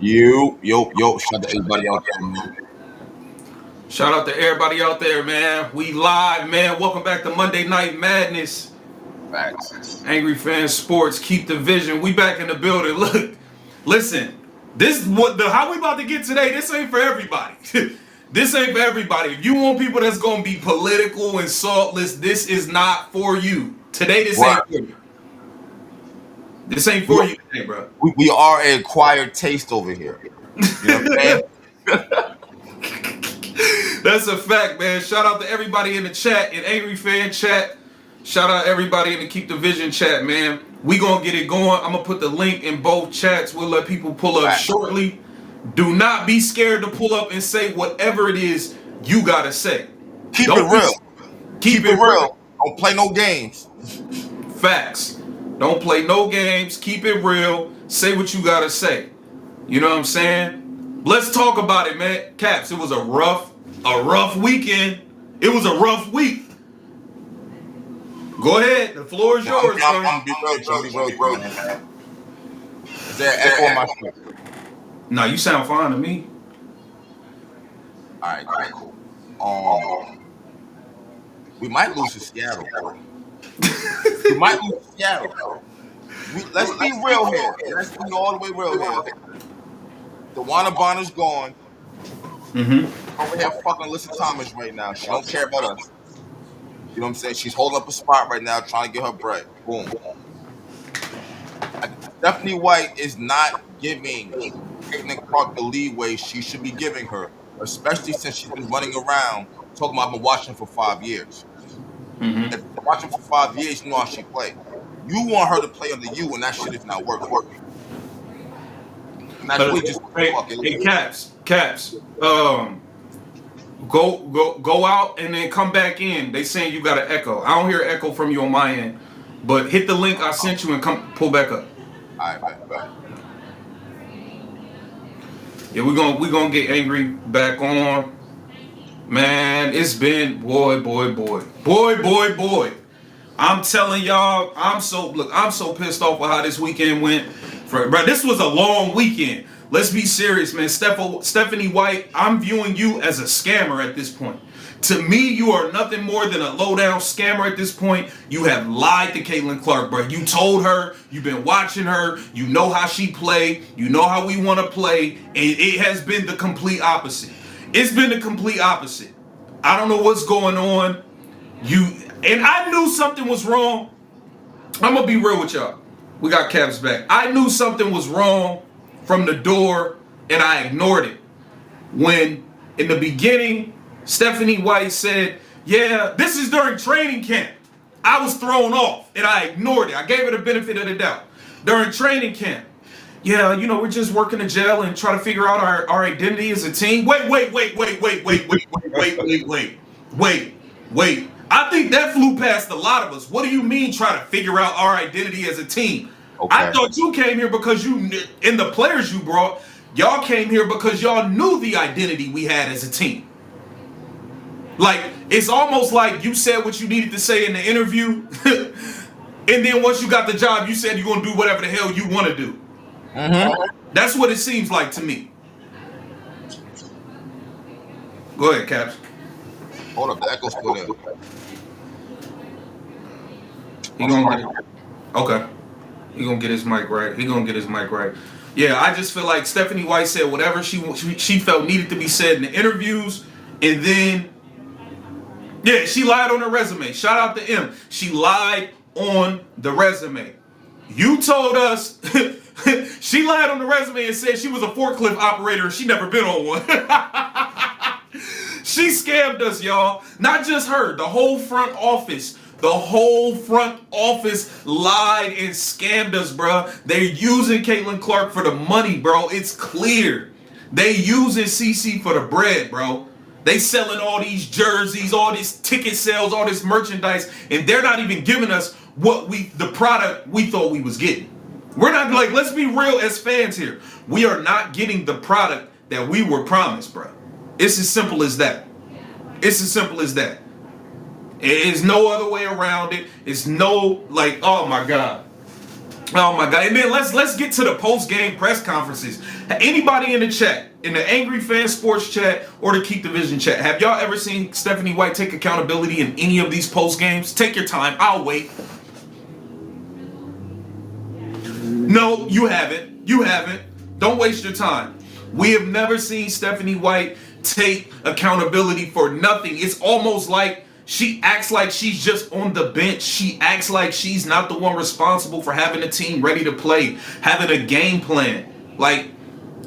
Yo, shout out to everybody out there, man. Shout out to everybody out there, man. We live, man. Welcome back to Monday Night Madness. Facts. Angry Fan Sports, keep the vision. We back in the building. Look, listen. This how we about to get today. This ain't for everybody. This ain't for everybody. If you want people that's gonna be political and saltless, this is not for you. Today, this ain't for you. This ain't for you today, bro. We are an acquired taste over here. You know what I'm saying? That's a fact, man. Shout out to everybody in the chat, in Angry Fan chat. Shout out everybody in the Keep the Vision chat, man. We gonna get it going. I'm gonna put the link in both chats. We'll let people pull up shortly. Do not be scared to pull up and say whatever it is you gotta say. Keep it real. Keep it real. Don't play no games. Facts. Don't play no games. Keep it real. Say what you gotta say. You know what I'm saying? Let's talk about it, man. Caps, it was a rough weekend. It was a rough week. Go ahead. The floor is yours, I'm gonna be real, man. Is there echo on my phone? No, you sound fine to me. All right, cool. We might lose to Seattle. Let's be real here. Let's be all the way real here. DeWanna Bonner's gone. Over here fucking Alyssa Thomas right now. She don't care about us. You know what I'm saying? She's holding up a spot right now trying to get her bread. Boom. Stephanie White is not giving Caitlin Clark the leeway she should be giving her, especially since she's been running around talking about I've been watching for 5 years. If you're watching for 5 years, you know how she play. You want her to play under you, and that shit is not working. And that's really just hey, Caps. Go out and then come back in. They saying you got an echo. I don't hear an echo from you on my end, but hit the link I sent you and come pull back up. All right. Yeah, we gonna get Angry back on. Man, it's been boy. I'm telling y'all, I'm so pissed off with how this weekend went. Bro, this was a long weekend. Let's be serious, man. Stephanie White, I'm viewing you as a scammer at this point. To me, you are nothing more than a low-down scammer at this point. You have lied to Caitlin Clark, bro. You told her, you've been watching her, you know how she play, you know how we want to play, and it has been the complete opposite. It's been the complete opposite. I don't know what's going on. And I knew something was wrong. I'm going to be real with y'all. We got Caps back. I knew something was wrong from the door, and I ignored it. When, in the beginning, Stephanie White said, yeah, this is during training camp. I was thrown off, and I ignored it. I gave her the benefit of the doubt. During training camp, yeah, we're just working the jail and try to figure out our identity as a team. Wait. I think that flew past a lot of us. What do you mean try to figure out our identity as a team? Okay. I thought you came here because and the players you brought, y'all came here because y'all knew the identity we had as a team. Like, it's almost like you said what you needed to say in the interview, and then once you got the job, you said you're going to do whatever the hell you want to do. That's what it seems like to me. Go ahead, Caps. Hold up, the echo's still there. Okay. He gonna get his mic right. Yeah, I just feel like Stephanie White said whatever she felt needed to be said in the interviews, and then she lied on her resume. Shout out to M. She lied on the resume. You told us she lied on the resume and said she was a forklift operator and she never been on one. She scammed us, y'all. Not just her, the whole front office. The whole front office lied and scammed us, bro. They're using Caitlin Clark for the money, bro. It's clear. They using CC for the bread, bro. They selling all these jerseys, all these ticket sales, all this merchandise, and they're not even giving us the product we thought we was getting. We're not, like, let's be real as fans here. We are not getting the product that we were promised, bro. It's as simple as that. It's no other way around it. It's no, like, oh my God. Oh my god! And then let's get to the post game press conferences. Anybody in the chat, in the Angry Fan Sports chat or the Keep Division chat, have y'all ever seen Stephanie White take accountability in any of these post games? Take your time. I'll wait. No, you haven't. You haven't. Don't waste your time. We have never seen Stephanie White take accountability for nothing. It's almost like she acts like she's just on the bench. She acts like she's not the one responsible for having a team ready to play, having a game plan. Like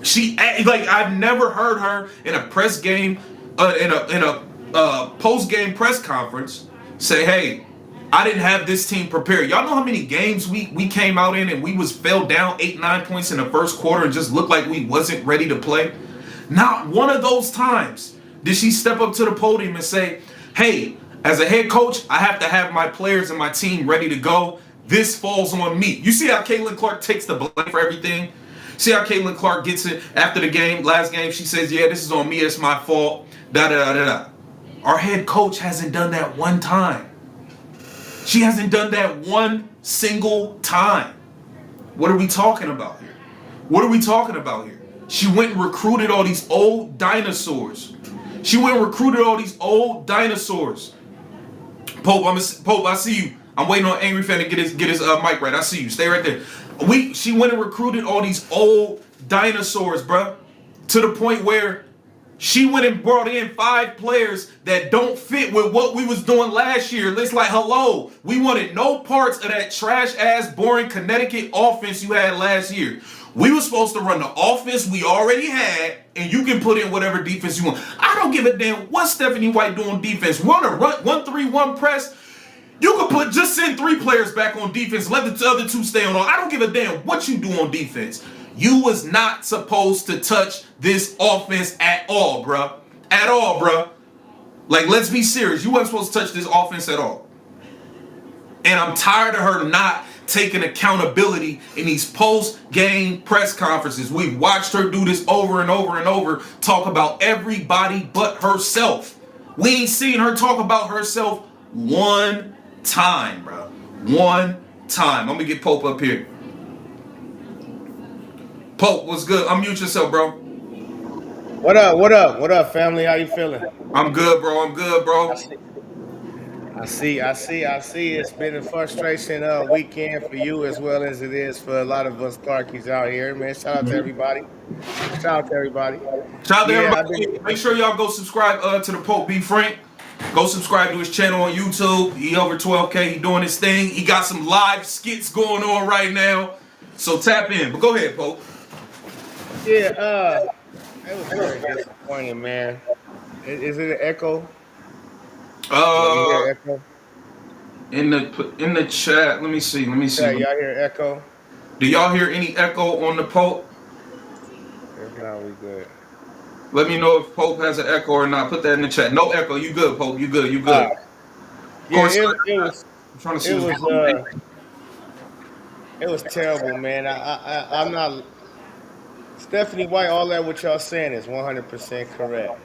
I've never heard her in a press game, in a post game press conference say, "Hey, I didn't have this team prepared." Y'all know how many games we came out in and we was fell down 8-9 points in the first quarter and just looked like we wasn't ready to play? Not one of those times did she step up to the podium and say, "Hey, as a head coach, I have to have my players and my team ready to go. This falls on me." You see how Caitlin Clark takes the blame for everything? See how Caitlin Clark gets it after the game, last game, she says, "Yeah, this is on me, it's my fault." Da da da da. Our head coach hasn't done that one time. She hasn't done that one single time. What are we talking about here? What are we talking about here? She went and recruited all these old dinosaurs. Pope, I see you. I'm waiting on Angry Fan to get his mic right. I see you. Stay right there. She went and recruited all these old dinosaurs, bruh, to the point where she went and brought in 5 players that don't fit with what we was doing last year. It's like, hello, we wanted no parts of that trash-ass, boring Connecticut offense you had last year. We were supposed to run the offense we already had, and you can put in whatever defense you want. I don't give a damn what Stephanie White do on defense. Run a 1-3-1 press. You could just send 3 players back on defense. Let the other 2 stay on. I don't give a damn what you do on defense. You was not supposed to touch this offense at all, bruh. At all, bruh. Like, let's be serious. You wasn't supposed to touch this offense at all. And I'm tired of her not taking accountability in these post-game press conferences. We've watched her do this over and over and over, talk about everybody but herself. We ain't seen her talk about herself one time, bro. One time. I'm gonna get Pope up here. Pope, what's good? Unmute yourself, bro. What up? What up? What up, family? How you feeling? I'm good, bro. I'm good, I bro. see. I see. It's been a frustration weekend for you as well as it is for a lot of us darkies out here, man. Shout out to everybody. Shout out to everybody. Shout out to Yeah, I've everybody. been. Make sure y'all go subscribe to the Pope B Frank. Go subscribe to his channel on YouTube. He over 12K. He doing his thing. He got some live skits going on right now. So tap in. But go ahead, Pope. Yeah, it was very disappointing, man. Is it an echo? You Uh, hear echo? in the chat. Let me see. Let me see. Yeah, y'all hear echo? Do y'all hear any echo on the Pope? If not, we good. Let me know if Pope has an echo or not. Put that in the chat. No echo. You good, Pope? You good? You Uh, good? Of yeah, course. it I'm trying to see it what's was going on. it was terrible, man. I'm not Stephanie White. All that what y'all saying is 100% correct.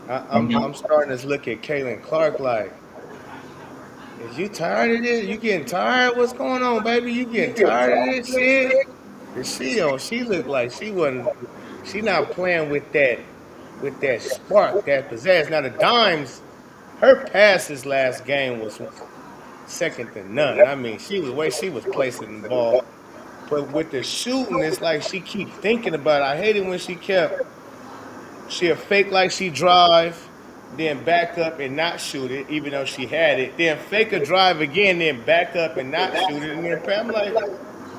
I'm starting to look at Caitlin Clark like, is you tired of this? You getting tired? What's going on, baby? You getting tired of this shit? Cause she looked like she not playing with that spark, that pizzazz. Now the dimes, her passes last game was second to none. I mean, she was placing the ball. But with the shooting, it's like she keep thinking about it. I hate it when she'll fake like she drive, then back up and not shoot it, even though she had it. Then fake a drive again, then back up and not shoot it. And then I'm like,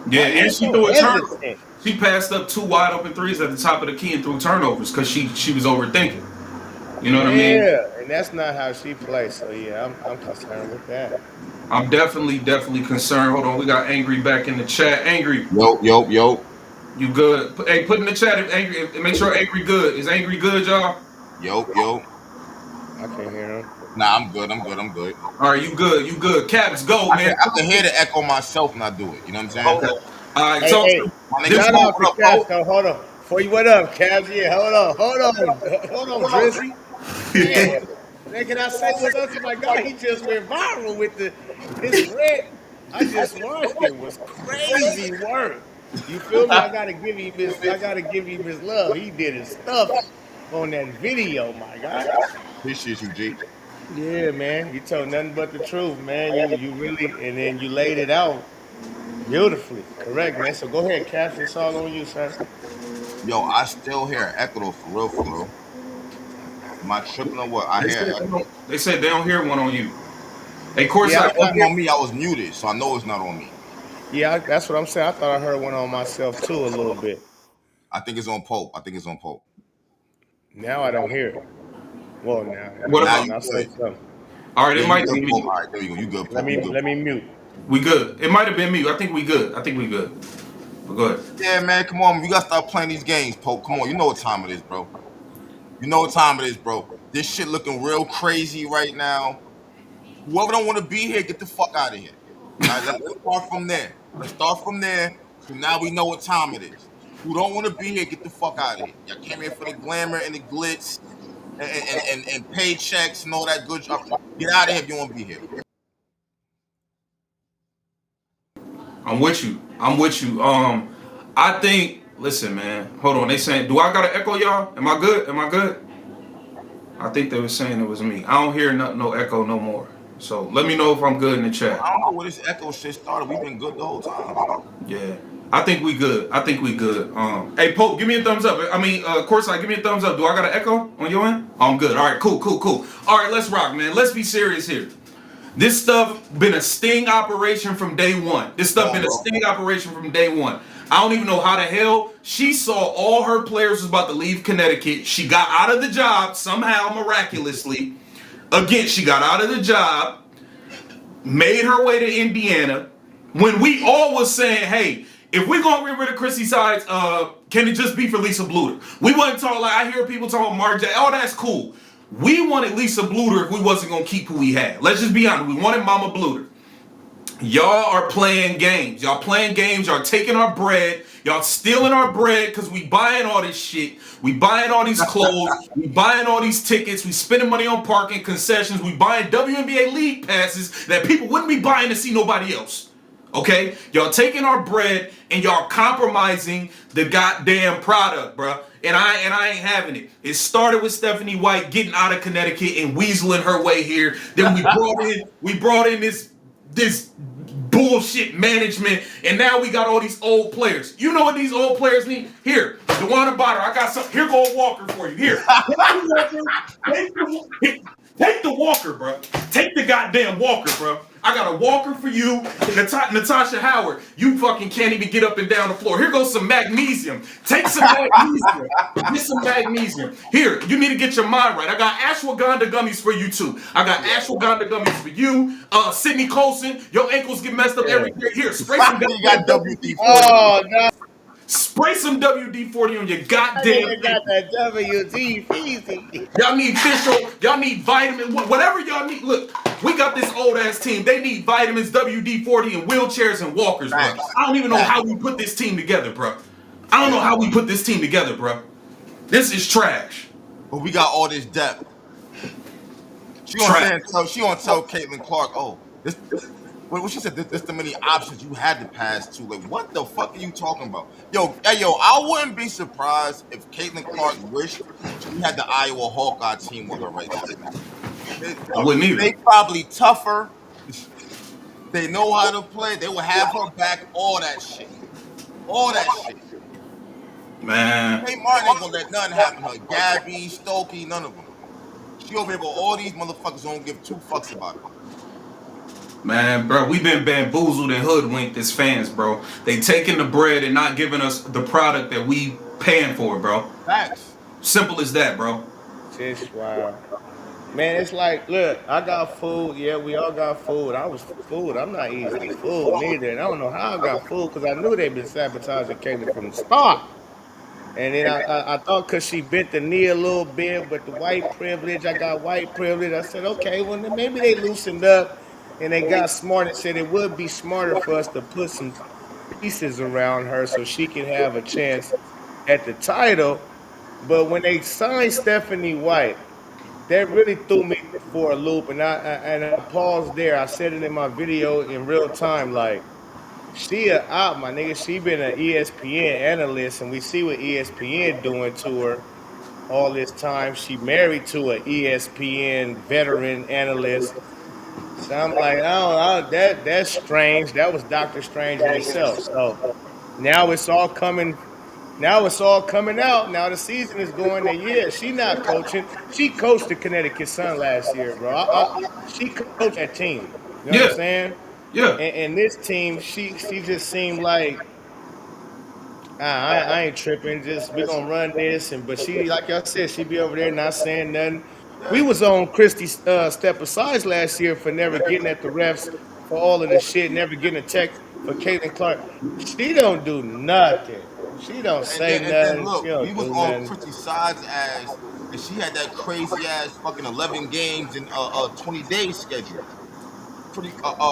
Yeah, why you and she so threw a turnover. hesitant? She passed up 2 wide open threes at the top of the key and threw turnovers because she was overthinking. You know what I mean? Yeah, and that's not how she plays. So yeah, I'm concerned with that. I'm definitely concerned. Hold on, we got Angry back in the chat. Angry, Yo. you good? Hey, put in the chat if Angry. Make sure Angry good. Is Angry good, y'all? Yo. I can't hear him. Nah, I'm good. All right, you good? You good? Caps, go, I man. can hear the echo myself when I do it. You know what I'm saying? Okay. All right. Hey, So hey, My nigga, this shout Pope, out to what up, Caps Pope? though. Hold on. For you, what up, Caps? Yeah, hold on, Drizzy. Man, man, can I say what's up to my guy? He just went viral with his red. I just watched it. It was crazy work. You feel me? I gotta give him his love. He did his stuff on that video, my guy. Appreciate you, G. Yeah, man. You told nothing but the truth, man. You really and then you laid it out beautifully. Correct, man. So go ahead, Caps. It's all on you, sir. Yo, I still hear an echo though, for real, for real. Am I tripping or what? I They hear said an they echo. don't, they said they don't hear one on you. Hey, course Yeah, I It wasn't on me. I was muted, so I know it's not on me. that's what I'm saying. I thought I heard one on myself too a little bit. I think it's on Pope. I think it's on Pope. Now I don't hear it. Well, now What Now about? listen, you I'll say good. something. All right, Yeah, it you might good, be Pope. me. All right, there you go. You good, Pope. You good, Let Pope. me mute. We good. It might have been me. I think we good. I think we good. But go ahead. Yeah, man, come on. You gotta start playing these games, Pope. Come on, you know what time it is, bro. You know what time it is, bro. This shit looking real crazy right now. Whoever don't want to be here, get the fuck out of here. All right, let's start from there. Let's start from there. So now we know what time it is. Who don't want to be here, get the fuck out of here. Y'all came here for the glamour and the glitz and paychecks and all that good stuff. Get out of here if you want to be here. I'm with you. I'm with you. I think. Listen, man. Hold on. They saying, do I got to echo y'all? Am I good? Am I good? I think they were saying it was me. I don't hear no echo no more. So let me know if I'm good in the chat. I don't know where this echo shit started. We've been good the whole time. Yeah. I think we good. I think we good. Hey Pope, give me a thumbs up. I mean, Courtside, give me a thumbs up. Do I got an echo on your end? Oh, I'm good. All right, cool. All right, let's rock, man. Let's be serious here. This stuff been a sting operation from day one. This stuff Come on, been a bro. sting operation from day one. I don't even know how the hell she saw all her players was about to leave Connecticut. She got out of the job somehow miraculously. Again, she got out of the job, made her way to Indiana. When we all was saying, hey, if we're gonna get rid of Chrissy Sides, can it just be for Lisa Bluter? We wasn't talking like I hear people talking Mark J. Oh, that's cool. We wanted Lisa Bluter if we wasn't gonna keep who we had. Let's just be honest. We wanted Mama Bluter. Y'all are playing games. Y'all playing games. Y'all taking our bread. Y'all stealing our bread because we buying all this shit. We buying all these clothes. We buying all these tickets. We spending money on parking concessions. We buying WNBA league passes that people wouldn't be buying to see nobody else. Okay? Y'all taking our bread and y'all compromising the goddamn product, bruh. And I ain't having it. It started with Stephanie White getting out of Connecticut and weaseling her way here. Then we brought in this bullshit management, and now we got all these old players. You know what these old players need? Here, DeWanna Potter, I got some. Here go a walker for you. Here, take the walker, bro. Take the goddamn walker, bro. I got a walker for you, Natasha Howard. You fucking can't even get up and down the floor. Here goes some magnesium. Take some magnesium. Get some magnesium. Here, you need to get your mind right. I got ashwagandha gummies for you too. I got ashwagandha gummies for you. Sydney Colson, your ankles get messed up every day. Here, spray some You got WD-40. Oh no, Spray some WD-40 on your I goddamn nigga got ankles. that WD Feezy. Y'all need fish oil. Y'all need vitamin. Whatever y'all need. Look, we got this old ass team. They need vitamins, WD-40, and wheelchairs and walkers, bro. Facts. I don't even know how we put this team together, bro. I don't know how we put this team together, bro. This is trash. But we got all this depth. Trash. She gonna tell Caitlin Clark, oh, this what she said, this the many options you had to pass to. Like, what the fuck are you talking about? Yo, I wouldn't be surprised if Caitlin Clark wished she had the Iowa Hawkeye team with her right now. I wouldn't either. They probably tougher. They know how to play. They will have her back. All that shit. All that shit. Man. Hey, Martin ain't gonna let nothing happen to her. Gabby, Stokey, none of them. She over here, but all these motherfuckers don't give two fucks about her. Man, bro, we've been bamboozled and hoodwinked as fans, bro. They taking the bread and not giving us the product that we paying for, bro. Facts. Simple as that, bro. Just wow. Man, it's like, look, I got food. Yeah, we all got food. I was food. I'm not easily fooled neither. And I don't know how I got fooled because I knew they'd been sabotaging Caitlyn from the start. And then I thought because she bent the knee a little bit, but the white privilege, I got white privilege. I said, okay, well, then maybe they loosened up and they got smart and said it would be smarter for us to put some pieces around her so she can have a chance at the title. But when they signed Stephanie White, that really threw me for a loop, and I paused there. I said it in my video in real time, like she out, my nigga. She been an ESPN analyst, and we see what ESPN doing to her all this time. She married to an ESPN veteran analyst. So I'm like, oh, that's strange. That was Doctor Strange in itself. So now it's all coming. Now it's all coming out. Now the season is going. And yeah, she not coaching. She coached the Connecticut Sun last year, bro. She coached that team. You know what I'm Yeah, saying? yeah. And this team, she just seemed like I ain't tripping. Just we gonna run this, and but she, like I said, she be over there not saying nothing. We was on Christy step asides last year for never getting at the refs for all of the shit, never getting a text for Caitlin Clark. She don't do nothing. She don't say And then nothing. She look, we don't was do on nothing. Chrissy side's ass, and she had that crazy ass fucking 11 games in 20 days schedule.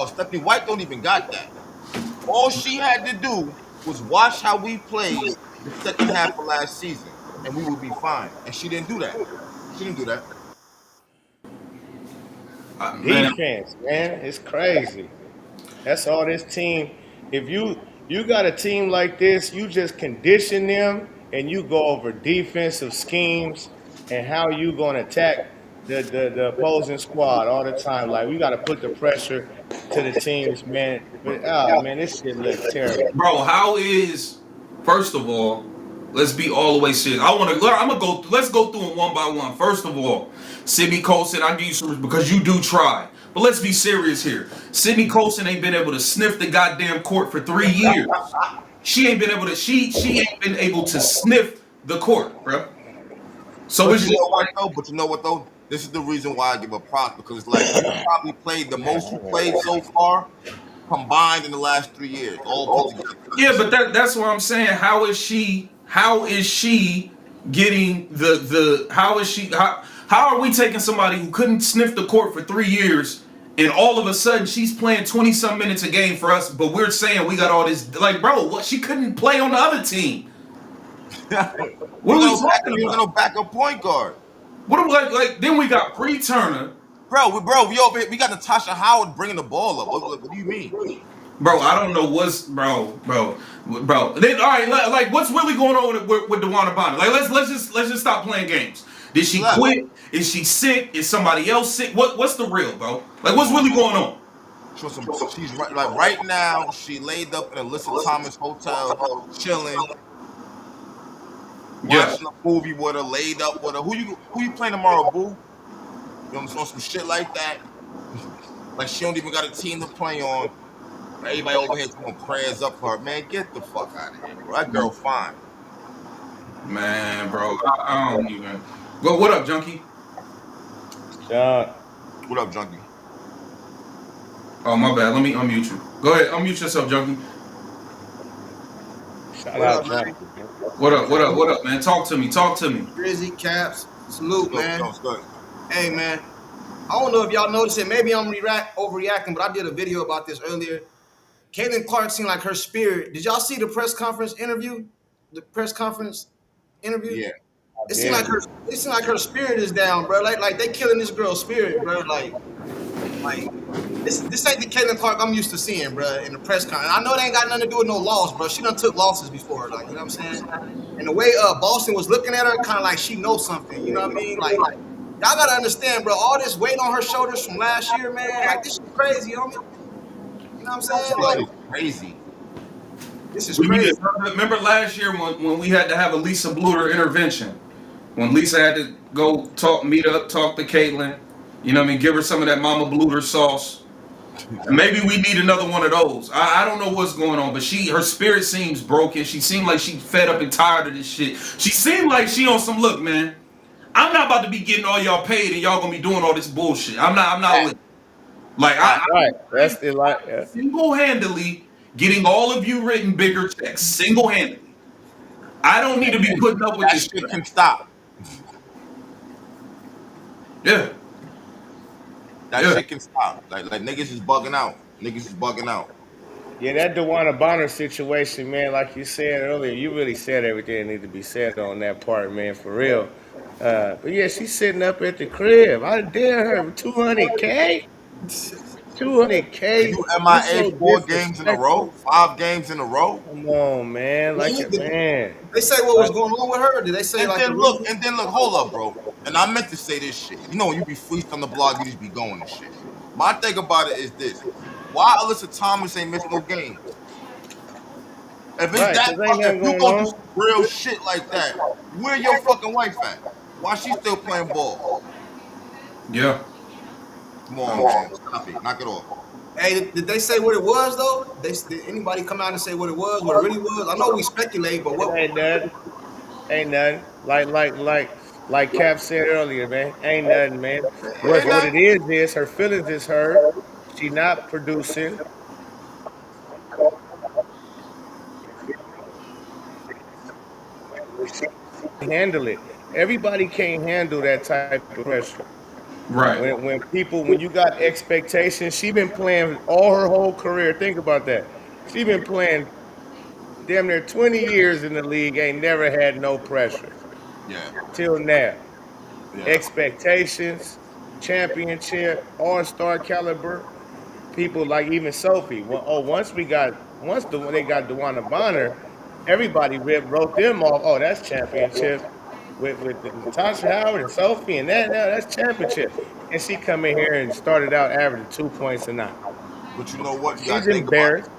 Stephanie White don't even got that. All she had to do was watch how we played the second half of last season, and we would be fine. And she didn't do that. She didn't do that. Man, Defense, man, it's crazy. That's all this team. If you got a team like this, you just condition them and you go over defensive schemes and how you going to attack the opposing squad all the time. Like we got to put the pressure to the teams, man. But man, this shit look terrible. bro, how is first of all, let's be all the way serious. I'm gonna go. Let's go through them one by one. First of all, Sydney Colson, I give you some because you do try. But let's be serious here. Sydney Colson ain't been able to sniff the goddamn court for 3 years. She ain't been able to. She ain't been able to sniff the court, bro. So But it's you just know what like, though? But you know what though? This is the reason why I give her props because it's like you probably played the most you played so far combined in the last 3 years, all put together. yeah, but that's what I'm saying. How is she? How is she getting the? How is she? How are we taking somebody who couldn't sniff the court for 3 years, and all of a sudden she's playing 20 some minutes a game for us? But we're saying we got all this. Like, bro, what? She couldn't play on the other team. What are we talking You got about? no backup point guard. What are we like? Then we got Bree Turner. We over here, we got Natasha Howard bringing the ball up. What do you mean? Bro, I don't know what's bro. Then all right, like what's really going on with DeWanna Bonner? Like let's just stop playing games. Did she Left. quit? Is she sick? Is somebody else sick? What's the real, bro? Like what's really going on? She's right now. She laid up in Alyssa Thomas hotel, chilling, Yeah, watching a movie with her, laid up with her. Who you playing tomorrow, boo? You know, on some shit like that. Like she don't even got a team to play on. Everybody over here doing prayers up for her. Man, get the fuck out of here, bro. That girl fine. man, bro. I don't even. Well, what up, Junkie? John, What up, Junkie? Oh my bad. Let me unmute you. Go ahead, unmute yourself, Junkie. shout What out up, John. man? What up? What up? What up, man? Talk to me. Talk to me. Drizzy, Caps, salute, Look, man. it's good. Hey, man. I don't know if y'all noticed it. Maybe I'm overreacting, but I did a video about this earlier. Caitlin Clark seemed like her spirit. Did y'all see the press conference interview? The press conference interview? Yeah. It seemed like her spirit is down, bro. Like they killing this girl's spirit, bro. Like this ain't the Caitlin Clark I'm used to seeing, bro, in the press conference. I know they ain't got nothing to do with no loss, bro. She done took losses before, like, you know what I'm saying? And the way Boston was looking at her, kind of like she knows something, you know what I mean? Like y'all gotta understand, bro. All this weight on her shoulders from last year, man. Like this is crazy, homie. You know what I'm saying? This Like is crazy. this is We need crazy. to remember last year when we had to have a Lisa Bluter intervention. When Lisa had to go meet up, talk to Caitlin, you know what I mean, give her some of that Mama Bluter sauce. Maybe we need another one of those. I don't know what's going on, but her spirit seems broken. She seemed like she fed up and tired of this shit. She seemed like she on some look, man. I'm not about to be getting all y'all paid and y'all gonna be doing all this bullshit. I'm not with it. Like Right, that's the like. Yeah. single-handedly getting all of you written bigger checks. Single-handedly. I don't need to be putting up with That this shit shit. can stop. Yeah. That Yeah. shit can stop. Like niggas is bugging out. Niggas is bugging out. Yeah, that DeWanna Bonner situation, man, like you said earlier, you really said everything that needed to be said on that part, man, for real. But yeah, she's sitting up at the crib. I dare her 200K, And 200K. you You MIA so 4 games in a row, disrespectful. 5 games in a row. Come on, man. Man, Like it, man. they say what was Like going on with her? Did they say like the reason? And then look, hold up, bro. And I meant to say this shit. You know, when you be freaked on the blog, you just be going and shit. My thing about it is this: why Alyssa Thomas ain't missed no games? If it's right, that cause ain't if nothing you going gonna do on. some real shit like that, where your fucking wife at? Why she still playing ball? Yeah. Come on, man, stop it, knock it off. Hey, did they say what it was though? Did anybody come out and say what it was? What it really was? I know we speculate, but It what? ain't nothing. Ain't nothing. Like Cap said earlier, man. Ain't nothing, man. Ain't What it nothing. is her feelings is hurt. She not producing. Handle it. Everybody can't handle that type of pressure. Right. When you got expectations, she been playing all her whole career. Think about that. She been playing damn near 20 years in the league, ain't never had no pressure Yeah, till now. yeah. Expectations, championship, all-star caliber. People like even Sophie. When they got DeWanna Bonner, everybody wrote them off. Oh, that's championship with Natasha Howard and Sophie and that's championship. And she come in here and started out averaging 2 points a night. But you know what? You She's gotta think about embarrassed.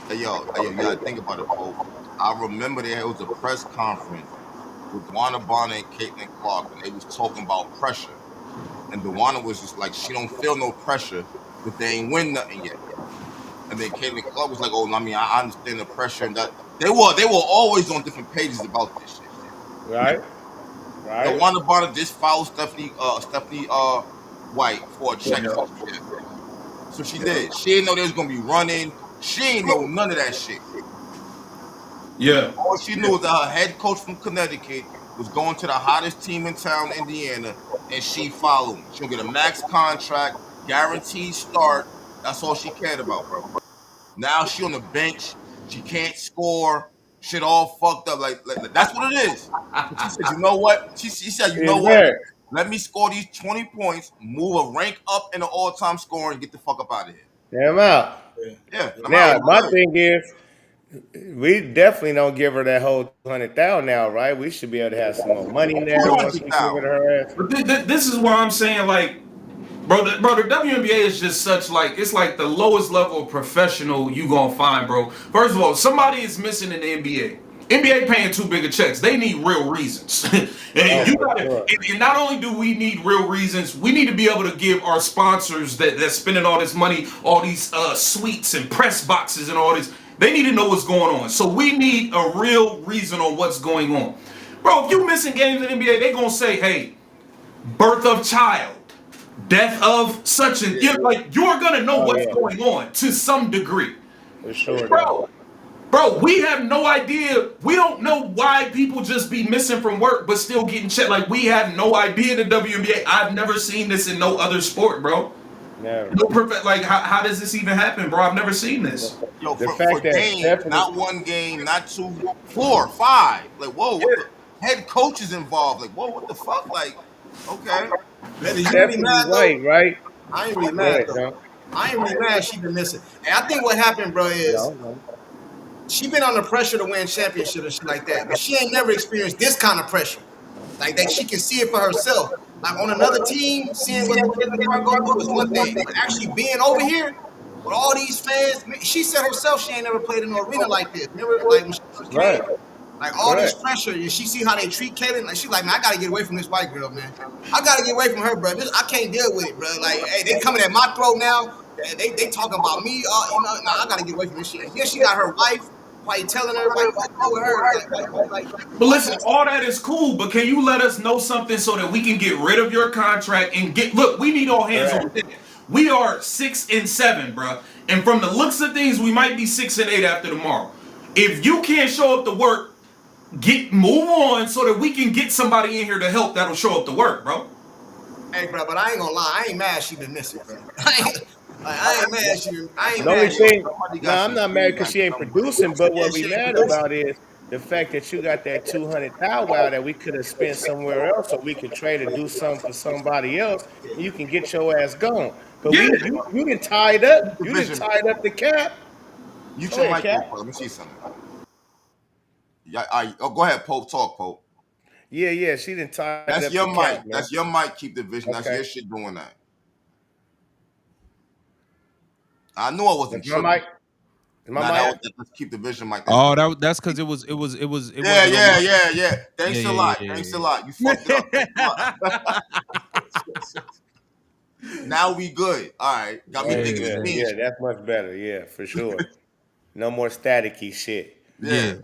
it. Hey, yo, you gotta think about it, folks. I remember there was a press conference with Dwana Bonner and Caitlin Clark, and they was talking about pressure. And Dwana was just like, she don't feel no pressure because they ain't win nothing yet. And then Caitlin Clark was like, oh, I mean, I understand the pressure and that they were always on different pages about this shit. Right? Right? Dwana Bonner just followed Stephanie White for a check Yeah. for 2 years. So she did. She didn't know they was gonna be running. She ain't know none of that shit. Yeah. All she knew was that her head coach from Connecticut was going to the hottest team in town, Indiana, and she followed him. She'll get a max contract, guaranteed start. That's all she cared about, bro. Now she on the bench. She can't score. Shit all fucked up. Like, that's what it is. So she said, you know what? She said, you She know what? embarrassed. Let me score these 20 points, move a rank up in the all-time scoring, and get the fuck up out of here. Damn out. Yeah, I'm out. Now, I'm my good. thing is, we definitely don't give her that whole 200,000 now, right? We should be able to have some more money Two now once hundred we give it thousand. her ass. But this is why I'm saying, like, bro, the WNBA is just such, like, it's like the lowest level of professional you gonna find, bro. First of all, somebody is missing in the NBA. NBA paying too big of checks. They need real reasons. And Oh, you for gotta, sure. and not only do we need real reasons, we need to be able to give our sponsors that's spending all this money, all these suites and press boxes and all this. They need to know what's going on. So we need a real reason on what's going on. Bro, if you missing games in the NBA, they gonna say, hey, birth of child, death of such and, you know, like, you're gonna know Oh what's yeah, going on to some degree. for sure though. Bro, bro, we have no idea. We don't know why people just be missing from work but still getting checked. Like, we have no idea in the WNBA. I've never seen this in no other sport, bro. Never. No perfect. Like, how does this even happen, bro? I've never seen this. Yo, The for fact that games, Stephanie, not one game, not two, 4, 5. Like, whoa, what the head coach is involved? Like, whoa, what the fuck? Like, okay. Man, is you really Stephanie mad though? White, right? I ain't really Go mad ahead, though. John. I ain't really mad. She been missing. And I think what happened, bro, is No, no. she been under pressure to win championship and shit like that, but she ain't never experienced this kind of pressure. Like that, she can see it for herself. Like on another team, seeing what Caitlin Clark go through is one thing, but actually being over here with all these fans, she said herself she ain't never played in an arena like this. Never, like when she first Right. came, like all this Correct. pressure, and she see how they treat Caitlin. Like she like, man, I gotta get away from this white girl, man. I gotta get away from her, bro. I can't deal with it, bro. Like, hey, they coming at my throat now. They talking about me. Nah, I gotta get away from this shit. And then she got her wife. Why you telling everybody what's wrong with her? Like, But listen, all that is cool, but can you let us know something so that we can get rid of your contract and get, look, we need all hands on Correct. deck. We are 6-7, bro. And from the looks of things, we might be 6-8 after tomorrow. If you can't show up to work, move on so that we can get somebody in here to help that'll show up to work, bro. hey, bro, but I ain't gonna lie. I ain't mad she been missing, bro. I ain't mad she. I ain't The only mad she. thing, Somebody no, got I'm some not mad feedback because she ain't somewhere. producing. But Yeah, what we she ain't mad producing. about is the fact that you got that 200 thou wow that we could have spent somewhere else, or we could trade or do something for somebody else, and you can get your ass gone. But Yeah. you didn't tie it up. You didn't Division. tie it up the cap. Mute Go your ahead, mic Cap. real quick. Let me see something. Yeah, go ahead, Pope. Talk, Pope. Yeah. She didn't tie it That's up your the mic. cap, man. That's your mic. Keep division. That's Okay. your shit doing that. I knew I wasn't Is my tripping. mic? Is my Nah, mic? that's keep division mic. That's Oh, doing. that's because it wasn't on my. Yeah. Thanks Yeah, a yeah, lot. yeah, Thanks yeah, a lot. You fucked it up. Thanks a lot. Now we good. All right. Got me Hey, thinking yeah, it's me. yeah, that's much better. Yeah, for sure. No more staticky shit. Yeah. Yeah.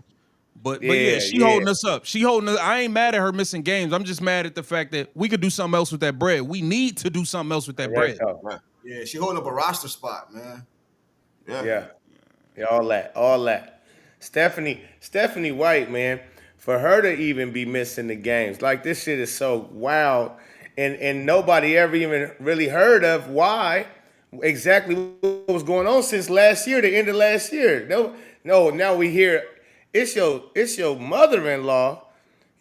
But yeah, Yeah, she yeah. holding us up. She holding us. I ain't mad at her missing games. I'm just mad at the fact that we could do something else with that bread. We need to do something else with that bread. Correcto. Yeah, she holding up a roster spot, man. Yeah. Yeah, all that. Stephanie White, man, for her to even be missing the games, like this shit is so wild, and nobody ever even really heard of why exactly what was going on since last year, the end of last year. No, now we hear it's your mother-in-law.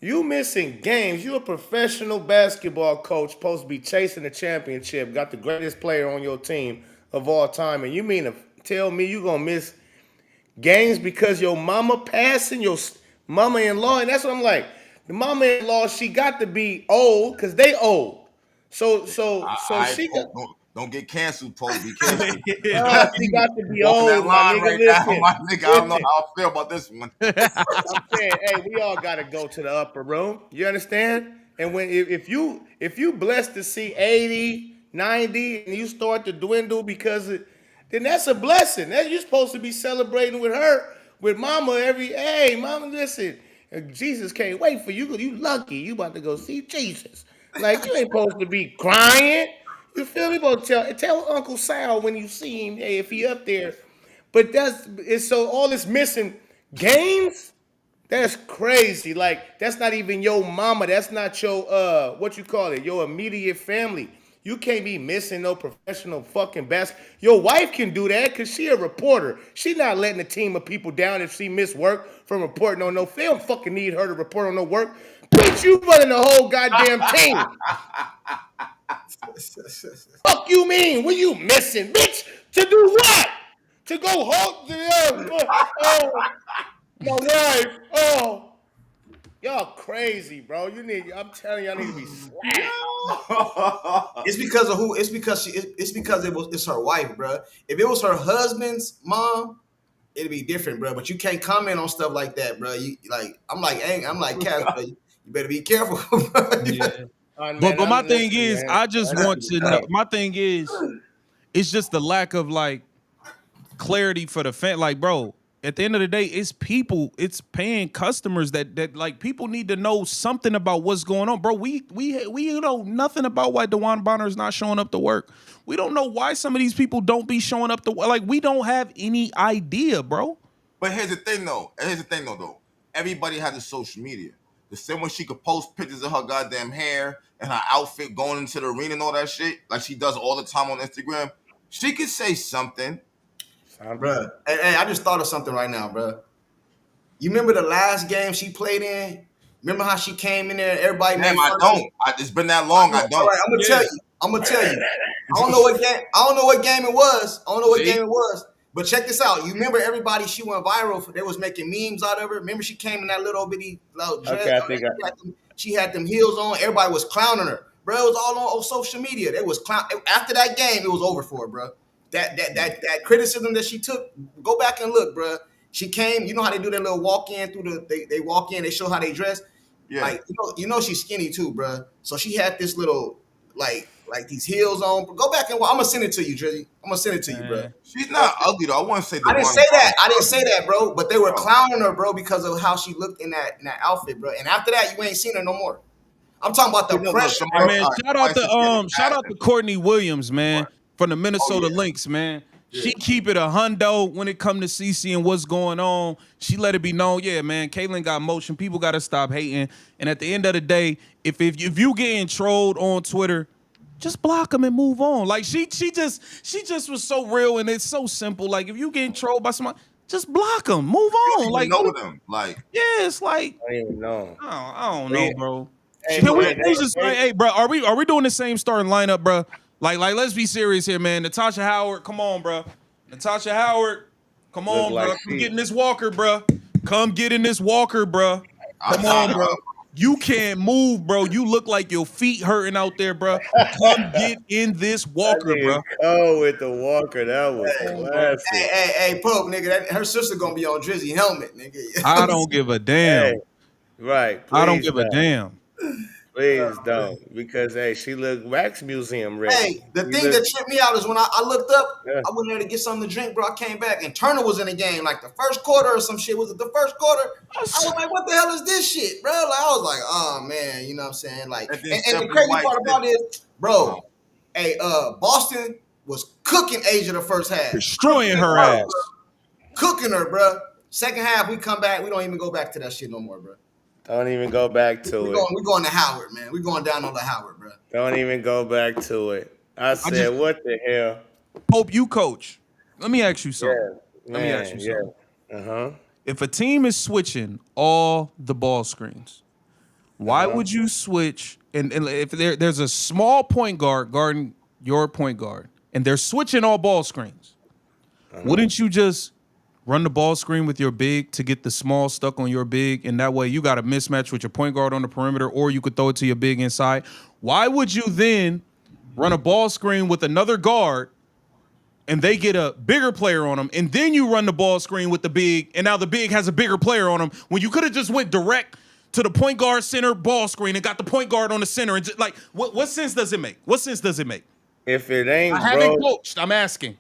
You missing games. You a professional basketball coach, supposed to be chasing the championship, got the greatest player on your team of all time, and you mean to tell me you gonna miss games because your mama passing, your mama-in-law? And that's what I'm like. The mama-in-law, she got to be old because they old. So I she got, Pope, don't get canceled, Pope. Be careful. she got to be Walking that old, my line nigga. right now, Listen, my nigga. I don't know listen. how I feel about this one. I'm saying, hey, we all gotta go to the upper room. You understand? And when if you blessed to see 80, 90, and you start to dwindle because then that's a blessing. That you're supposed to be celebrating with her, with mama hey, mama, listen. Jesus can't wait for you. You lucky. You about to go see Jesus. Like you ain't supposed to be crying. You feel me? Supposed to tell Uncle Sal when you see him, hey, if he up there. But it's so all this missing games. That's crazy. Like that's not even your mama. That's not your what you call it, your immediate family. You can't be missing no professional fucking basketball. Your wife can do that because she a reporter. She not letting a team of people down if she miss work from reporting on no film. They don't fucking need her to report on no work. Bitch, you running the whole goddamn team. Fuck you mean? What you missing, bitch? To do what? To go hold oh, my wife. Oh, y'all crazy, bro. I'm telling y'all need to be slapped. It's because of who. It's because It's because it's her wife, bro. If it was her husband's mom, it'd be different, bro. But you can't comment on stuff like that, bro. I'm like Cass, bro. You better be careful, bro. Yeah. But Man, my I'm thing listening, is, man. I just want to know. My thing is, it's just the lack of like clarity for the fan. Like, bro, at the end of the day, it's people, it's paying customers that like people need to know something about what's going on, bro. We know nothing about why DeJuan Bonner is not showing up to work. We don't know why some of these people don't be showing up to work. Like, we don't have any idea, bro. But here's the thing, though. Though. Everybody has a social media. The same way she could post pictures of her goddamn hair and her outfit going into the arena and all that shit, like she does all the time on Instagram. She could say something. Bro. Hey, I just thought of something right now, bro. You remember the last game she played in? Remember how she came in there and everybody Damn, made I fun of don't. her? It's been that long. I All don't. right, I'm gonna tell you. I don't know what game. I don't know what game it was. But check this out. You remember everybody? She went viral. They was making memes out of her. Remember she came in that little bitty dress. Okay, I think She had them heels on. Everybody was clowning her, bro. It was all on social media. They was clown. After that game, it was over for her, bro. That criticism that she took. Go back and look, bro. She came. You know how they do their little walk in through they walk in. They show how they dress. Yeah. Like you know she's skinny too, bro. So she had this little like these heels on. Go back and watch. I'm gonna send it to you, Drizzy. I'm gonna send it to you, bro. She's not ugly though. I want to say. I didn't say that. I didn't say that, bro. But they were clowning her, bro, because of how she looked in that outfit, bro. And after that, you ain't seen her no more. I'm talking about the pressure. Hey, man, shout out to Courtney Williams, man, from the Minnesota Lynx, man. Yeah. She keep it a hundo when it come to CC and what's going on. She let it be known, yeah, man. Caitlyn got motion. People got to stop hating. And at the end of the day, if you getting trolled on Twitter, just block them and move on. Like she just was so real and it's so simple. Like if you getting trolled by somebody, Just block them. Move You on. don't even Like, know them. Like, yeah, it's like I don't even know. I don't They- know, bro. Hey, Can we hey, please just like, hey, bro? Are we doing the same starting lineup, bro? Like, let's be serious here, man. Natasha Howard, come on, bro. Natasha Howard, come Look on, like bro. Come she- get in this walker, bro. Come get in this walker, bro. Come on, bro. You can't move, bro. You look like your feet hurting out there, bro. Come get in this walker, bro. Oh, with the Walker, that was Hey, classic. hey, Pope, nigga, her sister gonna be on Drizzy helmet, nigga. I don't give a damn. Hey, right? I don't Please give a don't. damn. Please don't, because hey, she looked wax museum ready. Hey, the She thing looked- that tripped me out is when I looked up, Yeah. I went there to get something to drink, bro. I came back and Turner was in the game, like the first quarter or some shit. Was it the first quarter? I was like, what the hell is this shit, bro? Like, I was like, oh man, you know what I'm saying? Like, And then and the Stephanie crazy White part about said- it is, bro, hey, Boston was cooking Asia the first half. Destroying her ass. Cooking her, bro. Second half, we come back, we don't even go back to that shit no more, bro. Don't even go back to We it. going to Howard, man. We going down on the Howard, bro. Don't even go back to it. I said, just- what the hell? Hope you coach. Let me ask you something. Let me Man, ask you something. Uh-huh. If a team is switching all the ball screens, why would you switch? And if there's a small point guard guarding your point guard, and they're switching all ball screens, wouldn't you just run the ball screen with your big to get the small stuck on your big, and that way you got a mismatch with your point guard on the perimeter, or you could throw it to your big inside? Why would you then run a ball screen with another guard and they get a bigger player on them, and then you run the ball screen with the big, and now the big has a bigger player on them, when you could have just went direct to the point guard center ball screen and got the point guard on the center? And just, like, what sense does it make? What sense does it make? If it ain't I haven't broke, coached. I'm asking.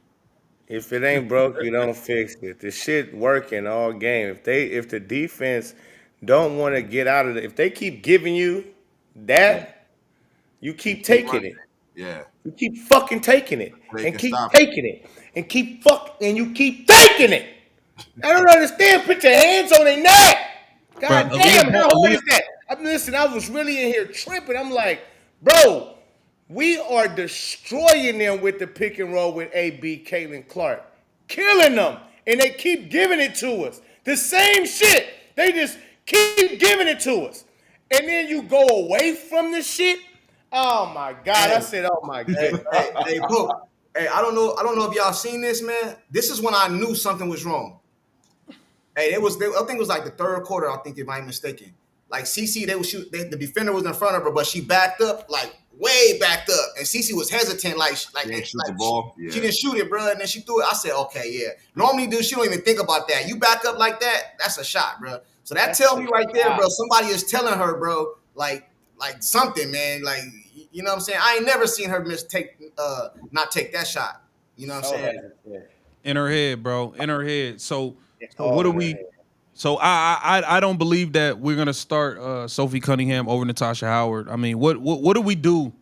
if it ain't broke, you don't fix it. The shit working all game. If the defense don't want to get out of it, if they keep giving you that, you keep taking it. Yeah. You keep fucking taking it They and can keep stop taking it and you keep taking it. I don't understand. Put your hands on their neck. God Bro, damn, how hard Aaliyah- is that? I was really in here tripping. I'm like, bro, we are destroying them with the pick and roll with AB, Caitlin Clark, killing them, and they keep giving it to us. The same shit. They just keep giving it to us, and then you go away from the shit. Oh my God! I said, oh my God. Hey, Pope. Hey, I don't know if y'all seen this, man. This is when I knew something was wrong. Hey, I think it was like the third quarter. I think, if I'm mistaken. Like CC, the defender was in front of her, but she backed up, like way backed up, and CC was hesitant, She didn't shoot the ball. She Yeah. didn't shoot it, bro, and then she threw it. I said, okay, yeah. Normally, dude, she don't even think about that. You back up like that, that's a shot, bro. So that tells me right there, bro. Somebody is telling her, bro, like something, man. Like, you know what I'm saying? I ain't never seen her not take that shot. You know what I'm saying? In her head, bro. In her head. So all what do in her we? head. So I don't believe that we're gonna start Sophie Cunningham over Natasha Howard. I mean, what do we do?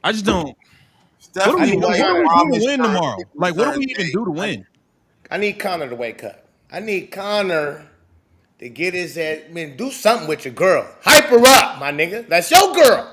I just don't. What do we Stephanie do White to promised win her tomorrow? Like, what do we Thursday. even do to win? I need Connor to wake up. I need Connor to get his head. Man, do something with your girl. Hype her up, my nigga. That's your girl.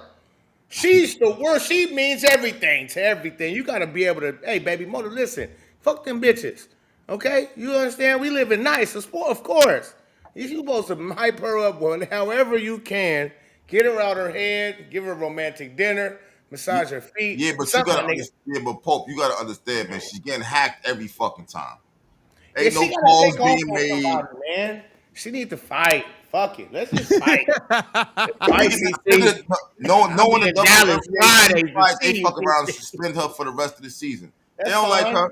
She's the worst. She means everything to everything. You gotta be able to. Hey, baby, mother, listen. Fuck them bitches. Okay, you understand? We live in nice, of course. You supposed to hype her up however you can. Get her out her head. Give her a romantic dinner. Massage her feet. Yeah, but you something, gotta my nigga. understand. Yeah, but Pope, you gotta understand, man. She's getting hacked every fucking time. Yeah, Ain't she no gotta calls take off being on made. somebody, man. She need to fight. Fuck it. Let's just fight. Look at no one I'll be the in Dallas Fridays to WNBA, they see fuck you. around and suspend her for the rest of the season. That's They don't like fine. her.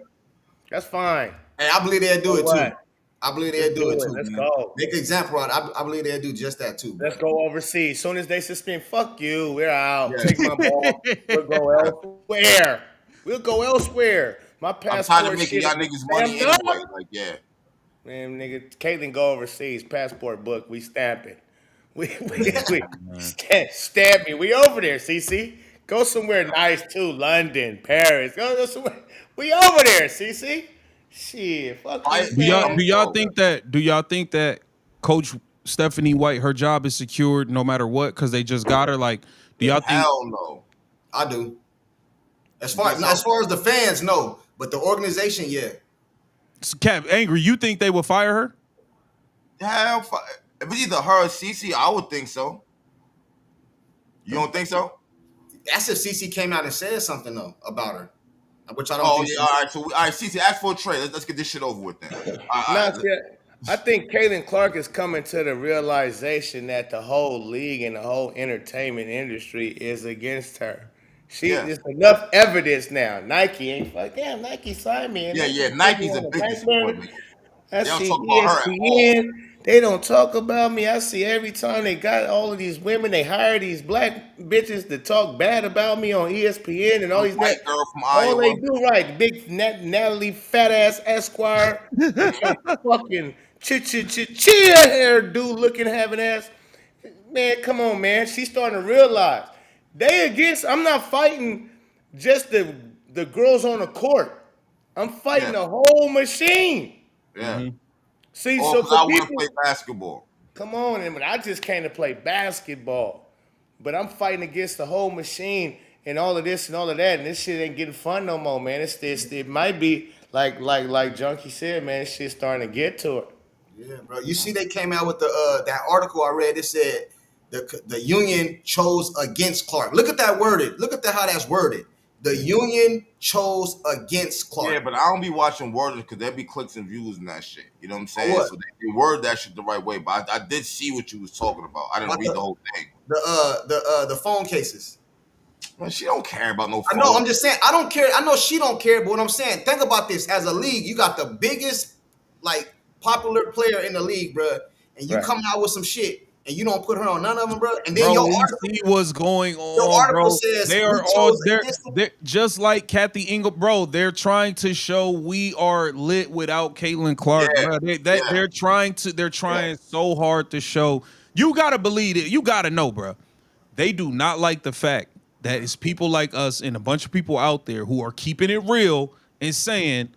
That's fine. Hey, I believe they'll do it What? too. I believe they'll do it too. Let's man. go. Make an example out. I believe they'll do just that too. Let's go overseas. Soon as they suspend, fuck you. We're out. Yeah. Take my ball. We'll go elsewhere. We'll go elsewhere. My I'm passport tired of making shit y'all is niggas money stamped anyway. up. Like, yeah. Man, nigga, Caitlin go overseas. Passport book. We stamp it. We stamp me. We over there, CC. Go somewhere nice too. London, Paris. Go somewhere. We over there, CC. Shit. Fuck you, Do y'all think that Coach Stephanie White, her job is secured no matter what because they just got her? Like, do y'all think? Hell no. I do. As far as the fans, no, but the organization, yeah. Cap, Angry, you think they would fire her? Hell, if it's either her or Cece, I would think so. You don't think so? That's if CC came out and said something though about her, which I don't Oh think yeah, she. all right. So all right, Cece, ask for a trade. Let's get this shit over with then. Not yet. I think Caitlin Clark is coming to the realization that the whole league and the whole entertainment industry is against her. Yeah, There's enough evidence now. Nike ain't like, damn, Nike signed me. And yeah, they yeah. just put me Nike's a on the big back burner. disappointment. I They don't see talk about her at all. ESPN. They don't talk about me. I see every time they got all of these women, they hire these black bitches to talk bad about me on ESPN and all The these white girl from all they Iowa. do right. Big Natalie fat ass Esquire with some fucking chia hair dude looking having ass. Man, come on, man. She's starting to realize I'm not fighting just the girls on the court. I'm fighting Yeah, the whole machine. yeah. See, All so because for I want to people, play basketball. come on, and I just came to play basketball, but I'm fighting against the whole machine and all of this and all of that, and this shit ain't getting fun no more, man. It might be like Junkie said, man. This shit's starting to get to her. Yeah, bro. You see, they came out with the that article I read. It said the union chose against Clark. Look at that worded. Look at how that's worded. The union chose against Yeah, Clark. but I don't be watching worders because there be clicks and views and that shit. You know what I'm For saying? what? So they word that shit the right way. But I did see what you was talking about. I didn't About read the whole thing. the phone cases. Man, she don't care about no I know. phone. I'm just saying. I don't care. I know she don't care. But what I'm saying, think about this. As a league, you got the biggest, like, popular player in the league, bro, and you Right. coming out with some shit, and you don't put her on none of them, bro. And then Bro, we see what's going your on, article bro. says They we are all chose against them. they're just like Kathy Engel, bro. They're trying to show we are lit without Caitlin Clark, Yeah, bro. yeah, They're trying yeah. so hard to show. You gotta believe it. You gotta know, bro. They do not like the fact that it's people like us and a bunch of people out there who are keeping it real and saying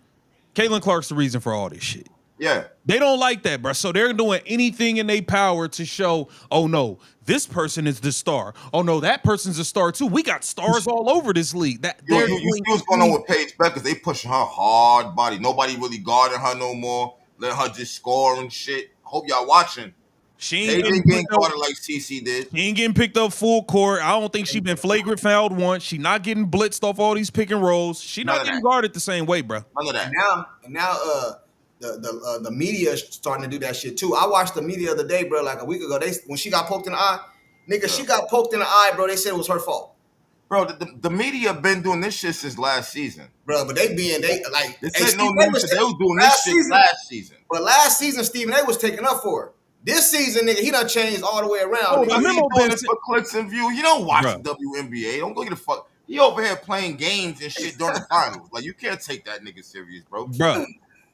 Caitlin Clark's the reason for all this shit. Yeah. They don't like that, bro. So they're doing anything in their power to show, oh no, this person is the star. Oh no, that person's a star too. We got stars all over this league. That You they're see doing what's going on with Paige Beckers? They pushing her hard body. Nobody really guarding her no more. Let her just score and shit. Hope y'all watching. she ain't Paige getting ain't getting picked up. guarded like CC did. She ain't getting picked up full court. I don't think she been flagrant fouled once. She not getting blitzed off all these pick and rolls. She None not of getting that. guarded the same way, bro. None of that. And now, the media is starting to do that shit too. I watched the media the other day, bro, like a week ago. When she got poked in the eye, nigga, she got poked in the eye, bro. They said it was her fault, Bro, the media been doing this shit since last season. bro. But they like They hey, said no Steve, name shit. They was doing this shit last season. But last season, Stephen A was taking up for her. This season, nigga, he done changed all the way around. Oh, He the memo doing been this for clicks and views. You don't watch Bruh. the WNBA. Don't go get a fuck. He over here playing games and shit during the finals. Like, you can't take that nigga serious, bro. Bruh.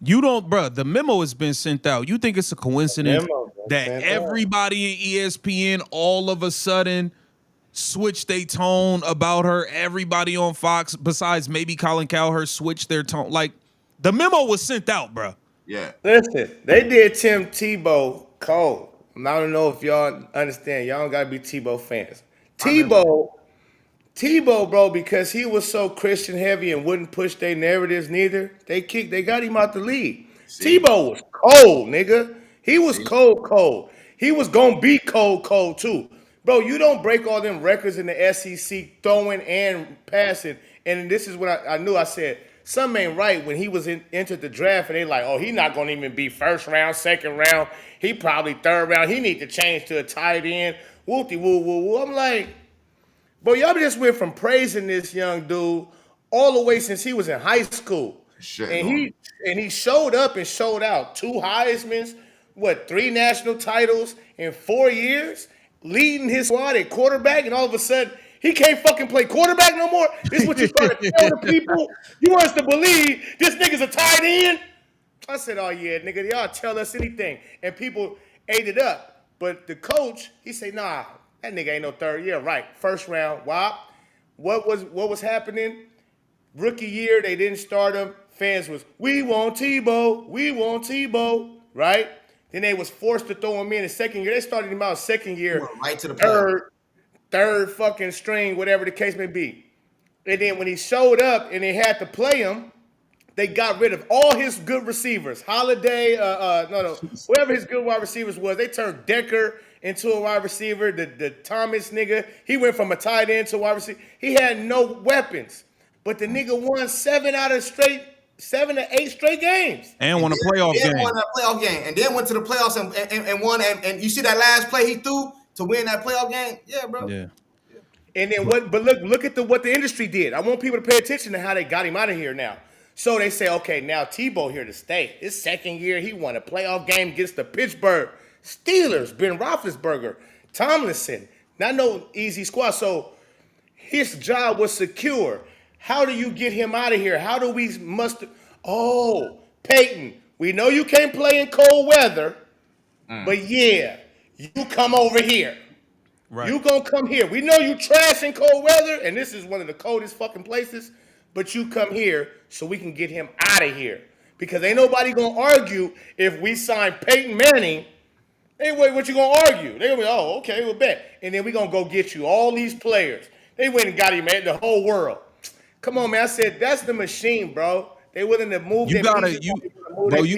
You don't, bruh. The memo has been sent out. You think it's a coincidence that everybody in ESPN all of a sudden switched their tone about her? Everybody on Fox, besides maybe Colin Cowherd, switched their tone. Like, the memo was sent out, bruh. Yeah. Listen, they did Tim Tebow cold. I don't know if y'all understand. Y'all don't gotta be Tebow fans. Tebow, bro, because he was so Christian heavy and wouldn't push their narratives neither. They got him out the league. See? Tebow was cold, nigga. He was See? cold. He was gonna be cold too. Bro, you don't break all them records in the SEC throwing and passing. And this is what I knew. I said, something ain't right when he was entered the draft and they like, oh, he not gonna even be first round, second round. He probably third round. He need to change to a tight end. Whoopty woo woo woo. I'm like, bro, y'all just went from praising this young dude all the way since he was in high school. Shit, And he showed up and showed out. 2 Heismans, 3 national titles in 4 years, leading his squad at quarterback, and all of a sudden he can't fucking play quarterback no more. This is what you trying to tell the people? You want us to believe this nigga's a tight end? I said, oh yeah, nigga, y'all tell us anything. And people ate it up. But the coach, he said, nah, that nigga ain't no third year. Right. First round, wop. What was happening? Rookie year, they didn't start him. Fans was, we want Tebow, right? Then they was forced to throw him in the second year. They started him out second year, right to the third fucking string, whatever the case may be. And then when he showed up and they had to play him, They got rid of all his good receivers. Holiday, no, whoever his good wide receivers was, they turned Decker into a wide receiver. The Thomas nigga, he went from a tight end to a wide receiver. He had no weapons, but the nigga won 7 to 8 straight games. And won a playoff game. Won that playoff game, and then went to the playoffs and won. And you see that last play he threw to win that playoff game? Yeah, bro. Yeah. And then what? But look at what the industry did. I want people to pay attention to how they got him out of here now. So they say, okay, now Tebow here to stay. His second year, he won a playoff game against the Pittsburgh Steelers. Ben Roethlisberger, Tomlinson, not no easy squad. So his job was secure. How do you get him out of here? How do we muster? Oh, Peyton, we know you can't play in cold weather, but yeah, you come over here. Right. You gonna come here. We know you trash in cold weather, and this is one of the coldest fucking places, but you come here so we can get him out of here. Because ain't nobody gonna argue if we sign Peyton Manning. Hey, wait, what you gonna argue? They gonna be, oh, okay, we'll bet. And then we gonna go get you all these players. They went and got him, man, the whole world. Come on, man. I said, that's the machine, bro. They willing to move. You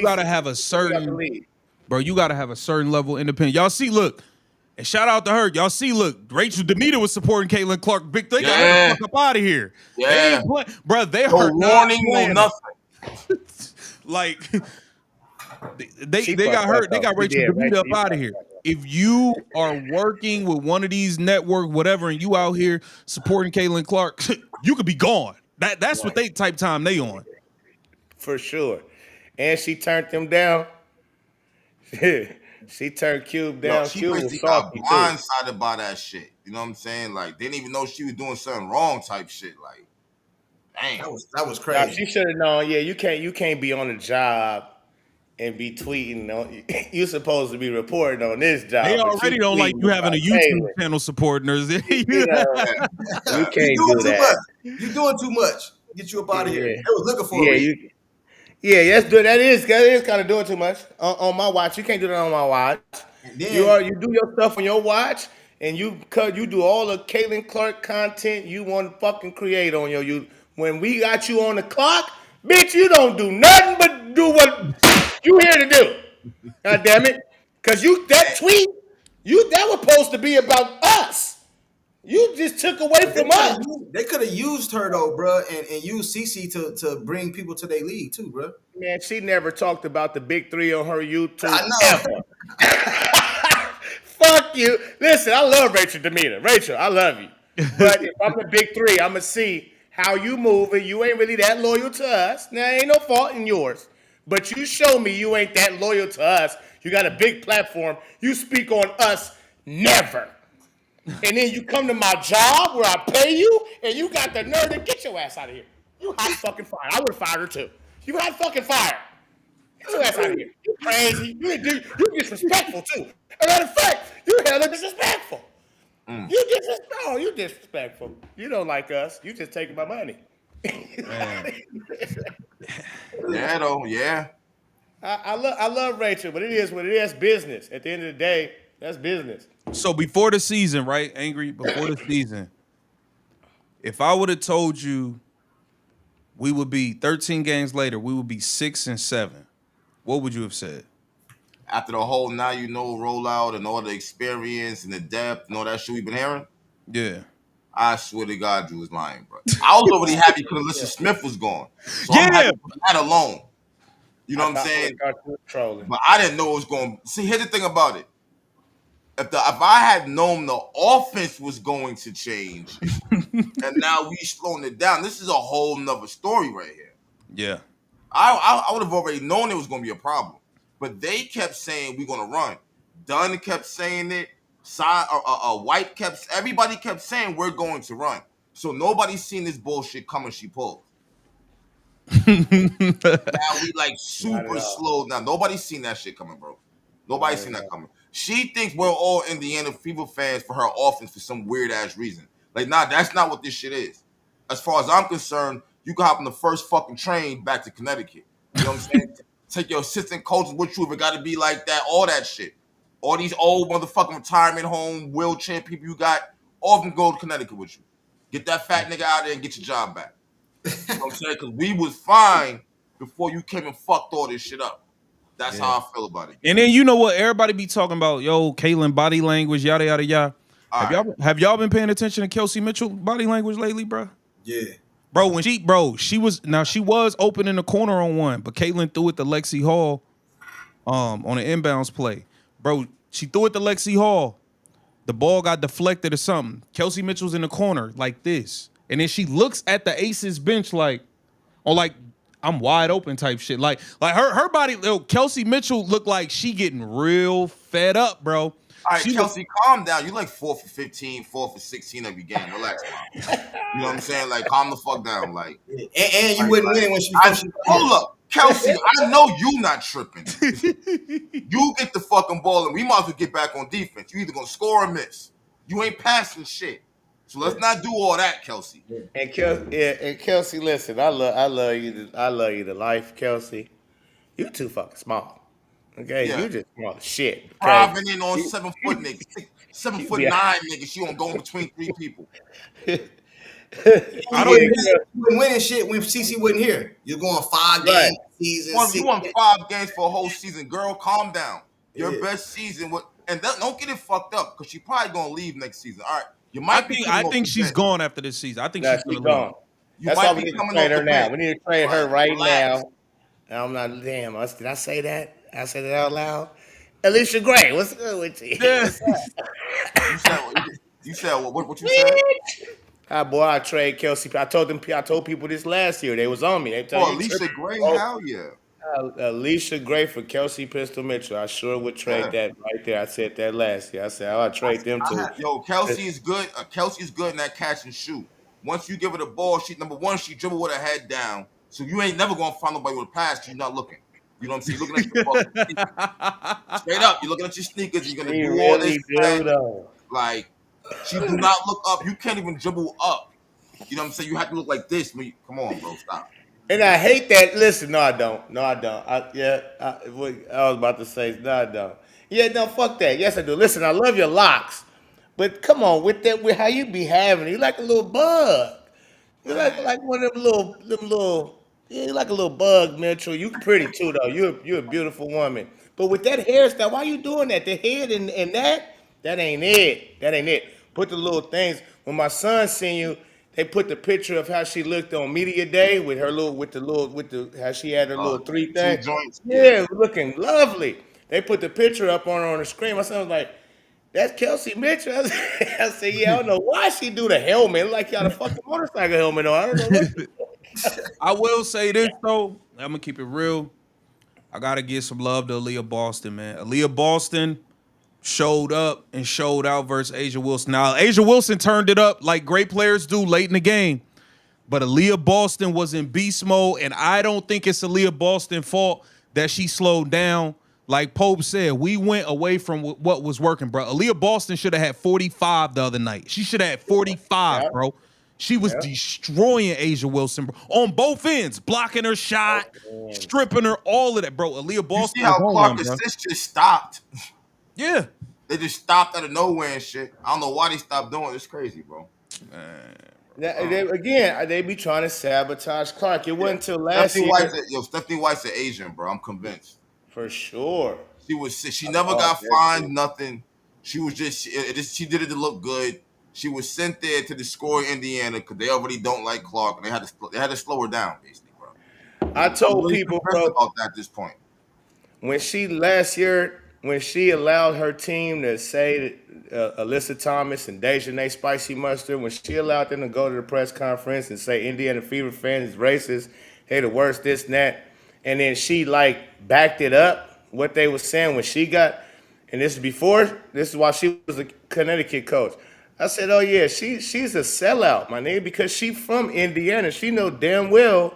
gotta have a certain level of independence. Y'all see, look. And shout out to her. Y'all see, look, Rachel Demita was supporting Caitlin Clark. Big thing. Got her the fuck up out of here. Yeah. Bro, they No hurt. warning, no nothing. Like, they got hurt. They got Rachel Demita up out of here. If you are working with one of these network, whatever, and you out here supporting Caitlin Clark, you could be gone. That's what they type time they on. For sure. And she turned them down. She turned Cube down. She Cube basically was got salty blindsided by that shit. You know what I'm saying? Like, didn't even know she was doing something wrong type shit. Like, dang. That was crazy. She should have known. Yeah, you can't be on the job and be tweeting. You're supposed to be reporting on this job. They already don't like you having a YouTube channel supporting her. You can't do that. You're doing too much. Get you up out of here. Yeah. They was looking for me. That is kind of doing too much on my watch. You can't do that on my watch. Then, You do your stuff on your watch, and you do all the Caitlin Clark content you want to fucking create on your you. When we got you on the clock, bitch, you don't do nothing but do what you here to do. God damn it, because that tweet that was supposed to be about us. You just took away from us. They could have used her though, bro, and used CC to bring people to their league too, bro. Man, she never talked about the big three on her YouTube. I know. Ever. Fuck you. Listen, I love Rachel Demita. Rachel, I love you. But if I'm the big three, I'm going to see how you move, and you ain't really that loyal to us. Now, ain't no fault in yours. But you show me you ain't that loyal to us. You got a big platform. You speak on us never. And then you come to my job where I pay you, and you got the nerve to get your ass out of here. You hot fucking fired. I would have fired her too. You hot fucking fired. Get your ass out of here. You crazy. You disrespectful too. As a matter of fact, you hella disrespectful. You disrespectful. You don't like us. You just taking my money. Yeah, though. Yeah. I love Rachel, but it is what it is. Business. At the end of the day, that's business. So before the season, right, Angry, before the season, if I would have told you we would be 13 games later, we would be 6-7, what would you have said? After the whole now you know rollout and all the experience and the depth and all that shit we've been hearing, Yeah. I swear to God, you was lying, bro. I was already happy because Alyssa Smith was gone. So I'm happy for that alone. You know what I'm saying? But I didn't know it was going. See, here's the thing about it. If I had known the offense was going to change, and now we slowing it down, this is a whole nother story right here. Yeah. I would have already known it was going to be a problem. But they kept saying we're going to run. Dunn kept saying it. White everybody kept saying we're going to run. So nobody's seen this bullshit coming. She pulled. Now we like super slow. Now nobody's seen that shit coming, bro. Nobody's seen that coming. She thinks we're all Indiana Fever fans for her offense for some weird ass reason. Like, nah, that's not what this shit is. As far as I'm concerned, you can hop on the first fucking train back to Connecticut. You know what I'm saying? Take your assistant coaches with you if it got to be like that. All that shit. All these old motherfucking retirement home wheelchair people you got, all of them go to Connecticut with you. Get that fat nigga out there and get your job back. You know what I'm saying? Because we was fine before you came and fucked all this shit up. That's how I feel about it. And then you know what? Everybody be talking about, yo, Caitlyn body language, yada yada yada. Have y'all been paying attention to Kelsey Mitchell body language lately, bro? Yeah. Bro, when she was open in the corner on one, but Caitlyn threw it to Lexi Hall on an inbounds play. Bro, she threw it to Lexi Hall. The ball got deflected or something. Kelsey Mitchell's in the corner like this. And then she looks at the Aces bench like I'm wide open type shit. Like her body, Kelsey Mitchell looked like she getting real fed up, bro. All right, Kelsey, calm down. You like 4 for 15, 4 for 16 every game. Relax, mom. You know what I'm saying? Like, calm the fuck down. Like, and you wouldn't win when she. Hold up, Kelsey. I know you not tripping. You get the fucking ball, and we might as well get back on defense. You either gonna score or miss. You ain't passing shit. So let's not do all that, Kelsey. And Kelsey, listen, I love you to life, Kelsey. You too fucking small. Okay, you just small as shit. Okay? Driving in on 7 foot niggas, 7'9" niggas. You don't go in between 3 people. I wouldn't win shit when CC wasn't here. You're going 5 games season. You won 5 games for a whole season, girl. Calm down. Your best season, and don't get it fucked up because she probably gonna leave next season. All right, you might. I think she's gone after this season. I think she's gonna leave. That's why we need to trade her now. We need to trade her right now. And I'm not. Damn, did I say that? I said it out loud. Alicia Gray, what's good with you? Yeah. You said what you said? Boy, I trade Kelsey. I told people this last year. They was on me. They Alicia Gray, hell yeah. Alicia Gray for Kelsey Pistol Mitchell. I sure would trade that right there. I said that last year. I said I'll trade them too. Kelsey is good. Kelsey's good in that catch and shoot. Once you give her the ball, she dribble with her head down. So you ain't never gonna find nobody with a pass because you're not looking. You know what I'm saying? You're looking at your sneakers. Straight up, you're looking at your sneakers. You're gonna do all this. Like she do not look up. You can't even dribble up. You know what I'm saying? You have to look like this. Come on, bro, stop. And I hate that. Listen, no, I don't. I was about to say, no, I don't. Yeah, no, fuck that. Yes, I do. Listen, I love your locks, but come on with how you be having it. You like a little bug. You like one of them little. Yeah, you like a little bug, Mitchell. You pretty too, though. You're a beautiful woman. But with that hairstyle, why you doing that? The head and that ain't it. That ain't it. Put the little things. When my son seen you, they put the picture of how she looked on media day with her how she had her little 3 things. Yeah, looking lovely. They put the picture up on the screen. My son was like, "That's Kelsey Mitchell." I said, "Yeah, I don't know why she do the helmet. Like you got a fucking motorcycle helmet on. I don't know." I will say this though. I'm gonna keep it real. I gotta give some love to Aaliyah Boston, man. Aaliyah Boston showed up and showed out versus Asia Wilson. Now, Asia Wilson turned it up like great players do late in the game. But Aaliyah Boston was in beast mode, and I don't think it's Aaliyah Boston's fault that she slowed down. Like Pope said, we went away from what was working, bro. Aaliyah Boston should have had 45 the other night. She should have had 45, bro. She was destroying Asia Wilson, bro, on both ends, blocking her shot, stripping her, all of that, bro. Aaliyah Boston. You see how Clark assist just stopped? Yeah. They just stopped out of nowhere and shit. I don't know why they stopped doing it. It's crazy, bro. They be trying to sabotage Clark. It wasn't until last year. Stephanie White's an Asian, bro. I'm convinced. For sure. She never got fined, nothing. She was she did it to look good. She was sent there to destroy Indiana because they already don't like Clark, and they had to slow her down, basically, bro. I told people, bro, about that at this point. When she allowed her team to say Alyssa Thomas and Dejanay Spicy Mustard, when she allowed them to go to the press conference and say Indiana Fever fans is racist, they the worst, this and that, and then she backed it up, what they were saying when she got, and this is why she was a Connecticut coach. I said, oh yeah, she's a sellout, my nigga, because she from Indiana. She know damn well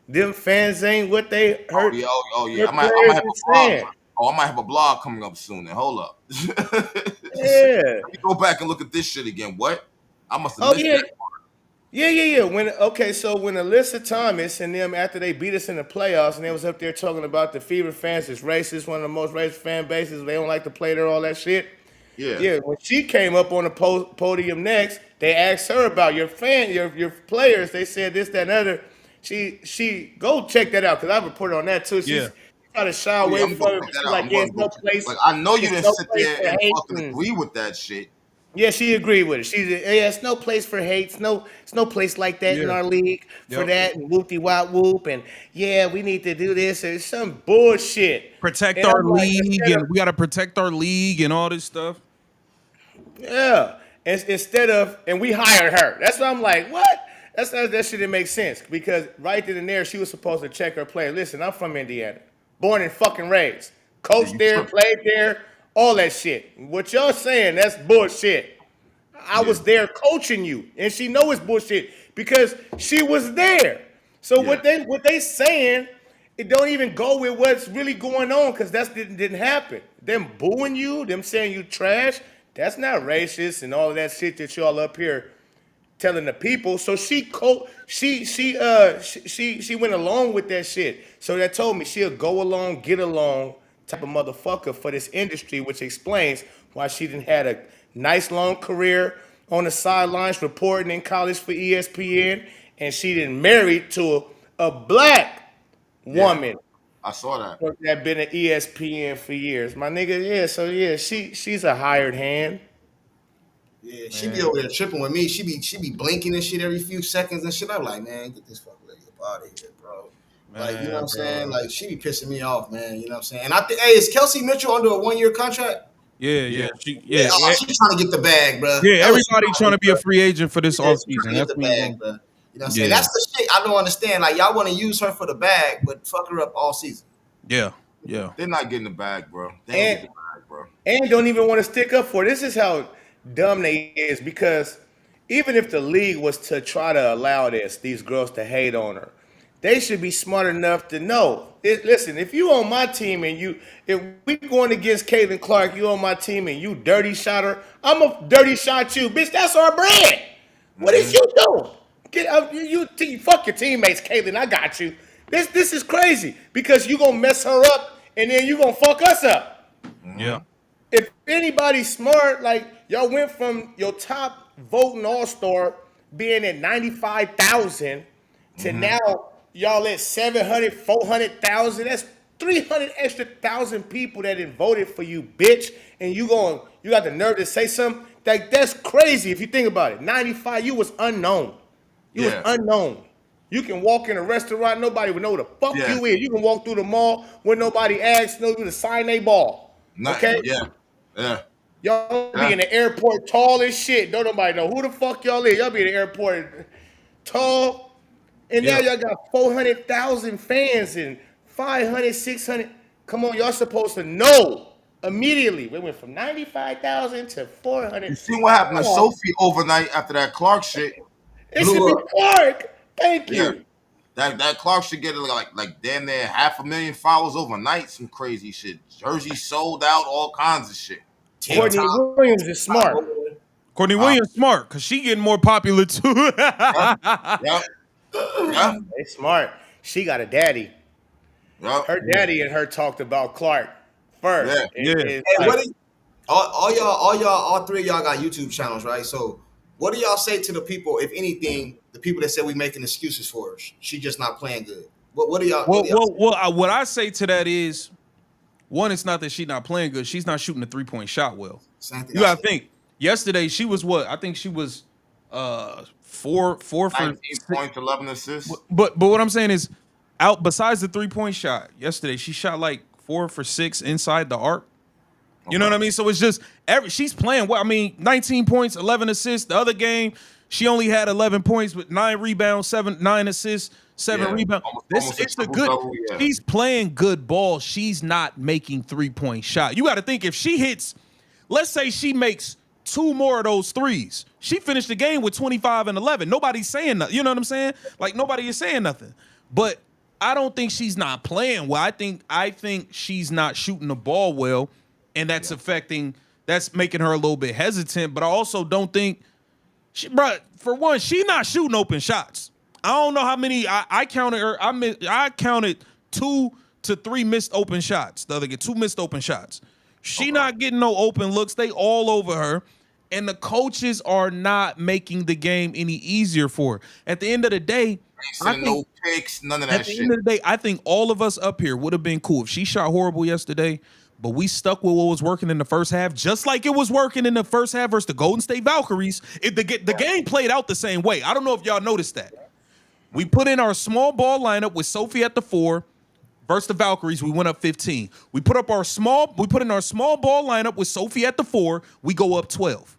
them fans ain't what they heard. Oh yeah. I might have a blog coming up soon. Then hold up. Yeah. Let me go back and look at this shit again. What? I must have missed that part. Yeah. So when Alyssa Thomas and them, after they beat us in the playoffs, and they was up there talking about the Fever fans is racist, one of the most racist fan bases, they don't like to play there, all that shit. Yeah. When she came up on the podium next, they asked her about your players. They said this, that, and other. She go check that out because I reported on that too. Yeah. She's trying to shy Oh yeah, away I'm gonna from go it. check that She's out. like, I'm yeah, gonna go check. Like I know you it's didn't no sit place there for and hate. fucking agree with that shit. Yeah, she agreed with it. It's no place for hate. It's no place like that in Yeah. our league for Yep. that and whoopty wop whoop and yeah, we need to do this. It's some bullshit. Protect And our I'm like, league, instead and of we got to protect our league and all this stuff. yeah, instead of and we hired her. That's why I'm like, what? That shit didn't make sense because right then and there she was supposed to check her player. Listen, I'm from Indiana, born and fucking raised, Yeah, coached you there, tripping. played there, all that shit. What y'all saying? That's bullshit. I Yeah, was there coaching you, and she know it's bullshit because she was there. So yeah. what they saying, it don't even go with what's really going on because that didn't happen. Them booing you, them saying you trash, that's not racist and all of that shit that y'all up here telling the people. So she went along with that shit. So that told me she'll go along, get along type of motherfucker for this industry, which explains why she didn't had a nice long career on the sidelines reporting in college for ESPN, and she didn't married to a black Yeah, woman I saw that. that been at ESPN for years. My nigga, yeah. So yeah, she's a hired hand. Yeah, she be Man. over there tripping with me. She be blinking and shit every few seconds and shit. I'm like, man, get this fucking lady up out of here, bro. Like, you know what Man, I'm saying? bro. Like, she be pissing me off, man. You know what I'm saying? And I think, hey, is Kelsey Mitchell under a 1-year contract? Yeah, Yeah, yeah. Yeah, oh, she's trying to get the bag, bro. Yeah, That was she everybody trying trying to to do, be a bro. free agent for this Yeah, she's trying offseason. to get That's the what you bag, going. bro. You know what I'm saying? Yeah, That's the shit I don't understand. Like, y'all want to use her for the bag, but fuck her up all season. yeah, yeah. they're not getting the bag, bro. They ain't And get the bag, bro. and don't even want to stick up for it. This is how dumb they is because even if the league was to try to allow these girls to hate on her, they should be smart enough to know. Listen, if you on my team and if we going against Caitlin Clark, you on my team and you dirty shot her, I'm a dirty shot you, bitch. That's our brand. What is Mm-hmm. you doing? Get up, fuck your teammates, Caitlin. I got you. This is crazy because you gonna mess her up and then you gonna fuck us up. Yeah. Mm-hmm. If anybody's smart, like y'all went from your top voting all star being at 95,000 to Mm-hmm. now y'all at 700, 400,000. That's 300 extra thousand people that didn't voted for you, bitch. And you got the nerve to say something? Like, that's crazy if you think about it. 95, you was unknown. You was Yeah, unknown. You can walk in a restaurant, nobody would know who the fuck yeah. you is. You can walk through the mall where nobody asks, know you to sign a ball. Nothing. Okay? Yeah, yeah, Y'all be yeah, in the airport tall as shit. Don't nobody know who the fuck y'all is. Y'all be in the airport tall. And now Yeah. y'all got 400,000 fans and 500, 600. Come on, y'all supposed to know immediately. We went from 95,000 to 400. You see what happened to Oh, Sophie overnight after that Clark shit? it should Blew be up. Clark. Thank Yeah, you. that Clark should get like damn near 500,000 followers overnight. Some crazy shit. Jersey sold out, all kinds of shit. Courtney TikTok. Williams is smart. Courtney Uh, Williams smart because she getting more popular too. yeah, yeah, yeah, They smart. She got a daddy. yeah, Her daddy and her talked about Clark first. yeah. Yeah. It's Hey, like, all three of y'all got YouTube channels, right? So, what do y'all say to the people, if anything, the people that said we making excuses for her? She just not playing good. What do y'all? What do y'all say? What I say to that is, one, it's not that she's not playing good. She's not shooting a 3-point shot well. Same thing You I gotta said. think. Yesterday she was what? I think she was four for 19 six. points, 11 assists. But what I'm saying is, out besides the 3-point shot yesterday, she shot like 4 for 6 inside the arc. You know what I mean? So it's just she's playing well. I mean, 19 points, 11 assists. The other game, she only had 11 points with 9 rebounds, 9 assists, 7 Yeah, rebounds. almost a It's a good. triple-double, yeah. She's playing good ball. She's not making 3-point shot. You got to think if she hits, let's say she makes 2 more of those threes, she finished the game with 25 and 11. Nobody's saying nothing. You know what I'm saying? Like nobody is saying nothing. But I don't think she's not playing well. I think she's not shooting the ball well. And that's that's making her a little bit hesitant. But I also don't think, for one, she's not shooting open shots. I don't know how many I counted her. I counted 2 to 3 missed open shots. The other get 2 missed open shots. She not getting no open looks. They all over her. And the coaches are not making the game any easier for her. At the end of the day, I Sending think no picks, none of At that the shit. end of the day, I think all of us up here would have been cool if she shot horrible yesterday, but we stuck with what was working in the first half, just like it was working in the first half versus the Golden State Valkyries. The game played out the same way. I don't know if y'all noticed that. We put in our small ball lineup with Sophie at the 4 versus the Valkyries. We went up 15. We put in our small ball lineup with Sophie at the 4. We go up 12.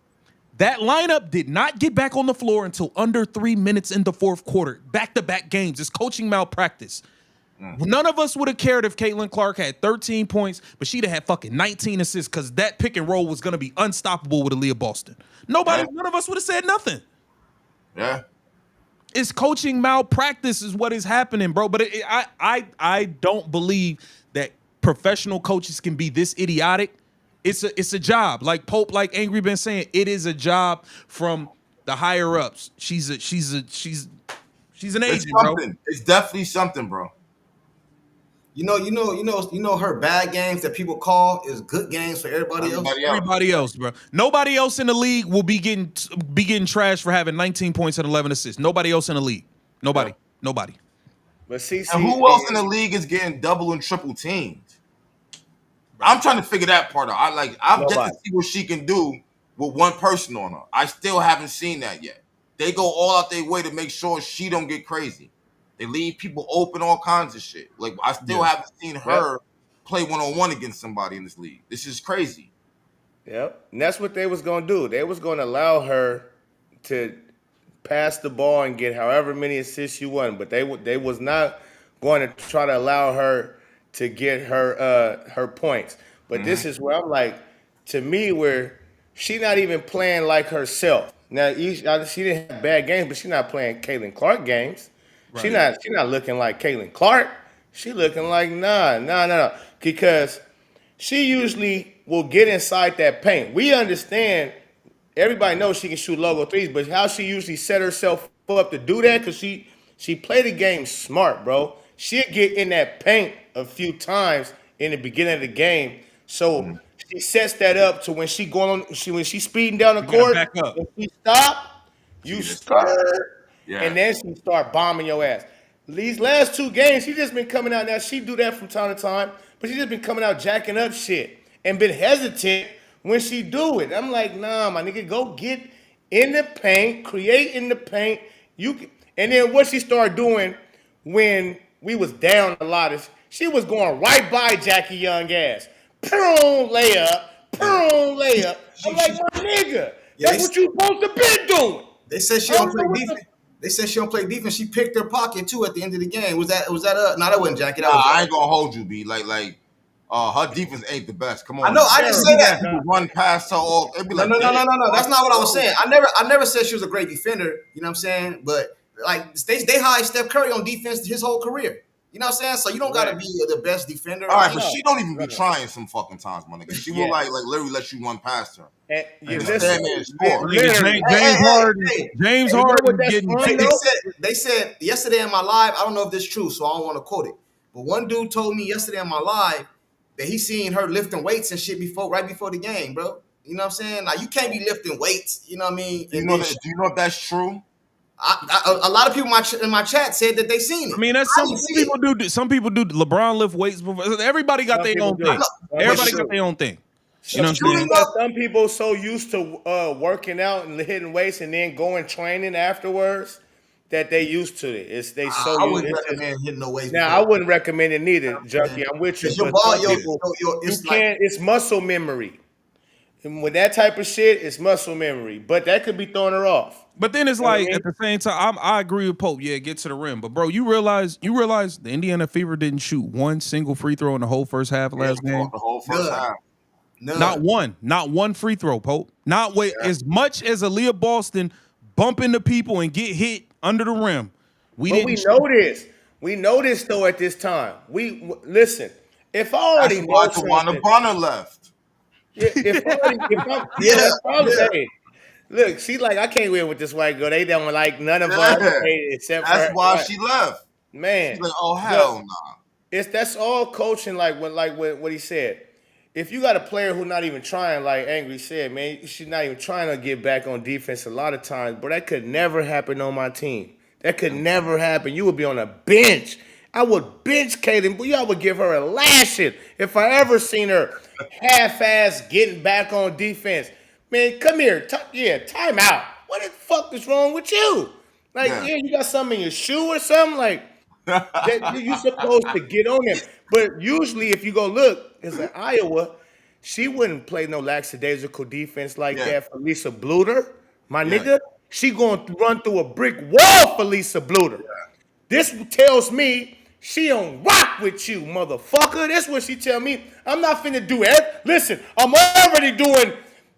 That lineup did not get back on the floor until under 3 minutes in the fourth quarter. Back-to-back games. It's coaching malpractice. None of us would have cared if Caitlin Clark had 13 points, but she'd have had fucking 19 assists because that pick and roll was going to be unstoppable with Aaliyah Boston. None of us would have said nothing. Yeah. It's coaching malpractice is what is happening, bro. But I don't believe that professional coaches can be this idiotic. It's a job. Like Pope, like Angry been saying, it is a job from the higher ups. She's an agent, bro. It's definitely something, bro. You know her bad games that people call is good games for everybody else. Everybody else, bro. Nobody else in the league will be getting trashed for having 19 points and 11 assists. Nobody else in the league. Nobody. But see, and who else in the league is getting double and triple teamed? I'm trying to figure that part out. I've yet to see what she can do with one person on her. I still haven't seen that yet. They go all out their way to make sure she don't get crazy. They leave people open, all kinds of shit. Like I still haven't seen her play one-on-one against somebody in this league. This is crazy. Yep, and that's what they was gonna do. They was gonna allow her to pass the ball and get however many assists you want, but they was not going to try to allow her to get her points. But this is where I'm like, to me, where she not even playing like herself. Now she didn't have bad games, but she's not playing Caitlin Clark games. Right. She not looking like Caitlin Clark. She looking like nah. Because she usually will get inside that paint. We understand, everybody knows she can shoot logo threes, but how she usually set herself up to do that, because she played the game smart, bro. She'll get in that paint a few times in the beginning of the game. So she sets that up to when when she's speeding down the court, if she stop, you skirt. Yeah. And then she start bombing your ass. These last 2 games, she just been coming out. Now, she do that from time to time, but she just been coming out jacking up shit and been hesitant when she do it. I'm like, nah, my nigga, go get in the paint, create in the paint. And then what she started doing when we was down a lot is she was going right by Jackie Young ass. Boom, layup. I'm like, my nigga, that's what you supposed to be doing. They said she don't play defense. They said she don't play defense. She picked her pocket too at the end of the game. Was that no, that wasn't Jackie. That was I ain't gonna hold you, B. Like her defense ain't the best. Come on. I know. I didn't say that. Run past her all. No. That's not what I was saying. I never said she was a great defender. You know what I'm saying? But like they high Steph Curry on defense his whole career. You know what I'm saying? So you don't gotta be the best defender. All right, but she don't even be trying some fucking times, my nigga. She will like literally let you run past her. James Harden getting. They said yesterday in my live. I don't know if this is true, so I don't want to quote it. But one dude told me yesterday in my live that he seen her lifting weights and shit right before the game, bro. You know what I'm saying? Like you can't be lifting weights. You know what I mean? Do you know if that's true? A lot of people in my chat said that they seen it. I mean, that's some people do. Some people do. LeBron lift weights before. Everybody got their own thing. Everybody got their own thing. You know what I'm saying? Some people so used to working out and hitting weights and then going training afterwards that they used to it. I wouldn't recommend hitting no weights. Now I wouldn't recommend it neither, Junkie. I'm with you. It's muscle memory. And with that type of shit, it's muscle memory. But that could be throwing her off. But then it's like at the same time, I agree with Pope. Yeah, get to the rim. But bro, you realize the Indiana Fever didn't shoot one single free throw in the whole first half of last game. The whole first half. None. Not one free throw, Pope. Not with as much as Aaliyah Boston bump into people and get hit under the rim. We know this. We know this though at this time. Listen. If I already know something, Bonner left. Look, she like, I can't win with this white girl. They don't like none of us except that's her. why she left. Man, she's like, oh hell no. That's all coaching. Like what he said. If you got a player who's not even trying, like Angry said, man, she's not even trying to get back on defense a lot of times. But that could never happen on my team. That could never happen. You would be on a bench. I would bench Kaylin, but y'all would give her a lashing if I ever seen her half-ass getting back on defense. Man, come here. Time out. What the fuck is wrong with you? Like, you got something in your shoe or something? Like, that you supposed to get on them. But usually, if you go look, it's in Iowa, she wouldn't play no lackadaisical defense like that for Lisa Bluter. My nigga, she going to run through a brick wall for Lisa Bluter. This tells me she don't rock with you, motherfucker. That's what she tell me. I'm not finna do it. Listen, I'm already doing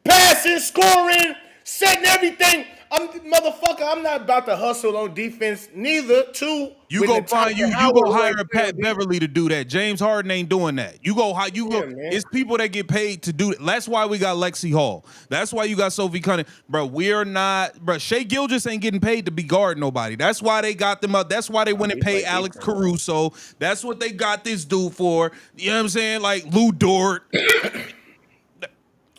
passing, scoring, setting everything. I'm not about to hustle on defense neither. Too. You go hire a Pat Beverly to do that. James Harden ain't doing that. It's people that get paid to do it. That's why we got Lexi Hall. That's why you got Sophie Cunningham. Bro, we're not, bro. Shea Gilgeous ain't getting paid to be guarding nobody. That's why they got them up. That's why they went and paid Alex Caruso. That's what they got this dude for. You know what I'm saying? Like Lou Dort.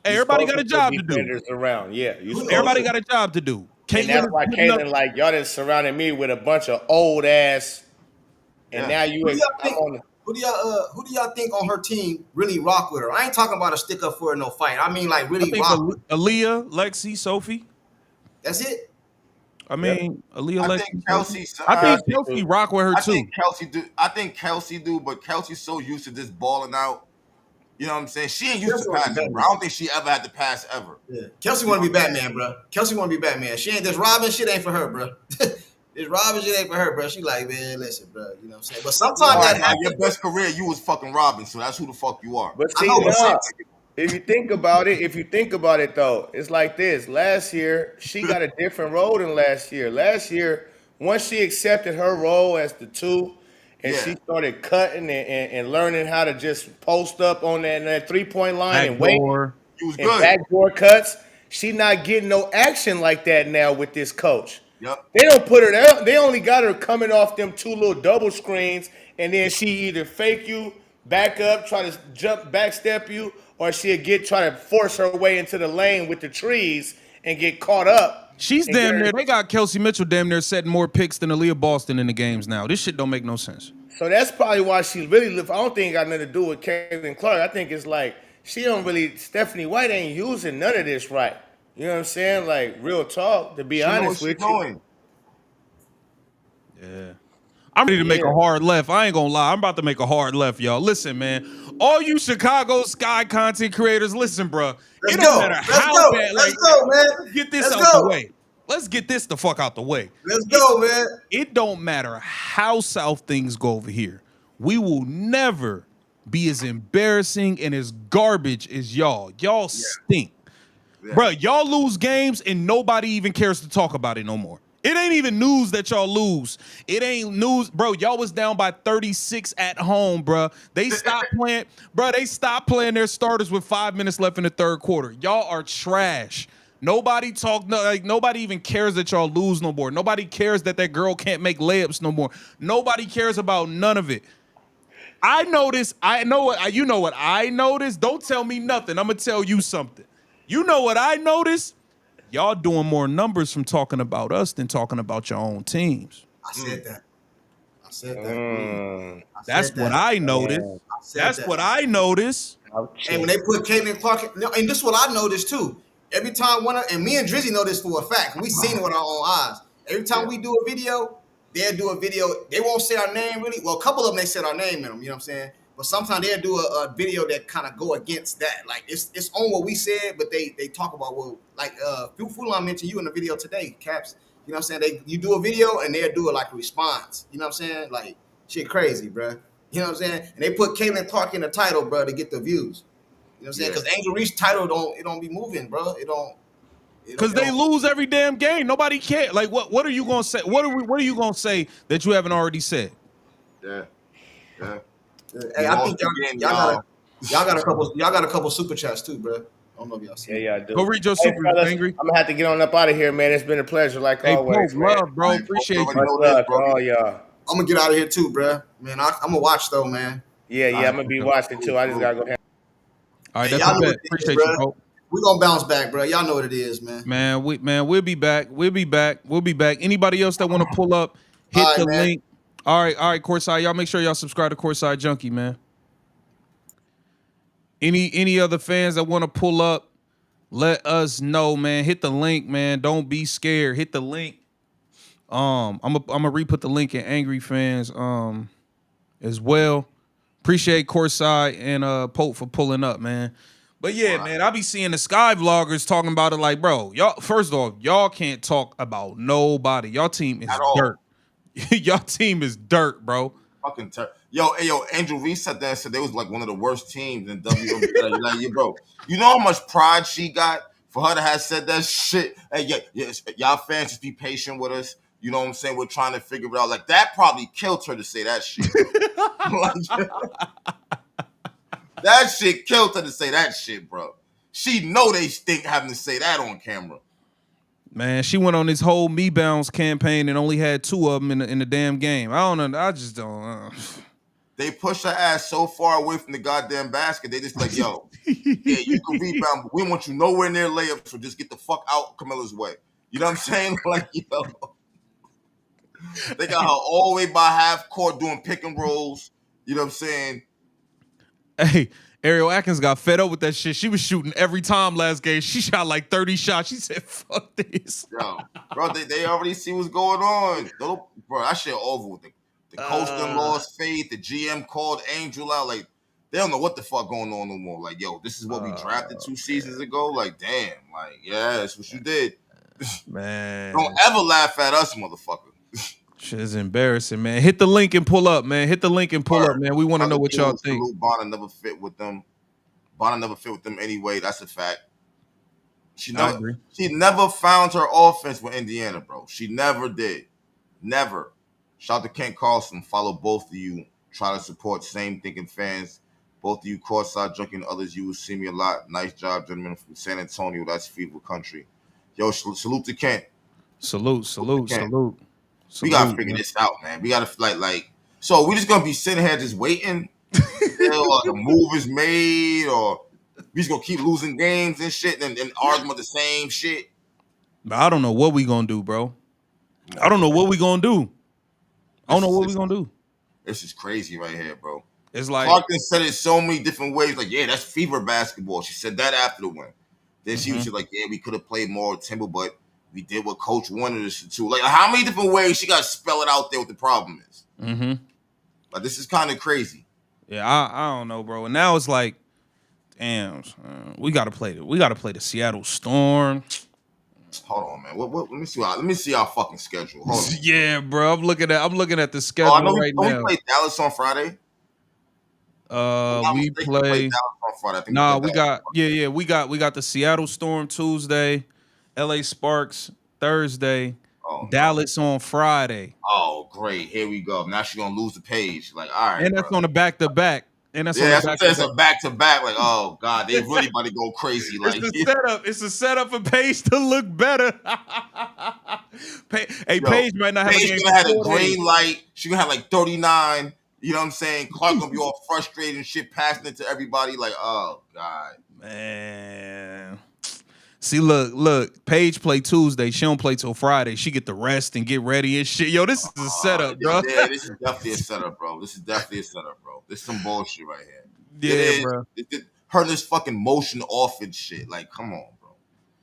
Hey, everybody got a job to do. Around. Yeah, everybody got a job to do. And that's why Kaylin, like, y'all done surrounded me with a bunch of old ass, and now you. Who do y'all think on her team really rock with her? I ain't talking about a stick up for her, no fight. I mean, like, really rock with her. Aaliyah, Lexi, Sophie. That's it. I mean, Aaliyah, I Lexi. think Kelsey. I think Kelsey rock with her too. I think Kelsey do, but Kelsey's so used to just balling out. You know what I'm saying? She ain't used to passing, bro. I don't think she ever had to pass ever. Yeah. Kelsey want to be Batman, bro. Kelsey want to be Batman. She ain't this Robin shit ain't for her, bro. This Robin shit ain't for her, bro. She like, man, listen, bro. You know what I'm saying? But sometimes that happens. Your best career, you was fucking Robin, so that's who the fuck you are. But see, if you think about it though, it's like this. Last year, she got a different role than last year. Last year, once she accepted her role as the 2, and she started cutting and learning how to just post up on that 3-point line and wait. She was good. Backdoor cuts. She not getting no action like that now with this coach. Yep. They don't put her there. They only got her coming off them 2 little double screens, and then she either fake you, back up, try to jump, backstep you, or she'll try to force her way into the lane with the trees and get caught up. She's damn near. They got Kelsey Mitchell damn near setting more picks than Aaliyah Boston in the games now. This shit don't make no sense. So that's probably why she really I don't think it got nothing to do with Caitlin Clark. I think it's like Stephanie White ain't using none of this right. You know what I'm saying? Like, real talk, to be honest with you. Yeah. I'm ready to make a hard left. I ain't gonna lie. I'm about to make a hard left, y'all. Listen, man. All you Chicago Sky content creators, listen, bro. Let's go, man. Let's get this out the way. Let's get this the fuck out the way. Let's go, man. It don't matter how south things go over here. We will never be as embarrassing and as garbage as y'all. Y'all stink. Yeah. Bro, y'all lose games and nobody even cares to talk about it no more. It ain't even news that y'all lose. It ain't news. Bro, y'all was down by 36 at home, bro. They stopped playing. Bro, they stopped playing their starters with 5 minutes left in the third quarter. Y'all are trash. Nobody nobody even cares that y'all lose no more. Nobody cares that girl can't make layups no more. Nobody cares about none of it. I noticed. You know what I noticed? Don't tell me nothing. I'm going to tell you something. You know what I noticed? Y'all doing more numbers from talking about us than talking about your own teams. I said that. That's what I noticed. That's what I noticed. And when they put Caitlin Clark, and this is what I noticed too. Every time and me and Drizzy know this for a fact. We seen it with our own eyes. Every time we do a video, they'll do a video. They won't say our name really. Well, a couple of them they said our name in them. You know what I'm saying? But sometimes they'll do a video that kind of go against that. Like it's on what we said, but they talk about Fulan mentioned you in the video today, Caps. You know what I'm saying? You do a video and they'll do a response. You know what I'm saying? Like shit crazy, bro. You know what I'm saying? And they put Caitlin Clark in the title, bro, to get the views. You know what I'm saying? Because Angel Reese title don't be moving, bro. It don't. Because they lose every damn game. Nobody cares. Like what are you gonna say? What are you gonna say that you haven't already said? Yeah. Hey, I think y'all got a couple super chats too, bro. I don't know if y'all see. Yeah, I do. Go read your super, Angry. I'm gonna have to get on up out of here, man. It's been a pleasure, like always. Love, bro. Appreciate you. Much love to all y'all. I'm gonna get out of here too, bro. Man, I'm gonna watch though, man. Yeah, I'm gonna be watching too. I just gotta go. All right, that's a bet. Appreciate you, bro. We gonna bounce back, bro. Y'all know what it is, man. We'll be back. We'll be back. We'll be back. Anybody else that want to pull up, hit All right, the man. link. All right, Courtside. Y'all make sure y'all subscribe to Courtside Junkie, man. Any other fans that want to pull up, let us know, man. Hit the link, man. Don't be scared. Hit the link. I'm gonna re-put the link in Angry Fans as well. Appreciate Courtside and Pope for pulling up, man. But yeah, man, I be seeing the Sky vloggers talking about it like, bro, y'all. First off, y'all can't talk about nobody. Y'all team is At all. dirt. Y'all team is dirt, bro. Fucking yo, Angel Reese said that and said they was like one of the worst teams in WNBA. Like, yeah, bro, you know how much pride she got for her to have said that shit. Hey, y'all fans just be patient with us. You know what I'm saying? We're trying to figure it out. Like that probably killed her to say that shit, bro. That shit killed her to say that shit, bro. She know they stink having to say that on camera. Man, she went on this whole Me Bounce campaign and only had 2 of them in the damn game. I don't know. I just don't. They push her ass so far away from the goddamn basket. They just like, yo, yeah, you can rebound, but we want you nowhere near layups, so just get the fuck out Camilla's way. You know what I'm saying? Like, yo, they got her all the way by half court doing pick and rolls. You know what I'm saying? Hey, Ariel Atkins got fed up with that shit. She was shooting every time last game. She shot like 30 shots. She said, fuck this. Yo, bro, they already see what's going on. Bro, that shit over with. The coach done lost faith. The GM called Angel out. Like, they don't know what the fuck going on no more. Like, yo, this is what we drafted 2 seasons ago. Like, damn. Like, yeah, that's what you did. Man. Don't ever laugh at us, motherfucker. Shit is embarrassing, man. Hit the link and pull up, man. Hit the link and pull up, man. We want to know what y'all think. Bonner never fit with them. Bonner never fit with them anyway. That's a fact. She never found her offense with Indiana, bro. She never did. Never. Shout out to Kent Carlson. Follow both of you. Try to support same thinking fans. Both of you, Courtside Junkie and others, you will see me a lot. Nice job, gentlemen, from San Antonio. That's Fever Country. Yo, salute to Kent. Salute. We gotta figure this out, man. We gotta like. So we just gonna be sitting here just waiting until the move is made, or we just gonna keep losing games and shit, and arguing about the same shit. But I don't know what we gonna do, bro. I don't know what we gonna do. This is crazy right here, bro. It's like Clarkson said it so many different ways. Like, yeah, that's Fever basketball. She said that after the win. Then she was like, yeah, we could have played more Timber, but we did what Coach wanted us to do. Like, how many different ways she got to spell it out there what the problem is? Like, this is kind of crazy. Yeah, I don't know, bro. And now it's like, damn, we gotta play the Seattle Storm. Hold on, man. What? Let me see our fucking schedule. Hold on. Yeah, bro. I'm looking at the schedule right now. We play Dallas on Friday. We play Dallas on Friday. We got the Seattle Storm Tuesday, LA Sparks Thursday, Dallas on Friday. Oh, great. Here we go. Now she's gonna lose the page. Like, all right. And that's on the back-to-back. That's a back-to-back. Like, oh God, they really about to go crazy. Like, it's a setup for Paige to look better. Paige might not have a game. She's gonna have a green light. She's gonna have like 39. You know what I'm saying? Clark gonna be all frustrated and shit, passing it to everybody. Like, oh God, man. See, look. Paige play Tuesday. She don't play till Friday. She get the rest and get ready and shit. Yo, this is a setup, bro. Yeah, this is definitely a setup, bro. This is some bullshit right here. Yeah, bro. Her this fucking motion off and shit. Like, come on, bro.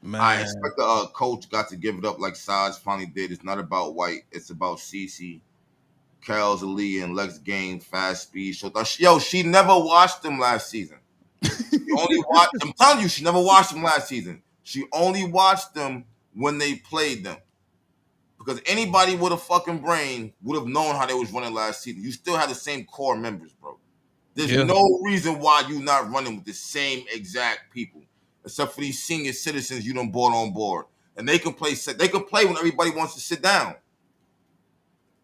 Man. I expect the coach got to give it up like Saj finally did. It's not about White. It's about Cece, Kels, Ali, and Lex Gain, fast speed. She never watched them last season. I'm telling you, she never watched them last season. She only watched them when they played them. Because anybody with a fucking brain would have known how they was running last season. You still have the same core members, bro. There's no reason why you not running with the same exact people, except for these senior citizens you done brought on board. And they can play. They can play when everybody wants to sit down.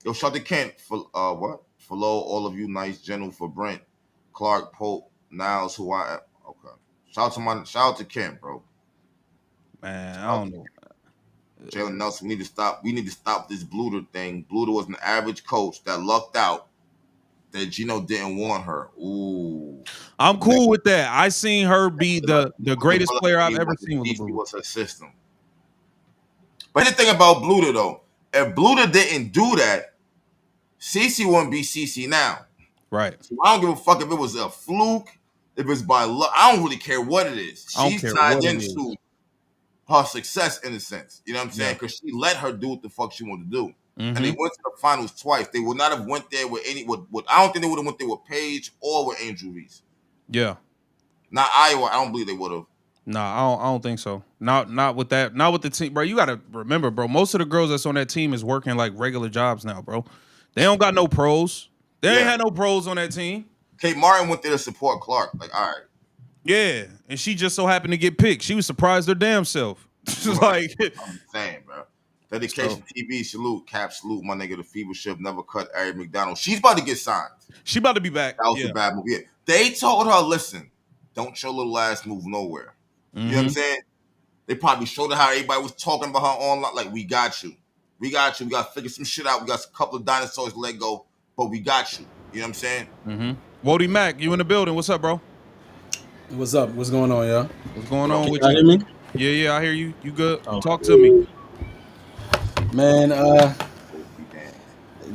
Yo, shout to Kent for what? Follow all of you, nice general for Brent, Clark, Pope, Niles, who I am. Okay. Shout out to Kent, bro. Man, I don't know. Jalen Nelson, we need to stop this Bluter thing. Bluter was an average coach that lucked out that Gino didn't want her. Ooh. I'm cool with that. I seen her be the greatest player I've ever Like seen with DC LeBron. was her system. But the thing about Bluter though, if Bluter didn't do that, CC wouldn't be CC now. Right. So I don't give a fuck if it was a fluke, if it's by luck. I don't really care what it is. I don't She's care tied what it into her success in a sense. You know what I'm saying? Yeah. Because she let her do what the fuck she wanted to do. Mm-hmm. And they went to the finals twice. They would not have went there with any with I don't think they would have went there with Paige or with Angel Reese. Yeah. Not Iowa. I don't believe they would have. Nah, I don't think so. Not with that. Not with the team, bro. You gotta remember, bro. Most of the girls that's on that team is working like regular jobs now, bro. They don't got no pros. They ain't had no pros on that team. Kate Martin went there to support Clark. Like, all right. Yeah, and she just so happened to get picked. She was surprised her damn self. Like, I'm saying, bro. Dedication TV, salute, Cap, salute, my nigga. The Fever Ship never cut Ari McDonald. She's about to get signed. She about to be back. That was a bad move. Yeah. They told her, listen, don't your little ass move nowhere. You know what I'm saying? They probably showed her how everybody was talking about her online. Like, we got you. We got you. We got to figure some shit out. We got a couple of dinosaurs let go, but we got you. You know what I'm saying? Wody Mac, you in the building. What's up, bro? What's up? What's going on, y'all? What's going on with you? Hear me? Yeah, I hear you. You good? Talk to me. Man,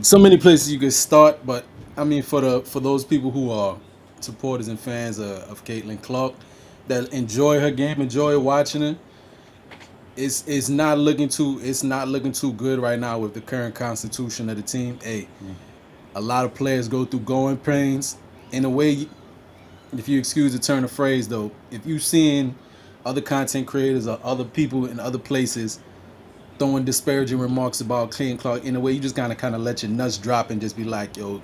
so many places you could start, but I mean for those people who are supporters and fans of Caitlin Clark that enjoy her game, enjoy watching her, it's not looking too good right now with the current constitution of the team. A lot of players go through growing pains. In a way, if you excuse the turn of phrase though, if you seeing other content creators or other people in other places throwing disparaging remarks about Caitlin Clark, in a way you just kind of let your nuts drop and just be like, yo,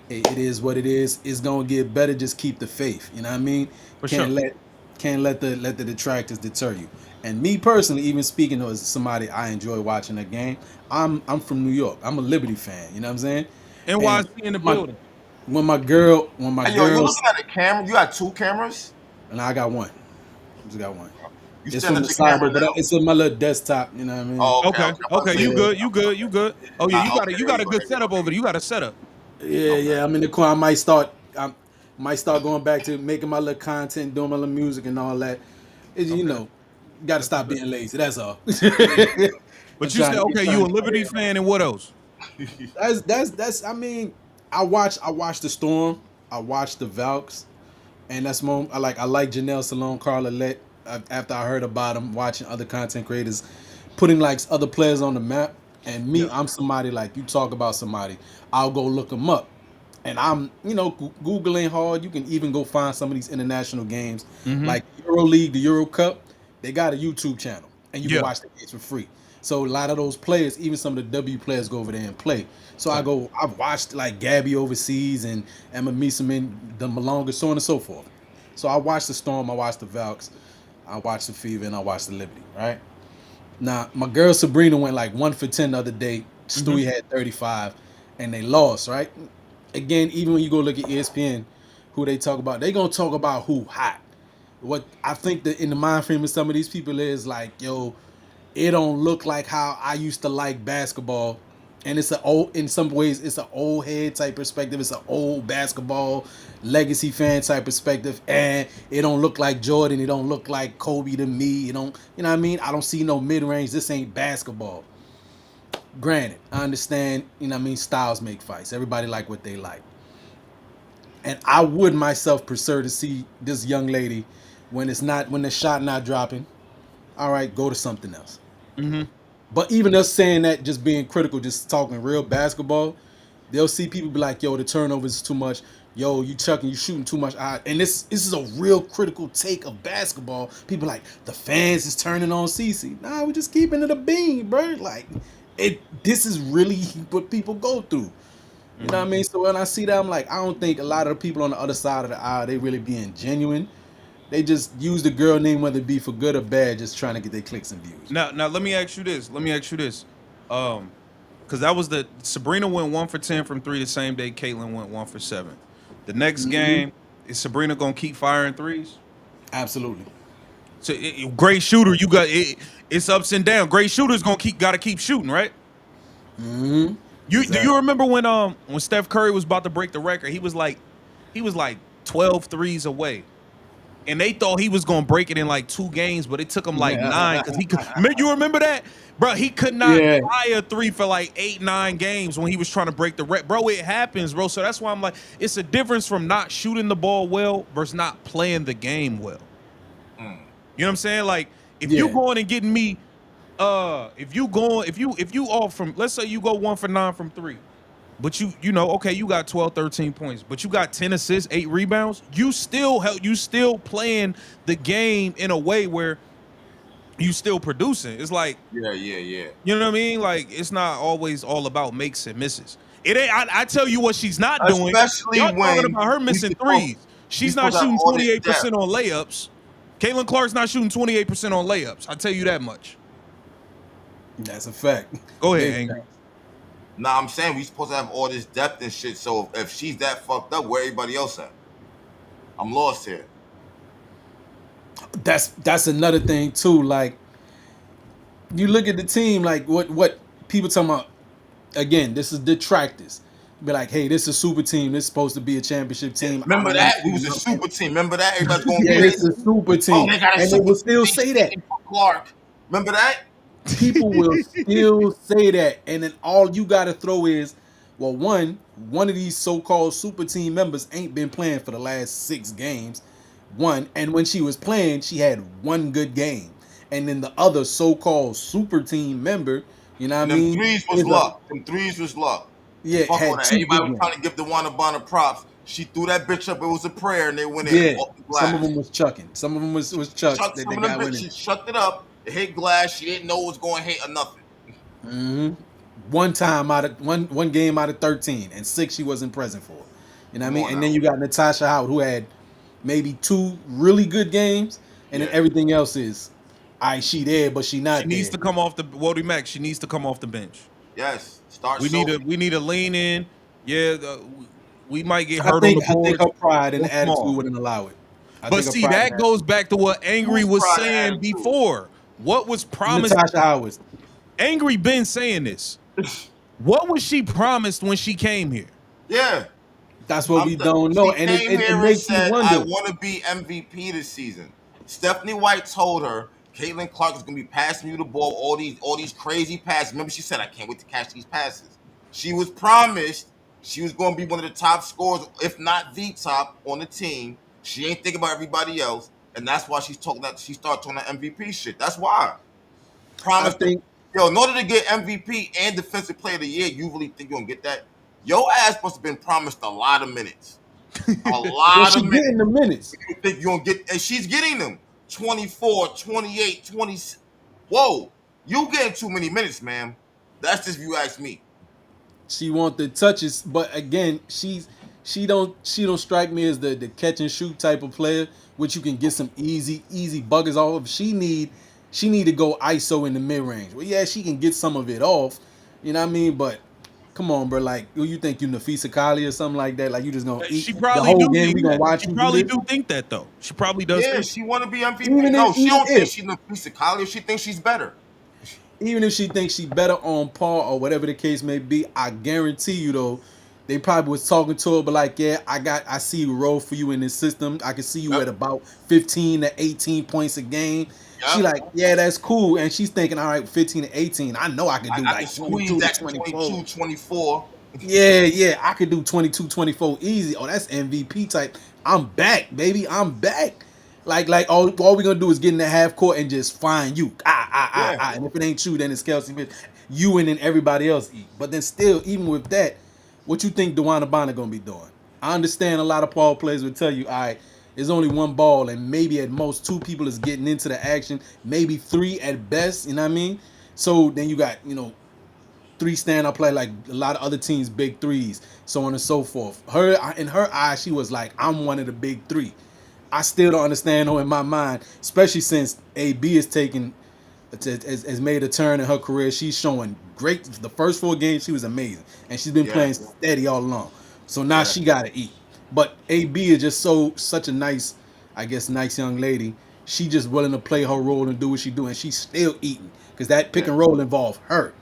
it is what it is. It's gonna get better. Just keep the faith. You know what I mean? Can't let the detractors deter you. And me personally, even speaking as somebody I enjoy watching a game, I'm from New York. I'm a Liberty fan. You know what I'm saying? NYC in the building. When my girl, you looking at a camera? You got two cameras? And I got one. I just got one. It's from the side, but it's on my little desktop. You know what I mean? Oh, okay. You good. Oh yeah, you got a good setup over there. You got a setup. Yeah. I'm in the corner. I might start going back to making my little content, doing my little music and all that. You know, got to stop being lazy. That's all. But you said you a Liberty fan, and what else? That's. I mean, I watch the Storm. I watch the Valks, and that's more. I like Janelle Salone, Carla Lett. After I heard about them, watching other content creators putting like other players on the map, and me, I'm somebody like you talk about somebody, I'll go look them up, and I'm Google ain't hard. You can even go find some of these international games like EuroLeague, the Euro Cup. They got a YouTube channel, and you can watch the games for free. So a lot of those players, even some of the W players, go over there and play. So I've watched like Gabby overseas and Emma Meeseman, the Malonga, so on and so forth. So I watched the Storm, I watched the Valks, I watched the Fever, and I watched the Liberty, right? Now, my girl Sabrina went like 1 for 10 the other day. Stewie had 35, and they lost, right? Again, even when you go look at ESPN, who they talk about, they going to talk about who hot. What I think that in the mind frame of some of these people is like, yo, it don't look like how I used to like basketball. And in some ways, it's an old head type perspective. It's an old basketball legacy fan type perspective. And it don't look like Jordan. It don't look like Kobe to me. It don't, you know what I mean? I don't see no mid-range. This ain't basketball. Granted, I understand, you know what I mean? Styles make fights. Everybody like what they like. And I would myself prefer to see this young lady when the shot not dropping. All right, go to something else. But even us saying that, just being critical, just talking real basketball, they'll see people be like, yo, the turnovers is too much. Yo, you chucking, you shooting too much. And this is a real critical take of basketball. People like, the fans is turning on CC. Nah, we're just keeping it a bean, bro. Like, this is really what people go through. You know what I mean? So when I see that, I'm like, I don't think a lot of the people on the other side of the aisle, they really being genuine. They just use the girl name, whether it be for good or bad, just trying to get their clicks and views. Now let me ask you this. Because that was Sabrina went 1 for 10 from 3 the same day Caitlin went 1 for 7. The next game, is Sabrina gonna keep firing threes? Absolutely. So great shooter, you got it. It's ups and downs. Great shooters gotta keep shooting, right? Do you remember when Steph Curry was about to break the record? He was like 12 threes away. And they thought he was gonna break it in like 2 games, but it took him like 9 because he could. You remember that, bro? He could not Yeah. fire a 3 for like 8, 9 games when he was trying to break the record, bro. It happens, bro. So that's why I'm like, it's a difference from not shooting the ball well versus not playing the game well. You know what I'm saying? Like, if you going and getting me, if you off from, let's say you go 1 for 9 from 3. But you know, okay, you got 12, 13 points, but you got 10 assists, 8 rebounds. You still playing the game in a way where you still producing. It's like, Yeah. you know what I mean? Like, it's not always all about makes and misses. It ain't. I tell you what she's not doing. Especially Y'all talking when about her missing threes. She's not supposed to have shooting all this 28% on layups. Caitlin Clark's not shooting 28% on layups. I tell you that much. That's a fact. Go ahead, Angry. Nah, I'm saying we supposed to have all this depth and shit. So if she's that fucked up, where everybody else at? I'm lost here. That's another thing too. Like, you look at the team, like what people talking about. Again, this is detractors. Be like, hey, this is a super team. This is supposed to be a championship team. Remember that? We was a super team. Remember that? Everybody's going to Yeah, get this it. is a super team, and they will still say that. Clark. Remember that? People will still say that, and then all you got to throw is, well, one of these so-called super team members ain't been playing for the last 6 games. And when she was playing, she had 1 good game, and then the other so-called super team member, you know what I mean? Them threes was luck. Yeah, Fuck all had that. 2 Everybody good was trying to give the Wanabana props. She threw that bitch up. It was a prayer, and they went in. Yeah, Off the glass. some of them was chucking. Some of them was chucks. Chuck, some of them bitches, she shut it up. It hit glass. She didn't know it was going to hit or nothing. One time out of one game out of 13, and 6 she wasn't present for. You know what I mean? And now. then you got Natasha Howard, who had maybe 2 really good games, and then everything else is, she there, but she not. She needs to come off the Wody Mac. She needs to come off the bench. Yes, start. We need to lean in. Yeah, we might get I hurt think on the board. her pride and attitude wouldn't allow it. But see, that goes back to what Angry was saying before. What was promised? Natasha Howard. Angry been saying this. What was she promised when she came here? Yeah. That's what we don't know. She And came it here makes and said, you wonder. I want to be MVP this season. Stephanie White told her, Caitlin Clark is going to be passing you the ball, all these crazy passes. Remember, she said, I can't wait to catch these passes. She was promised she was going to be one of the top scorers, if not the top on the team. She ain't thinking about everybody else. And that's why she started talking that MVP shit. That's why. Promised. In order to get MVP and Defensive Player of the Year, you really think you're going to get that? Your ass must have been promised a lot of minutes. A lot of minutes. Getting the minutes. You think you're going to get, and she's getting them. 24, 28, 20. Whoa. You getting too many minutes, man. That's just if you ask me. She want the touches, but again, she don't strike me as the catch and shoot type of player, which you can get some easy buggers off of. She need to go ISO in the mid range. Well, yeah, she can get some of it off, you know what I mean? But come on, bro. Like, you think you Nafisa Kali or something like that? Like, you just gonna eat she probably the whole do game? think We gonna that. watch She you probably do think that though. She probably does. Yeah, think she want to be MVP. She don't think she's Nafisa Kali. She thinks she's better. Even if she thinks she's better on par or whatever the case may be, I guarantee you though, they probably was talking to her, but like, yeah, I see a role for you in this system. I can see you at about 15 to 18 points a game. Yep. She like, yeah, that's cool. And she's thinking, all right, 15 to 18. I know I can do like 22 to 24. 24. Yeah, I could do 22, 24 easy. Oh, that's MVP type. I'm back, baby. I'm back. Like all we gonna do is get in the half court and just find you. And if it ain't you, then it's Kelsey. You and then everybody else eat. But then still, even with that, what you think DeWanna Bonner gonna be doing? I understand a lot of ball players would tell you, all right, there's only 1 ball and maybe at most 2 people is getting into the action, maybe 3 at best, you know what I mean? So then you got, 3 stand-up play like a lot of other teams, big threes, so on and so forth. In her eyes, she was like, I'm one of the big 3. I still don't understand though in my mind, especially since AB has made a turn in her career. She's showing great. The first 4 games, she was amazing, and she's been playing steady all along. So now she got to eat. But AB is just such a nice young lady. She just willing to play her role and do what she do, and she's still eating because that pick and roll involved her,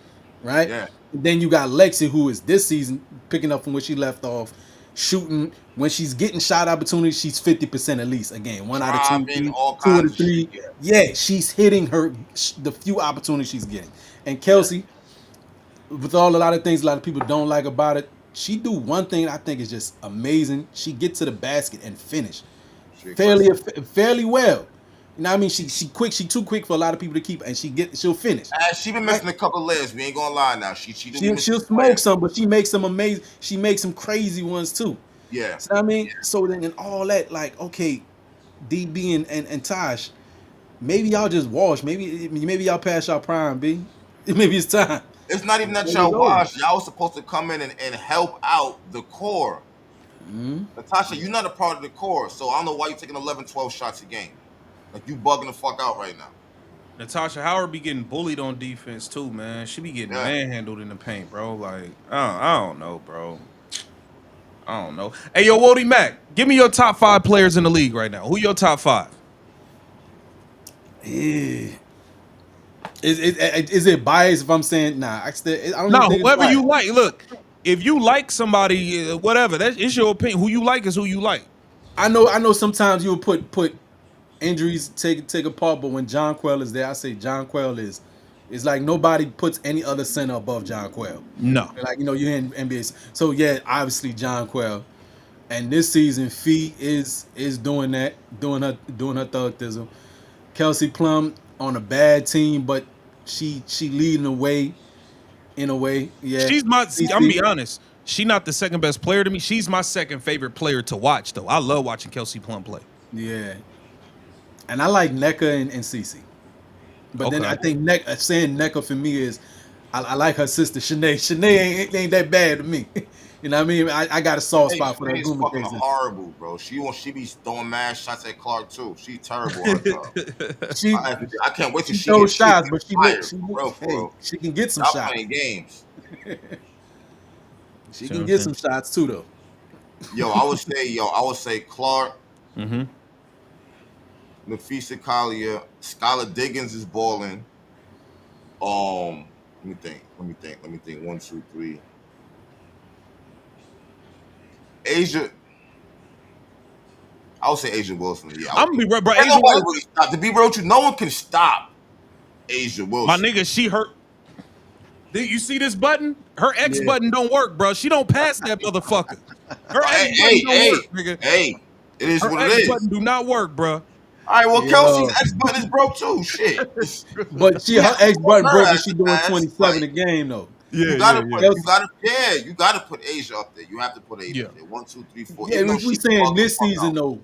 right? Yeah. Then you got Lexi, who is this season picking up from where she left off, shooting. When she's getting shot opportunities, she's 50% at least. Again, 1 out of 2, Driving, all two out kinds of of shit. three. Yeah, she's hitting the few opportunities she's getting. And Kelsey, with a lot of things a lot of people don't like about it, she do one thing I think is just amazing. She get to the basket and finish She fairly aggressive. fairly well. You know what I mean? She quick. She too quick for a lot of people to keep, and she'll finish. She been missing a couple of layers. We ain't gonna lie now. She do be missing She'll some smoke layers. some, but she makes some amazing. She makes some crazy ones too. Yeah. So I mean, so then in all that, like, okay, DB and Tosh, maybe y'all just wash. Maybe y'all pass y'all prime, B. Maybe it's time. It's not even that There you y'all go. wash. Y'all was supposed to come in and help out the core. Natasha, you're not a part of the core, so I don't know why you're taking 11, 12 shots a game. Like, you bugging the fuck out right now. Natasha Howard be getting bullied on defense too, man. She be getting Yeah. manhandled in the paint, bro. Like, I don't know, bro. I don't know. Hey, yo, Wody Mac, give me your top 5 players in the league right now. Who your top 5? Yeah. Is it biased if I'm saying nah? I don't No, even think it's whoever you biased. like. Look, if you like somebody, whatever, it's your opinion. Who you like is who you like. I know. Sometimes you'll put injuries take a part, but when John Quell is there, I say John Quell is like nobody puts any other center above John Quell. No. Like, you're in NBA. So yeah, obviously John Quell. And this season, Fee is doing that, doing her thug thizzle. Kelsey Plum on a bad team, but she leading the way in a way. Yeah. She's my. CC, I'm gonna be honest. She's not the second best player to me. She's my second favorite player to watch, though. I love watching Kelsey Plum play. Yeah. And I like NECA and CC. But then Okay. I think saying NECA for me is I like her sister Shanae. Shanae ain't that bad to me. You know what I mean? I got a soft Hey, spot for that Shanae is Guma fucking case. horrible, bro. She be throwing mad shots at Clark too. She's terrible on her job. She I can't wait till she she throws gets shots, but she fired. she For hey, real. she can get some Stop shots. playing games. She can get some shots too though. I would say Clark, Mm-hmm. Nafisa Collier, Skylar Diggins is balling. Let me think. 1, 2, 3. Asia. I would say Asia Wilson. Yeah, I'm gonna be right, bro. Ain't Asia nobody Wilson, really stop. To be real with you, no one can stop Asia my Wilson. nigga, she hurt. Did you see this button? Her X Yeah. button don't work, bro. She don't pass that motherfucker. Her X button don't work, nigga. Hey, it is Her what it X is. button do not work, bro. All right, well, Yo. Kelsey's X button is broke too. Shit. But her Yeah, X button her broke when ass she doing ass, 27 a like, game though. You gotta put Asia up there. You have to put Asia up there. 1, 2, 3, 4. Yeah, Even though if we she saying bugged this the fuck season out. though,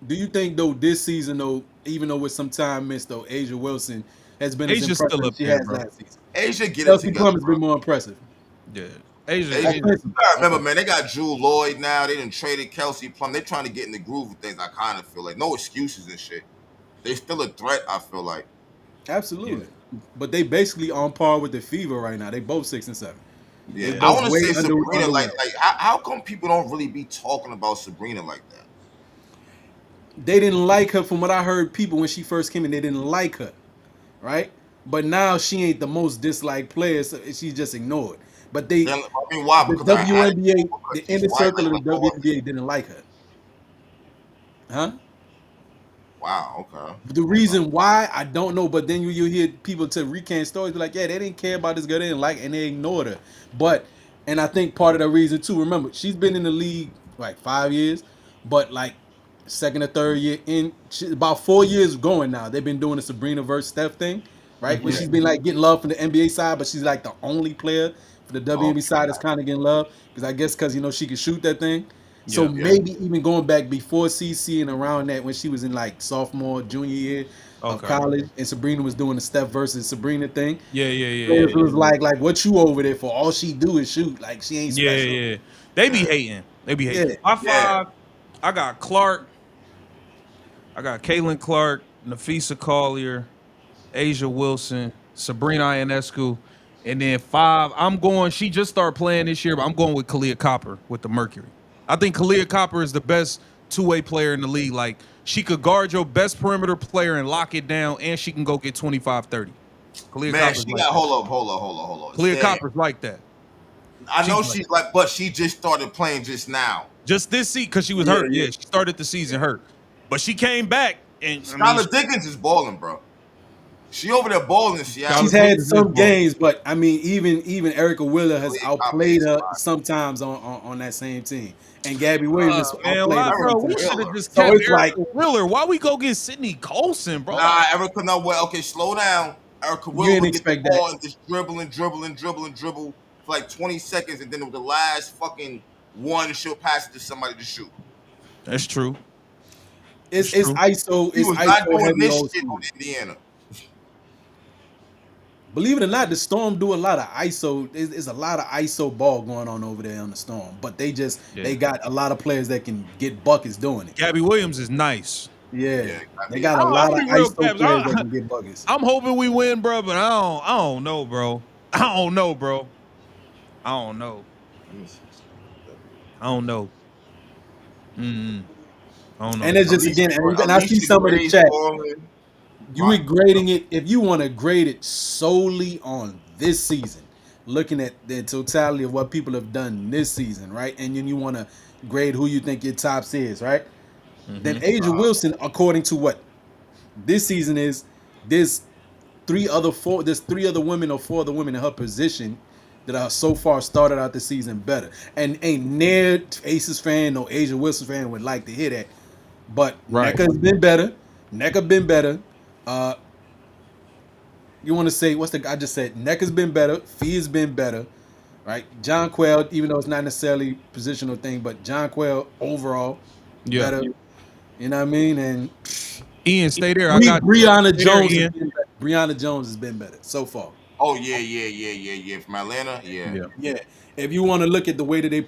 do you think though this season though, even though with some time missed though, Asia Wilson has been as Asia's impressive still up as she there, has bro. last season? Asia get it Kelsey together, Plum has bro. been more impressive. Yeah. Asia. You gotta remember, man, they got Drew Lloyd now. They done traded Kelsey Plum. They trying to get in the groove of things. I kind of feel like no excuses and shit. They still a threat. I feel like. Absolutely. But they basically on par with the Fever right now. They both 6 and 7. Yeah, They I both want to way say Sabrina. underwhelmed. Like how come people don't really be talking about Sabrina like that? They didn't like her from what I heard. People when she first came in, they didn't like her, right? But now she ain't the most disliked player, so she's just ignored. But I mean, why? the Because her attitude, WNBA, because the she's inner white, circle of like the all that WNBA shit. didn't like her, huh? Wow. Okay. The reason why I don't know, but then you hear people to recant stories be like, yeah, they didn't care about this girl, they didn't like, and they ignored her. But and I think part of the reason too, remember, she's been in the league like 5 years, but like second or third year in, about 4 years going now. They've been doing the Sabrina versus Steph thing, right? Where she's been like getting love from the NBA side, but she's like the only player for the WNBA side that's kind of getting love because I guess because she can shoot that thing. So Yeah. maybe even going back before CC and around that when she was in like sophomore, junior year of Okay. college, and Sabrina was doing the Steph versus Sabrina thing. Yeah. It was like what you over there for? All she do is shoot. Like she ain't special. Yeah. They be hating. Yeah. My 5, I got Clark. I got Caitlin Clark, Nafisa Collier, Asia Wilson, Sabrina Ionescu, and then 5. She just started playing this year, but I'm going with Kalia Copper with the Mercury. I think Kalia Copper is the best two-way player in the league. Like, she could guard your best perimeter player and lock it down, and she can go get 25, 30. Clear Man, Copper's she like got that. hold on. Clear Damn. Copper's like that. I know she's like, but she just started playing just now. Just this season because she was hurt. Yeah, she started the season hurt, but she came back and Skylar Diggins is balling, bro. She over there balling in Seattle. She's had some games, but I mean, even Erica Wheeler has outplayed her sometimes on that same team, and Gabby Williams has outplayed her. Bro, we should have just kept Erica Wheeler. Why we go get Sydney Colson, bro? Nah, Erica, no way. Okay, slow down. Erica Wheeler would get the ball and just dribble for like 20 seconds, and then with the last fucking one, she'll pass it to somebody to shoot. That's true. It's ISO. It's ISO not doing this shit on Indiana. Believe it or not, the Storm do a lot of ISO. There's a lot of ISO ball going on over there on the Storm, but they got a lot of players that can get buckets doing it. Gabby Williams is nice. Yeah, they got a lot of ISO players that can get buckets. I'm hoping we win, bro, but I don't know, bro. I don't know. I don't know. I don't know. And it's just again, and I see some of the chat. You were grading it, if you want to grade it solely on this season, looking at the totality of what people have done this season, right? And then you want to grade who you think your tops is, right? Then Asia Wilson, according to what this season is, there's three other women or four other women in her position that are so far started out the season better. And ain't near Aces fan, no Asia Wilson fan would like to hear that. But NECA's been better. NECA been better. You want to say I just said NECA's been better. Fee's been better, right? John Quayle, even though it's not necessarily a positional thing, but John Quayle overall better. You know what I mean? And Ian, stay there. I got Brianna Jones. Brianna Jones has been better so far. Oh yeah. From Atlanta, yeah. If you want to look at the way that they've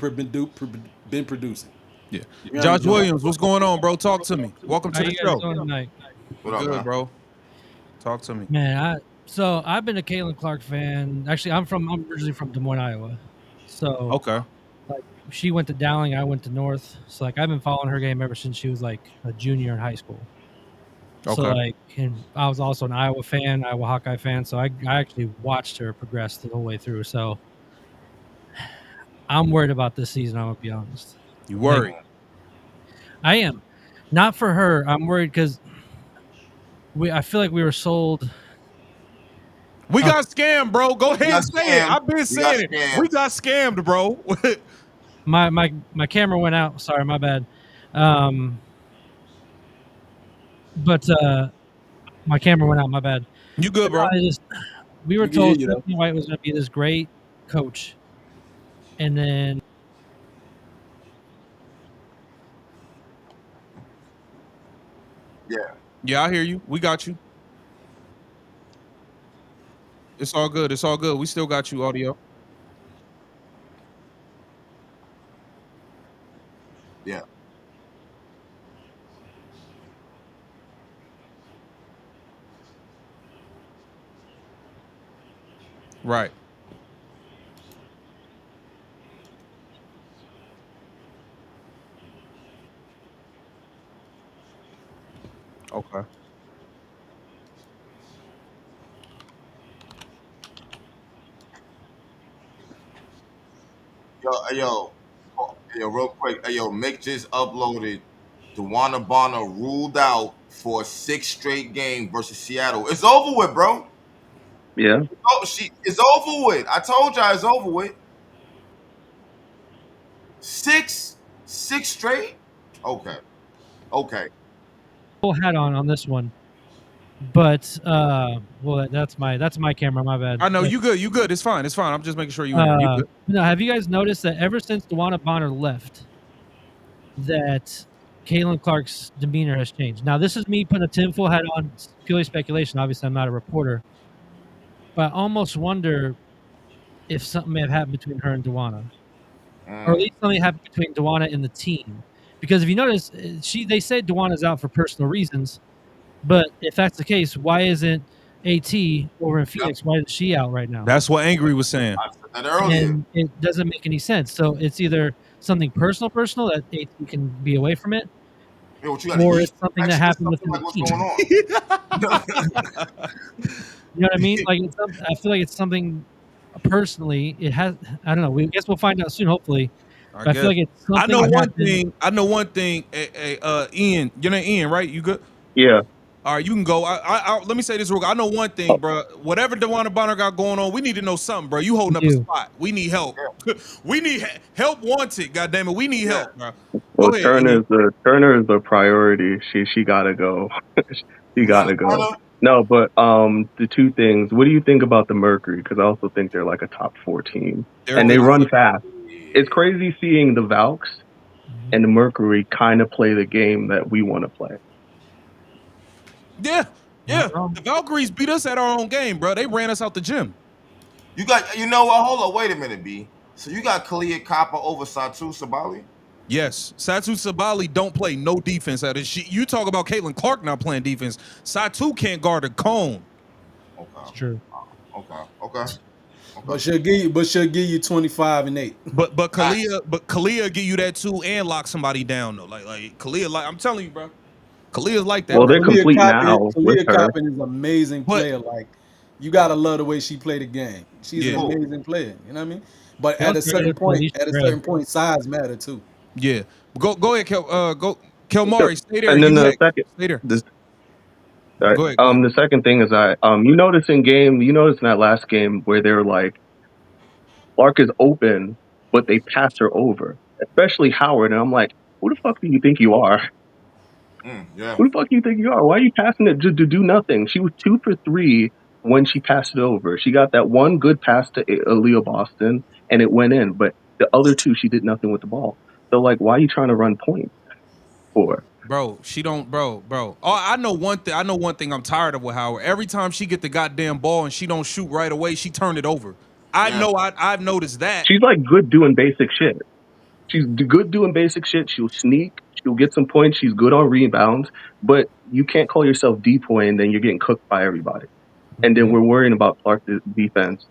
been producing. Yeah. Josh Williams, what's going on, bro? Talk to me. Welcome to the show. What up, good, bro? Talk to me. Man, I've been a Caitlin Clark fan. Actually, I'm originally from Des Moines, Iowa. So like she went to Dowling, I went to North. So like I've been following her game ever since she was like a junior in high school. So like, and I was also an Iowa fan, Iowa Hawkeye fan. So I actually watched her progress the whole way through. So I'm worried about this season. I'm gonna be honest. You worried? I am. Not for her. I'm worried because I feel like we were sold. We got scammed, bro. Go ahead and say it. I've been saying it. We got scammed, bro. my camera went out. Sorry, my bad. But my camera went out. My bad. You good, bro? We were told Stephanie White was going to be this great coach, and then yeah, I hear you. We got you. It's all good. It's all good. We still got you, audio. Yeah. Right. Okay. Yo, real quick. Mick just uploaded DeWanna Bonner ruled out for a 6th straight game versus Seattle. It's over with, bro. Yeah. It's over with. I told y'all it's over with. 6 straight? Okay. Full hat on this one. But well, that's my camera. My bad. I know you good. You good. It's fine. It's fine. I'm just making sure you good. No, have you guys noticed that ever since DeWanna Bonner left, that Caitlin Clark's demeanor has changed? Now, this is me putting a tinfoil hat on. It's purely speculation. Obviously, I'm not a reporter, but I almost wonder if something may have happened between her and DeWanna, or at least something happened between DeWanna and the team. Because if you notice, they say DeWanna's out for personal reasons. But if that's the case, why isn't AT over in Phoenix? Why is she out right now? That's what Angry was saying. I said that earlier. And it doesn't make any sense. So it's either something personal that AT can be away from it, or it's something that happened within the team. You know what I mean? Like I feel like it's something personally. It has. I don't know. I guess we'll find out soon, hopefully. I But I feel guess. like it's I something know that one happened. thing. Ian, your name Ian, right? You good? Yeah. All right, you can go. Let me say this real quick. I know one thing, bro. Whatever DeWanna Bonner got going on, we need to know something, bro. You holding We up a do. spot. We need help. We need help wanted. God damn it, we need help, bro. Well, Go ahead, Ian. Turner is the priority. She gotta go. She Brianna gotta go. Carter, No, but the two things. What do you think about the Mercury? Because I also think they're like a top 4 team, They're and they good. run fast. It's crazy seeing the Valks and the Mercury kind of play the game that we want to play. Yeah, yeah. Not wrong. The Valkyries beat us at our own game, bro. They ran us out the gym. you know what? Hold on, wait a minute, B. So you got Kalia Copper over Satu Sabali? Yes, Satu Sabali don't play no defense at it. You talk about Caitlin Clark not playing defense. Satu can't guard a cone. Okay, It's true. okay. But she'll give you 25 and 8. But Kalia give you that too and lock somebody down though. Like Kalia, like I'm telling you, bro. Kalia's like that. Well, Bro. they're complete now with Kalia her. Coppin is an amazing player. Like, you gotta love the way she played the game. She's Yeah. an amazing player. You know what I mean? But They at a also certain get point, Alicia Gray. size matter too. Yeah. Go ahead, Kelmari. Stay there. And then the second, Stay there. right, Go ahead. the second thing is you notice in that last game where they were like, Clark is open, but they pass her over, especially Howard. And I'm like, who the fuck do you think you are? Yeah. Who the fuck do you think you are? Why are you passing it to do nothing? She was 2 for 3 when she passed it over. She got that one good pass to Aaliyah Boston, and it went in. But the other 2, she did nothing with the ball. So, like, why are you trying to run points for? Bro, she don't, bro. Oh, I know one thing. I know one thing. I'm tired of with Howard. Every time she get the goddamn ball and she don't shoot right away, she turn it over. I've noticed that. She's like good doing basic shit. She's good doing basic shit. She'll sneak. She'll get some points. She's good on rebounds. But you can't call yourself depoy and then you're getting cooked by everybody. And then we're worrying about Clark's defense.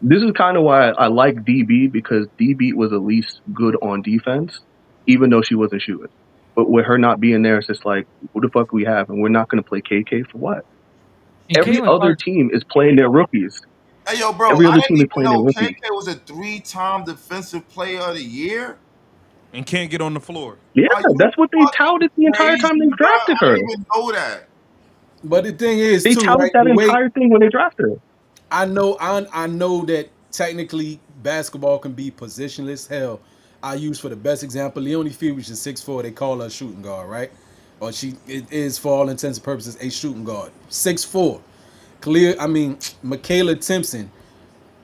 This is kind of why I like DB, because DB was at least good on defense, even though she wasn't shooting. But with her not being there, it's just like, who the fuck we have? And we're not going to play KK for what? And Every Caitlin other Clark, team is playing their rookies. Hey, yo, bro, Every I other didn't team is even playing their know rookies. KK was a 3-time defensive player of the year. And can't get on the floor. Yeah, that's what they touted the entire time they drafted her. I didn't even know that. But the thing is, They too, touted right? that entire thing when they drafted her. I know that technically basketball can be positionless. Hell, I use for the best example Leonie Field, which is 6'4". They call her a shooting guard, right? Or it is for all intents and purposes a shooting guard. 6'4". Michaela Timpson,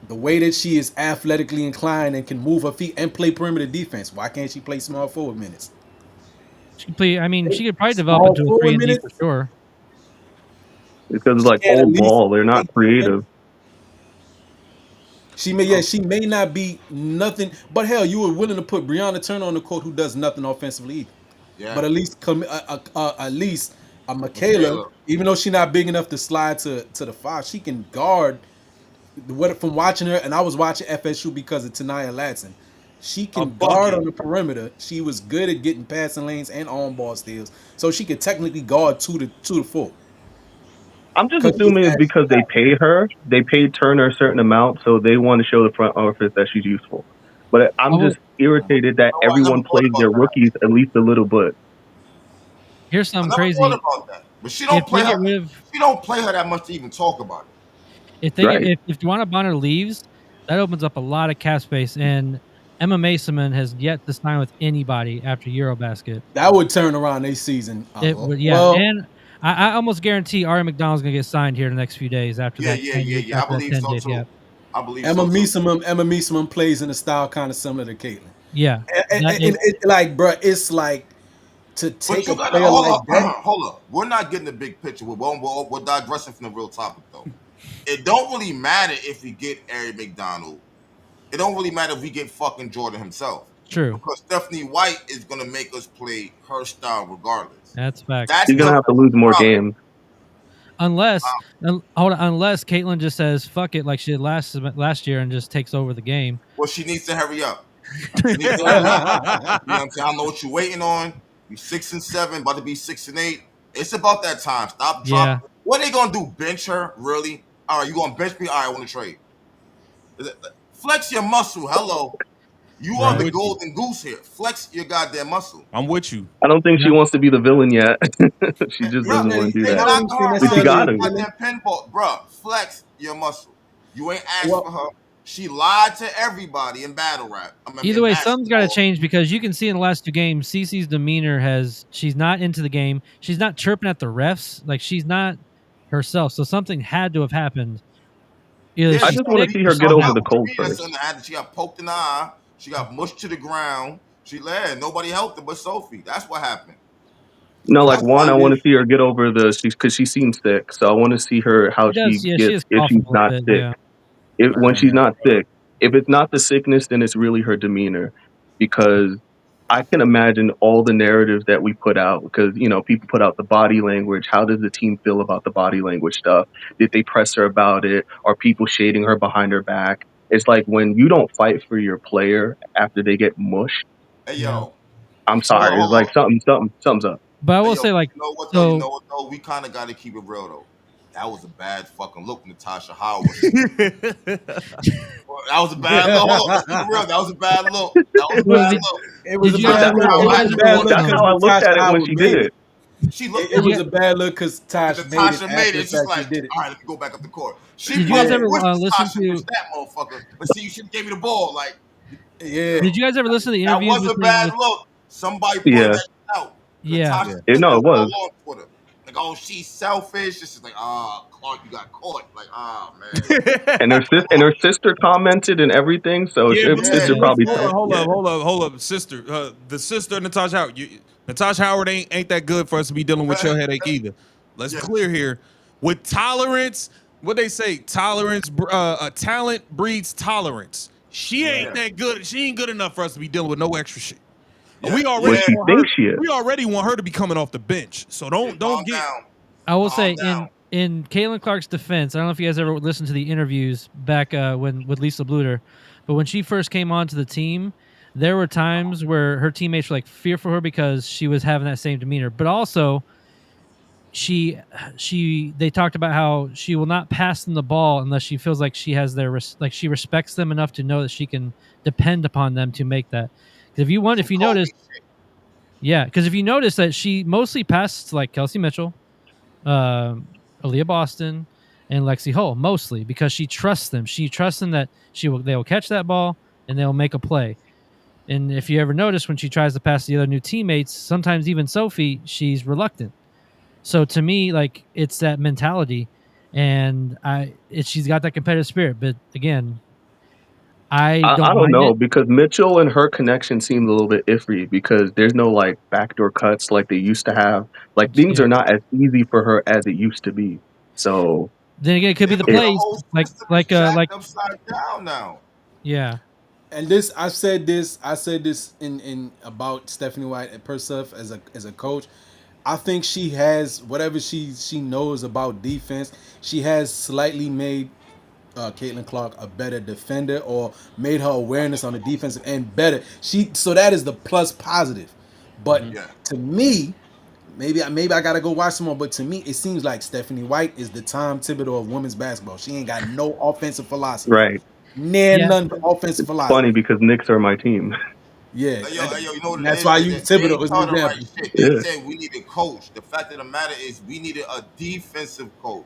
the way that she is athletically inclined and can move her feet and play perimeter defense, why can't she play small forward minutes? she could probably develop into a 3-and-D for sure. Because like old ball, they're not creative. She may not be nothing, but hell, you were willing to put Brianna Turner on the court who does nothing offensively either. Yeah. But at least Michaela, even though she's not big enough to slide to the 5, she can guard. From watching her, and I was watching FSU because of Tanaya Latson. She can guard on the perimeter. She was good at getting passing lanes and on-ball steals, so she could technically guard 2 to 4. I'm just assuming it's because they pay her. They paid Turner a certain amount, so they want to show the front office that she's useful. But I'm just irritated that everyone plays their rookies at least a little bit. Here's something crazy. About that. But she don't play her. She don't play her that much to even talk about it. If DeWanna Bonner leaves, that opens up a lot of cap space, and Emma Mason has yet to sign with anybody after Eurobasket. That would turn around their season. It would, yeah. Well, and I almost guarantee Ari McDonald's gonna get signed here in the next few days after that. Yeah. I believe so too. I believe Emma Meesman plays in a style kind of similar to Caitlin. Yeah, it's like to take a player like that. Hold up, we're not getting the big picture. We're digressing from the real topic though. It don't really matter if we get Ari McDonald. It don't really matter if we get fucking Jordan himself. True. Because Stephanie White is gonna make us play her style regardless. That's fact. She's gonna have to lose more games. Unless Caitlin just says fuck it like she did last year and just takes over the game. Well, she needs to hurry up. You know what I'm saying? I don't know what you're waiting on. You 6-7, about to be 6-8. It's about that time. Stop dropping. What are they gonna do? Bench her? Really? All right, you going to bench me? All right, I want to trade. Flex your muscle. Hello. You are the golden goose here. Flex your goddamn muscle. I'm with you. I don't think she wants to be the villain yet. She just Bruh, doesn't want to do they that. knocked her But she around got in him. goddamn pinball. Bruh, flex your muscle. You ain't asked Well- for her. She lied to everybody in battle rap. Either way, something's got to change because you can see in the last two games, Cece's demeanor she's not into the game. She's not chirping at the refs. Like, she's not herself. So something had to have happened. Either I she's just want sick to see or her get something over the happened. cold first. She got poked in the eye. She got mushed to the ground. She led. Nobody helped her but Sophie. That's what happened. No, like That's one, why I want to see her get over because she seems sick. So I want to see her how she She gets is if she's coughing a little not bit, sick. yeah. When she's not sick, if it's not the sickness, then it's really her demeanor. Because I can imagine all the narratives that we put out. Because people put out the body language. How does the team feel about the body language stuff? Did they press her about it? Are people shading her behind her back? It's like when you don't fight for your player after they get mushed. Hey, yo. I'm sorry. It's like something's up. But I will Hey, yo, say, like, you know what, so, though? We kind of got to keep it real, though. That was a bad fucking look, Natasha Howard. That was a bad look. Hold on, let's keep it real. That was a bad look. That was a bad look. It was a Did you guys bad ever- look. did It you was guys a ever bad look look That's because how I looked Natasha at it when Howard she made did it. it. She looked It was a bad look because Tosh made it. Natasha made it. It's After just the fact like, she did it. all right, let me go back up the court. She Did you guys probably ever wished listen Natasha to- pushed that motherfucker. But see, you should have gave me the ball. Like, Yeah. did you guys ever listen to the that interviews was a with bad look. Somebody pointed Yeah. that shit out. Yeah. Natasha No, it put that was. all on Twitter. Like, oh, she's selfish. This is like, Clark, you got caught. Like, man. And her sister commented and everything. So Yeah, her but sister listen, probably hold felt. hold up, sister. The sister of Natasha Howard. Natasha Howard ain't that good for us to be dealing with your headache either. Let's clear here. With tolerance, what they say, talent breeds tolerance. She ain't that good. She ain't good enough for us to be dealing with no extra shit. We already What she want her, thinks she is. we already want her to be coming off the bench. So don't get. Down. I will Calm say down. in Caitlin Clark's defense, I don't know if you guys ever listened to the interviews back with Lisa Bluter, but when she first came onto the team, there were times where her teammates were like fearful of her because she was having that same demeanor. But also, they talked about how she will not pass them the ball unless she feels like she has she respects them enough to know that she can depend upon them to make that. If you notice. Yeah, because if you notice that she mostly passes to like Kelsey Mitchell, Aaliyah Boston, and Lexi Hull, mostly because she trusts them. She trusts them that they will catch that ball and they'll make a play. And if you ever notice when she tries to pass the other new teammates, sometimes even Sophie, she's reluctant. So to me, like, it's that mentality, and she's got that competitive spirit. But again, I don't know it. because Mitchell and her connection seemed a little bit iffy because there's no like backdoor cuts like they used to have. Like things are not as easy for her as it used to be. So then again, it could be the The plays, whole like system is upside down now. yeah. And I said this in about Stephanie White and herself as a coach. I think she has whatever she knows about defense. She has slightly made Caitlin Clark a better defender or made her awareness on the defensive end better. So that is the plus positive. But to me, maybe I gotta go watch some more. But to me, it seems like Stephanie White is the Tom Thibodeau of women's basketball. She ain't got no offensive philosophy. right. None offensive philosophy. Funny because Knicks are my team. Yeah, Hey, yo, you know what that's it is? why you They Thibodeau is an taught the right example. shit. They Yeah. said we need a coach. The fact of the matter is we needed a defensive coach.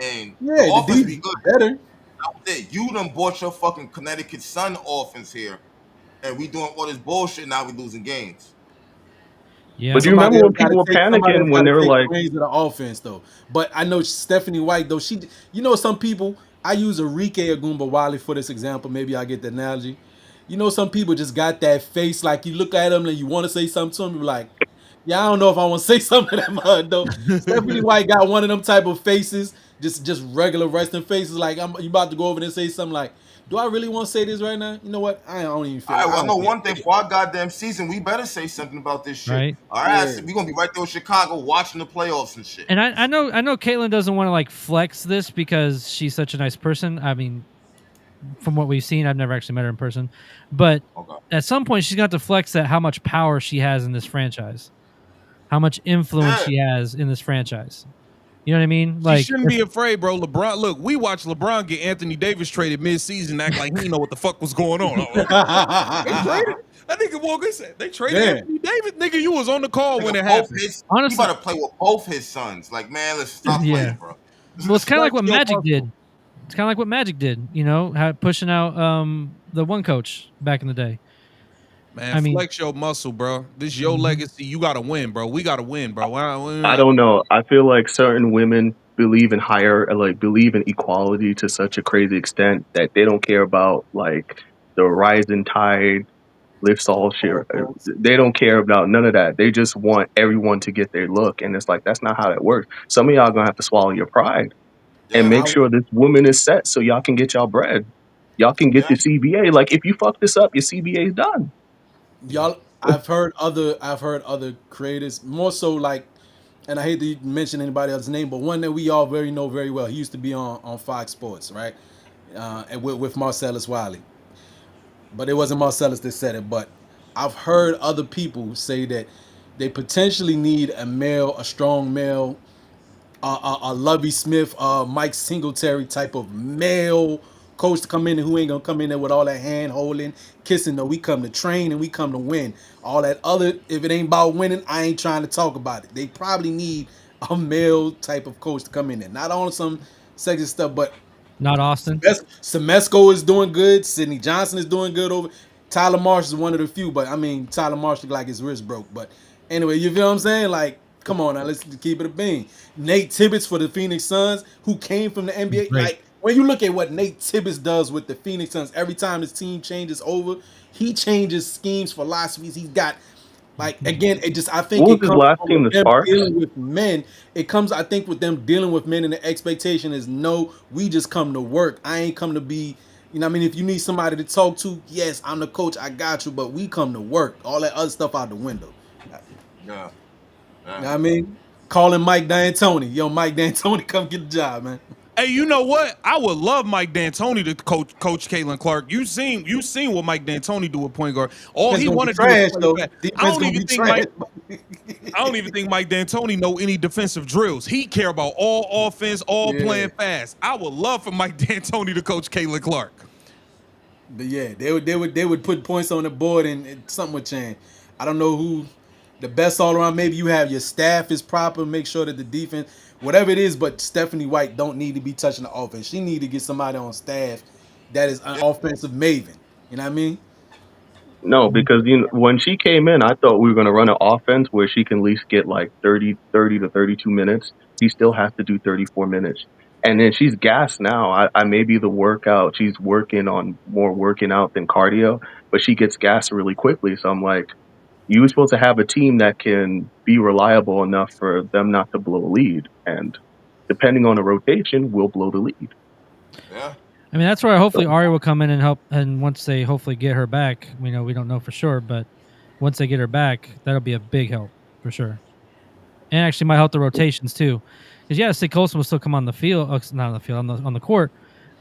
And Yeah, the the offense defense be good. better. That was it. You done bought your fucking Connecticut Sun offense here. And we doing all this bullshit, now we losing games. Yeah. But do you remember when people were Somebody else panicking when gotta they were take like, the reins of the offense though? But I know Stephanie White though. Some people. I use Enrique Agumbawale for this example. Maybe I get the analogy. Some people just got that face. Like you look at them and you want to say something to them. You're like, yeah, I don't know if I want to say something to that mud though. Stephanie White got one of them type of faces, just regular resting faces. Like you about to go over there and say something like, do I really want to say this right now? You know what? I don't even feel. All right, well, I know don't one thing for our goddamn season, we better say something about this shit. Right. All right, Yeah. we're gonna be right there with Chicago watching the playoffs and shit. And I know Caitlin doesn't want to like flex this because she's such a nice person. I mean, from what we've seen, I've never actually met her in person, but at some point she's got to flex that how much power she has in this franchise, how much influence she has in this franchise. You know what I mean? She Like, shouldn't be afraid, bro. LeBron, look, we watched LeBron get Anthony Davis traded mid-season, act like he didn't know what the fuck was going on. They traded that nigga. Walker said they traded Yeah. Anthony Davis. Nigga, you was on the call when it Both happened. his, he honestly, about to play with both his sons. Like, man, let's stop yeah. playing, bro. Well, it's kind of like what Flex your Magic muscle. did. It's kind of like what Magic did. You know, pushing out the one coach back in the day. Man, I mean, flex your muscle, bro. This is your legacy. You gotta win, bro. We gotta win, bro. I don't know. I feel like certain women believe in believe in equality to such a crazy extent that they don't care about like the rising tide lifts all shit. They don't care about none of that. They just want everyone to get their look, and it's like that's not how that works. Some of y'all gonna have to swallow your pride and Yeah, make sure this woman is set so y'all can get y'all bread. Y'all can get yeah. the CBA. Like if you fuck this up, your CBA is done. Y'all, I've heard other creators more so like, and I hate to mention anybody else's name, but one that we all know very well. He used to be on Fox Sports, right? And with Marcellus Wiley, but it wasn't Marcellus that said it. But I've heard other people say that they potentially need a strong male, a Lovey Smith, Mike Singletary type of male coach to come in and who ain't gonna come in there with all that hand holding, kissing. No, we come to train and we come to win. All that other, if it ain't about winning, I ain't trying to talk about it. They probably need a male type of coach to come in there, not on some sexy stuff, but not Austin. Semesco is doing good. Sidney Johnson is doing good over. Tyler Marsh is one of the few, but I mean Tyler Marsh look like his wrist broke. But anyway, you feel what I'm saying? Like, come on now, let's keep it a bean. Nate Tibbetts for the Phoenix Suns, who came from the NBA. Great. Like when you look at what Nate Tibbetts does with the Phoenix Suns, every time his team changes over, he changes schemes, philosophies. He's got like again, it just I think What it was his comes last from team, the them Sparks? dealing with men. It comes, I think, with them dealing with men, and the expectation is no, we just come to work. I ain't come to be, you know what I mean? If you need somebody to talk to, yes, I'm the coach, I got you, but we come to work. All that other stuff out the window. Yeah. You know what I mean? Calling Mike D'Antoni. Yo, Mike D'Antoni, come get the job, man. Hey, you know what? I would love Mike D'Antoni to coach Caitlin Clark. You seen what Mike D'Antoni do at point guard. All Defense he gonna be wanted to do trash, was play though. fast. Defense gonna be trash. I don't even think Mike D'Antoni know any defensive drills. He care about all offense, all playing fast. I would love for Mike D'Antoni to coach Caitlin Clark. But yeah, they would put points on the board and something would change. I don't know who the best all around. Maybe you have your staff is proper, make sure that the defense, whatever it is, but Stephanie White don't need to be touching the offense. She need to get somebody on staff that is an offensive maven. You know what I mean? No, because when she came in, I thought we were going to run an offense where she can at least get like 30 to 32 minutes. She still has to do 34 minutes. And then she's gassed now. I maybe the workout, she's working on more working out than cardio, but she gets gassed really quickly. So I'm like, you were supposed to have a team that can be reliable enough for them not to blow a lead. And depending on the rotation, we'll blow the lead. Yeah. I mean, that's where hopefully Ari will come in and help. And once they hopefully get her back, we don't know for sure, but once they get her back, that'll be a big help for sure. And actually might help the rotations too. Because yeah, Sid Colson will still come on the field, not on the field, on the court.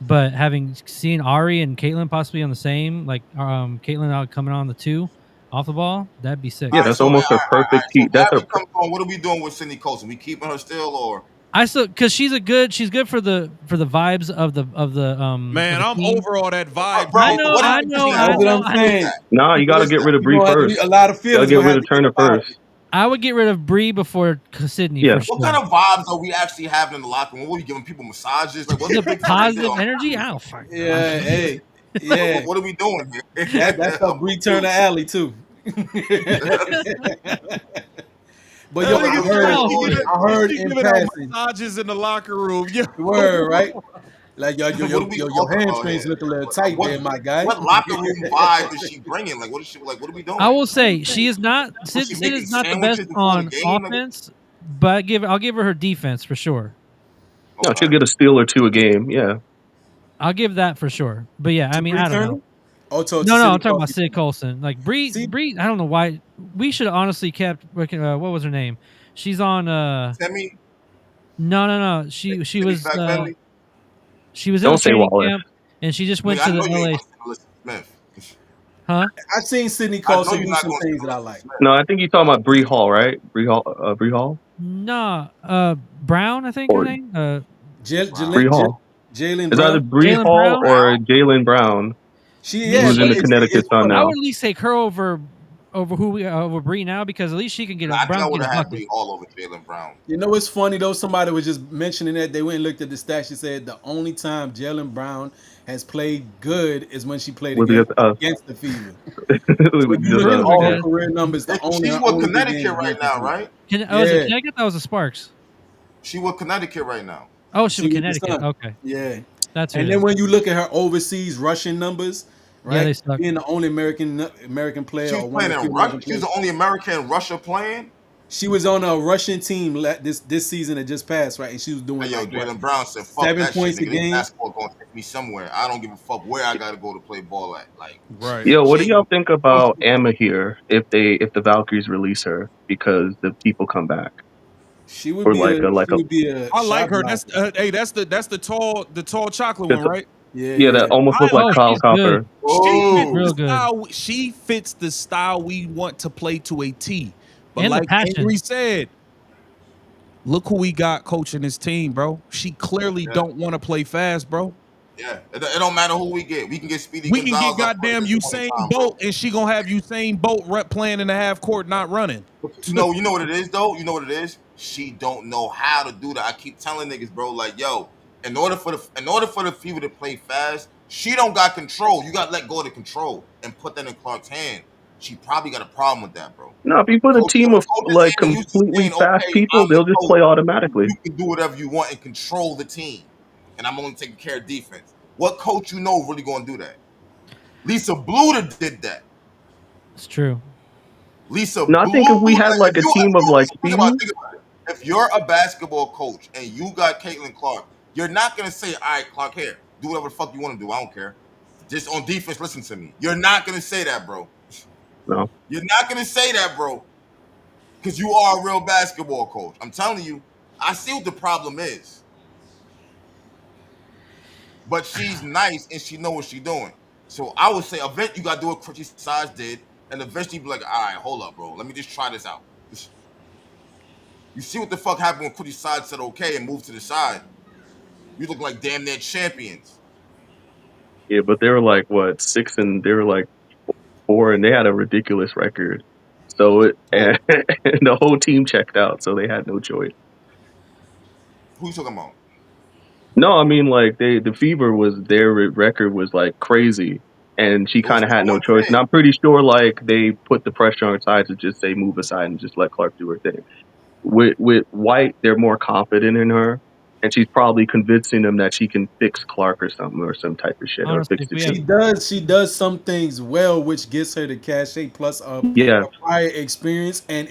But having seen Ari and Caitlin possibly on the same, like Caitlin out coming on the 2 off the ball, that'd be sick. Yeah, that's almost a perfect team. What are we doing with Sydney Colson? We keeping her still, or I still, because she's good for the vibes of the Man, I'm over all that vibe. I know. That's what I'm saying. No, you got to get rid of Bree first. A lot of feelings. Got to get rid of Turner first. I would get rid of Bree before Sydney. Yeah. For sure. What kind of vibes are we actually having in the locker room? What are we giving people massages? Like, what's the big positive energy? I don't fucking know. Yeah, hey, yeah. What are we doing here? That's a Bree Turner alley too. But yo, I heard in passing massages in the locker room. Yeah, word right. Like your hamstrings look a little tight there, my guy. What locker room vibe is she bringing? Like, what is she like? What are we doing? I will say she is not. Sid is not the best on offense, but I'll give her defense for sure. No, she'll get a steal or 2 a game. Yeah, I'll give that for sure. But yeah, I mean, I don't know. No, I'm talking about Sid Colson. Like Bree, I don't know why. We should honestly kept. What was her name? She's on. Semi. No. She was. She was Don't in say training Wallace. camp, and she just went to the LA. Smith. Huh? I've seen Sydney Colson do some things that I like. No, I think you're talking about Bree Hall, right? Bree Hall. No, Brown, I think her Or name. Bree Hall. Jalen It's either Brown. Bree Jalen Hall Brown. or Jalen Brown, Yeah, who's but in the Connecticut it's Sun funny. I would now. at least take her over over Bree now because at least she can get a I think I Brown can would get a have had bucket. Bree all over Jalen Brown. You know what's funny though? Somebody was just mentioning that they went and looked at the stats. She said the only time Jalen Brown has played good is when she played Was against us. against the Fever. So if With you just look at us. all Really? her Yeah. career numbers, the only She's her with only good Connecticut game is right against the now, Fever. right? Was it Yeah, Connecticut? That was the Sparks. She with Connecticut right now. Oh, she she was with the Connecticut. Sun. Okay, Yeah, that's who and it then is. when you look at her overseas rushing numbers, Yeah, right? they suck. Being the only American player She was or one playing of the in few Russia. American She was players. the only American in Russia playing. She was on a Russian team this season that just passed, right? And she was doing Hey, yo, like what, Jalen Brown said, "Fuck 7 that shit, points a nigga. This game. basketball gonna take me somewhere. I don't give a fuck where I gotta go to play ball at. Like, Right. Yo, what she do ain't y'all think about doing Amma here if the Valkyries release her because the people come back? She would Or be a like she a would be a I like shot her. blocker. That's the tall chocolate one, that's right? Yeah, yeah, that yeah. almost I looked like Oh, Kyle she's good. Copper. She fits Oh, the Real good. style. She fits the style we want to play to a T. But And the like passion. Angry said, look who we got coaching this team, bro. She clearly yeah, don't want to play fast, bro. yeah. It don't matter who we get. We can get Speedy We can get Gonzalez up front goddamn at this point in Usain time, bro. Bolt, and she gonna have Usain Bolt rep playing in the half court, not running. You know what it is though. You know what it is. She don't know how to do that. I keep telling niggas, bro. Like, yo, in order for the Fever to play fast, she don't got control. You got to let go of the control and put that in Clark's hand. She probably got a problem with that, bro. No, if you put a team of Coach's like ain't used to completely saying, fast okay, people, I'm the they'll just coach. play automatically. You can do whatever you want and control the team. And I'm only taking care of defense. What coach you know really going to do that? Lisa Bluter did that. It's true. Lisa No, I think if we Bluter. had like a team of like Think Speedy, about it. If you're a basketball coach and you got Caitlin Clark, you're not going to say, all right, Clark, here, do whatever the fuck you want to do. I don't care. Just on defense, listen to me. You're not going to say that, bro. no. You're not going to say that, bro. Because you are a real basketball coach. I'm telling you, I see what the problem is. But she's nice and she know what she's doing. So I would say, eventually, you got to do what Chrissy Size did, and eventually be like, all right, hold up, bro. Let me just try this out. You see what the fuck happened when Chrissy Size said okay and moved to the side. You look like damn near champions. Yeah, but they were like what 6 and they were like 4, and they had a ridiculous record. So and the whole team checked out, so they had no choice. Who you talking about? No, I mean like the Fever was their record was like crazy, and she It was kind of had no 4-10. choice. And I'm pretty sure like they put the pressure on her side to just say move aside and just let Clark do her thing. With White, they're more confident in her, and she's probably convincing them that she can fix Clark or something or some type of shit Honestly, or fix the we have- team. She does some things well, which gets her the cachet plus Yeah, a prior experience. And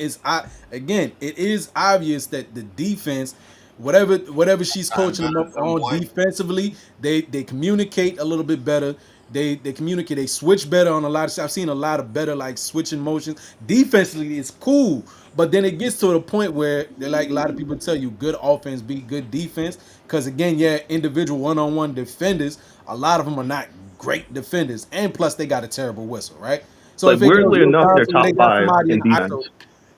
again, it is obvious that the defense, whatever she's coaching them up on defensively, they communicate a little bit better. They communicate, they switch better on a lot of stuff. I've seen a lot of better like switching motions. Defensively, it's cool, but then it gets to the point where they're like a lot of people tell you good offense beat good defense. Because again, yeah, individual one-on-one defenders, a lot of them are not great defenders, and plus they got a terrible whistle, right? So like if it goes weirdly enough, down they're to where they top got 5 somebody in in the defense. ISO,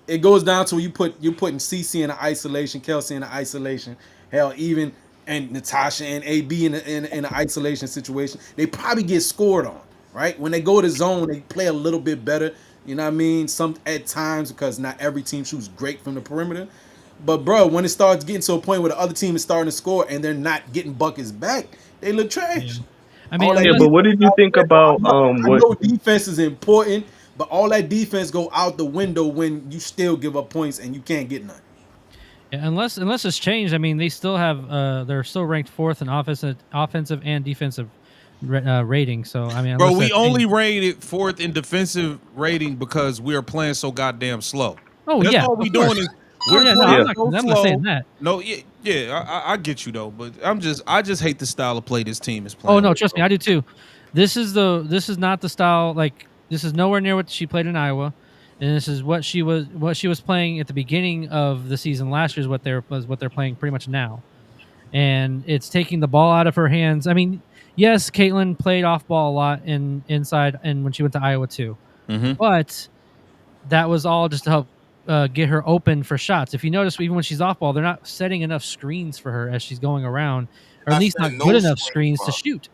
it goes down to you're putting CC in the isolation, Kelsey in the isolation, hell even and Natasha and AB in an isolation situation. They probably get scored on, right? When they go to zone, they play a little bit better. You know what I mean? Some at times because not every team shoots great from the perimeter. But bro, when it starts getting to a point where the other team is starting to score and they're not getting buckets back, they look trash. Yeah. I mean, Yeah, but what did you think about I what? know defense is important, but all that defense go out the window when you still give up points and you can't get none. yeah, unless it's changed. I mean, they still have they're still ranked 4th in offensive and defensive rating. So I mean, Bro, we only rated 4th in defensive rating because we are playing so goddamn slow. Oh That's yeah, all we of course. doing is Oh, we're yeah, no, playing I'm not, so I'm slow. not saying that. No, I get you though, but I just hate the style of play this team is playing. Oh no, trust me, I do too. This is not the style. Like this is nowhere near what she played in Iowa, and this is what she was playing at the beginning of the season last year. Is what they're playing pretty much now, and it's taking the ball out of her hands. I mean, yes, Caitlin played off ball a lot inside and when she went to Iowa too, Mm-hmm. but that was all just to help get her open for shots. If you notice, even when she's off ball, they're not setting enough screens for her as she's going around, or at least not good enough screens to shoot.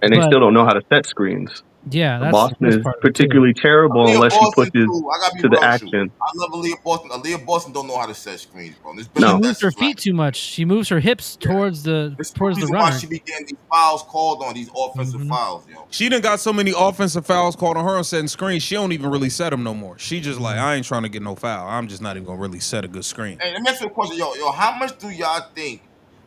And they still don't know how to set screens. Yeah, that's Boston is part of particularly terrible unless she pushes I gotta be to the real with you. action. I love Aaliyah Boston. Aaliyah Boston don't know how to set screens, bro. She moves her feet too much. She moves her hips towards the runner. Why she be getting these fouls called on, these offensive fouls, yo. She done got so many offensive fouls called on her on setting screens. She don't even really set them no more. She just like, I ain't trying to get no foul. I'm just not even gonna really set a good screen. Hey, let me ask you a question, yo. How much do y'all think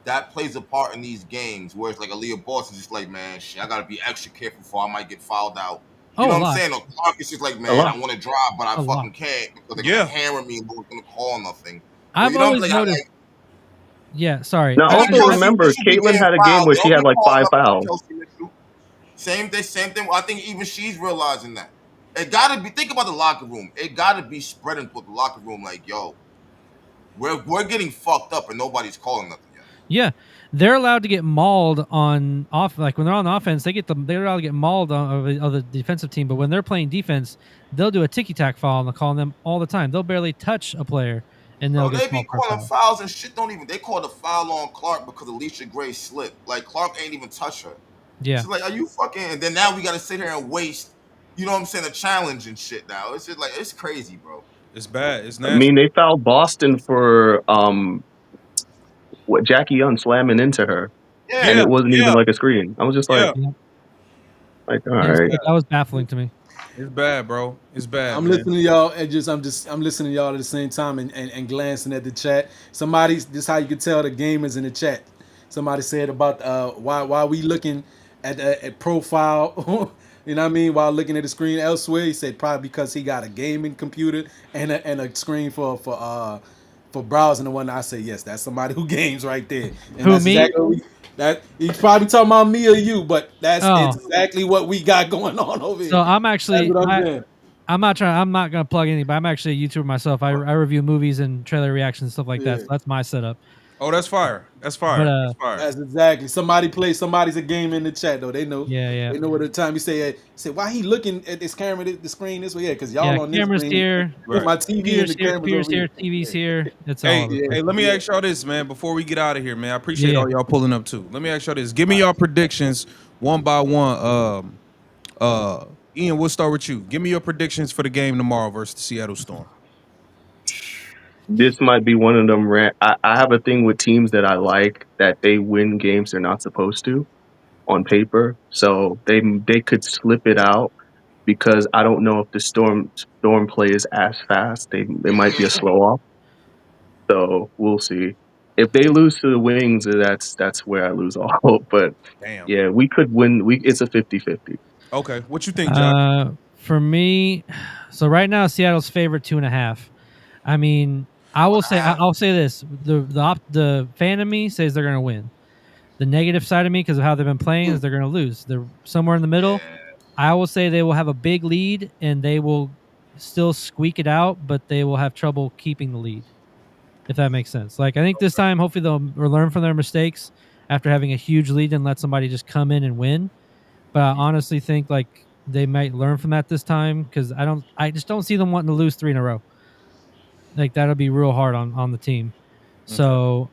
that plays a part in these games where it's like Aaliyah Boston's just like, man, shit, I gotta be extra careful before I might get fouled out. You know what I'm saying? Or Clark is just like, man, I want to drive, but I fucking can't because they're gonna hammer me and no one's gonna call nothing. I've always noticed. Yeah, sorry. Now, also remember, Caitlin had a game where she had like 5 fouls. Same thing. I think even she's realizing that. It gotta be. Think about the locker room. It gotta be spreading through the locker room. Like, yo, we're getting fucked up and nobody's calling nothing yet. Yeah, they're allowed to get mauled on off. Like when they're on offense, they're allowed to get mauled of the defensive team. But when they're playing defense, they'll do a ticky-tack foul and they'll call them all the time. They'll barely touch a player. And they be calling fouls and shit. They call the foul on Clark because Alicia Gray slipped. Like Clark ain't even touch her. Yeah. She's like, are you fucking? And then now we got to sit here and waste, you know what I'm saying, a challenge and shit now. It's just like, it's crazy, bro. It's bad. It's nasty. I mean, they fouled Boston for what Jackie Young slamming into her. Yeah. And it wasn't even like a screen. I was just like, all right. That was baffling to me. It's bad, bro. It's bad. I'm listening to y'all and I'm listening to y'all at the same time and glancing at the chat. This is how you can tell the gamers in the chat. Somebody said about why we looking at profile, you know what I mean, while looking at the screen elsewhere. He said probably because he got a gaming computer and a screen for browsing and whatnot. I say yes, that's somebody who games right there. And who, that's me? Exactly that he's probably talking about me or you, but that's exactly what we got going on over here. So I'm actually I'm not gonna plug anybody. I'm actually a YouTuber myself. I review movies and trailer reactions and stuff like that. So that's my setup. Oh, that's fire. That's fire. But, that's fire. That's exactly. Somebody's a gamer in the chat though. They know. Yeah. They know what the time you say why he looking at this camera, the screen this way. Yeah, because y'all on this camera's screen. here. Right. My TV and the computer's here. TV's here. It's hey, let me ask y'all this, man. Before we get out of here, man. I appreciate all y'all pulling up too. Let me ask y'all this. Give me y'all predictions one by one. Ian, we'll start with you. Give me your predictions for the game tomorrow versus the Seattle Storm. This might be one of them. I have a thing with teams that I like that they win games they're not supposed to on paper. So they could slip it out because I don't know if the Storm plays as fast. They might be a slow off. So we'll see. If they lose to the Wings, that's where I lose all hope. But yeah, we could win. It's a 50-50. Okay, what you think, John? For me, so right now Seattle's favorite 2.5. I mean, I'll say this: the fan of me says they're going to win. The negative side of me, because of how they've been playing, is they're going to lose. They're somewhere in the middle. I will say they will have a big lead and they will still squeak it out, but they will have trouble keeping the lead. If that makes sense. Like, I think this time, hopefully they'll learn from their mistakes after having a huge lead and let somebody just come in and win. But I honestly think like they might learn from that this time because I just don't see them wanting to lose 3 in a row. Like, that'll be real hard on the team. Okay. So,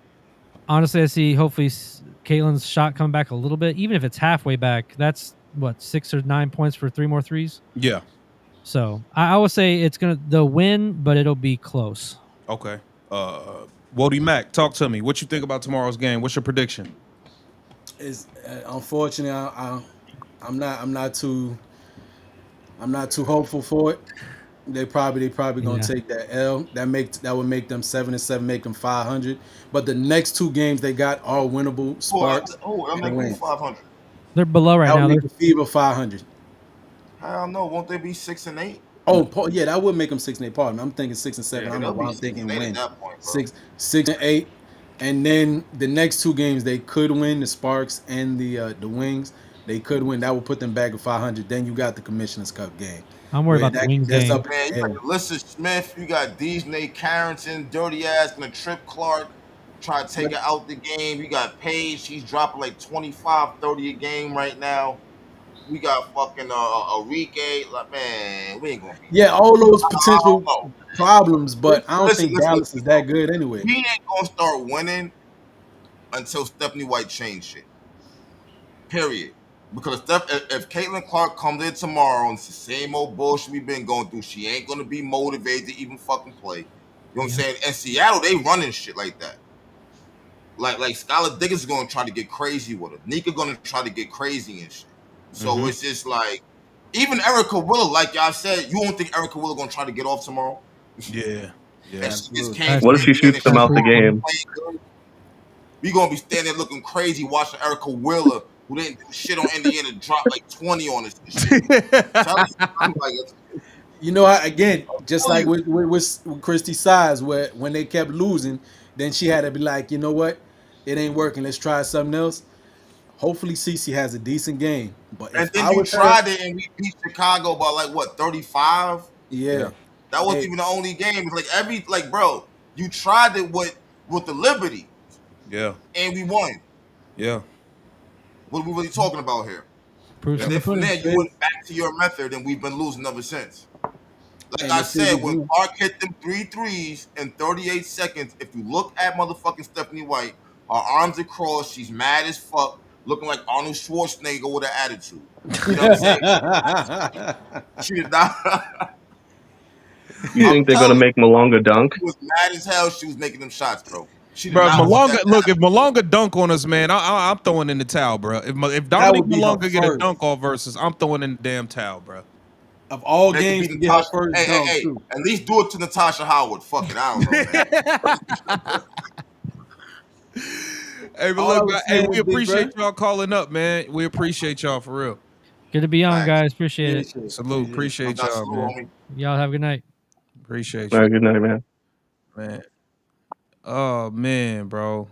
honestly, I see hopefully Caitlin's shot coming back a little bit. Even if it's halfway back, that's, 6 or 9 points for 3 more threes? Yeah. So, I would say they'll win, but it'll be close. Okay. Wody Mac, talk to me. What you think about tomorrow's game? What's your prediction? It's unfortunately, I'm not too hopeful for it. They probably gonna take that L. That would make them 7-7, make them 500. But the next 2 games they got are winnable. Sparks. I'm making 500. They're below right now. They're Fever 500. I don't know. Won't they be 6 and 8? Oh, yeah, that would make them 6 and 8. Pardon me. I'm thinking 6 and 7. I don't know why I'm thinking win. 6 and 8, and then the next 2 games they could win. The Sparks and the Wings. They could win. That would put them back at 500. Then you got the Commissioner's Cup game. I'm worried about the Wings game. Man, you got Alyssa Smith, you got Dejanay Carrington, dirty ass gonna trip Clark, try to take her out the game. You got Paige, she's dropping like 25, 30 a game right now. We got fucking Enrique. Like, man, we ain't gonna beat Yeah, Dallas. all those I don't potential know. problems, but I don't Listen, think Dallas is that bro. good anyway. We ain't gonna start winning until Stephanie White change shit. Period. Because if Caitlin Clark comes in tomorrow and it's the same old bullshit we've been going through, she ain't gonna be motivated to even fucking play. You know what I'm saying? In Seattle, they running shit like that. Like Skylar Diggins is gonna try to get crazy with her. Nika gonna try to get crazy and shit. So it's just like, even Erica Willer, like y'all said, you don't think Erica Willer gonna try to get off tomorrow? Yeah. Yeah. And she just Absolutely. came What from if she Indiana. shoots She them out the fucking game? playing good. We gonna be standing there looking crazy watching Erica Willer, who didn't do shit on Indiana, drop like 20 on us and shit. Tell you, I'm like, You know, again, just tell like you. with Christy Size, where when they kept losing, then she had to be like, you know what, it ain't working. Let's try something else. Hopefully, Cece has a decent game. But And if then I you was her, tried it and we beat Chicago by like what 35. yeah, Yeah. That wasn't hey, even the only game. It's like bro, you tried it with the Liberty Yeah. and we won. Yeah. What are we really talking about here? Proofs And in Yeah. the then from pudding. there you went back to your method and we've been losing ever since. Like and I the thing said, is, when Clark hit them 3 threes in 38 seconds, if you look at motherfucking Stephanie White, her arms are crossed, she's mad as fuck, looking like Arnold Schwarzenegger with an attitude. You know what I'm saying? She did not. You I'm think they're gonna telling you, make Malonga dunk? she was mad as hell. She was making them shots, bro. She did Bro, if not want that Malonga, to look, happen. if Malonga dunk on us, man, I'm throwing in the towel, bro. If that Dominique would be her Malonga get a first dunk off versus, I'm throwing in the damn towel, bro. of all They could games be to get her Natasha. first Hey, hey, dunk hey. too. At least do it to Natasha Howard. Fuck it. I don't know, man. Hey, but All I look, was hey, saying we is, big bro, appreciate y'all calling up, man. We appreciate y'all for real. Good to be on, Thanks. guys. Appreciate it. appreciate it. Salute, No appreciate doubt, y'all, salute, man. homie. Y'all have a good night. Appreciate All you, right, good night, man. man. Oh man, bro.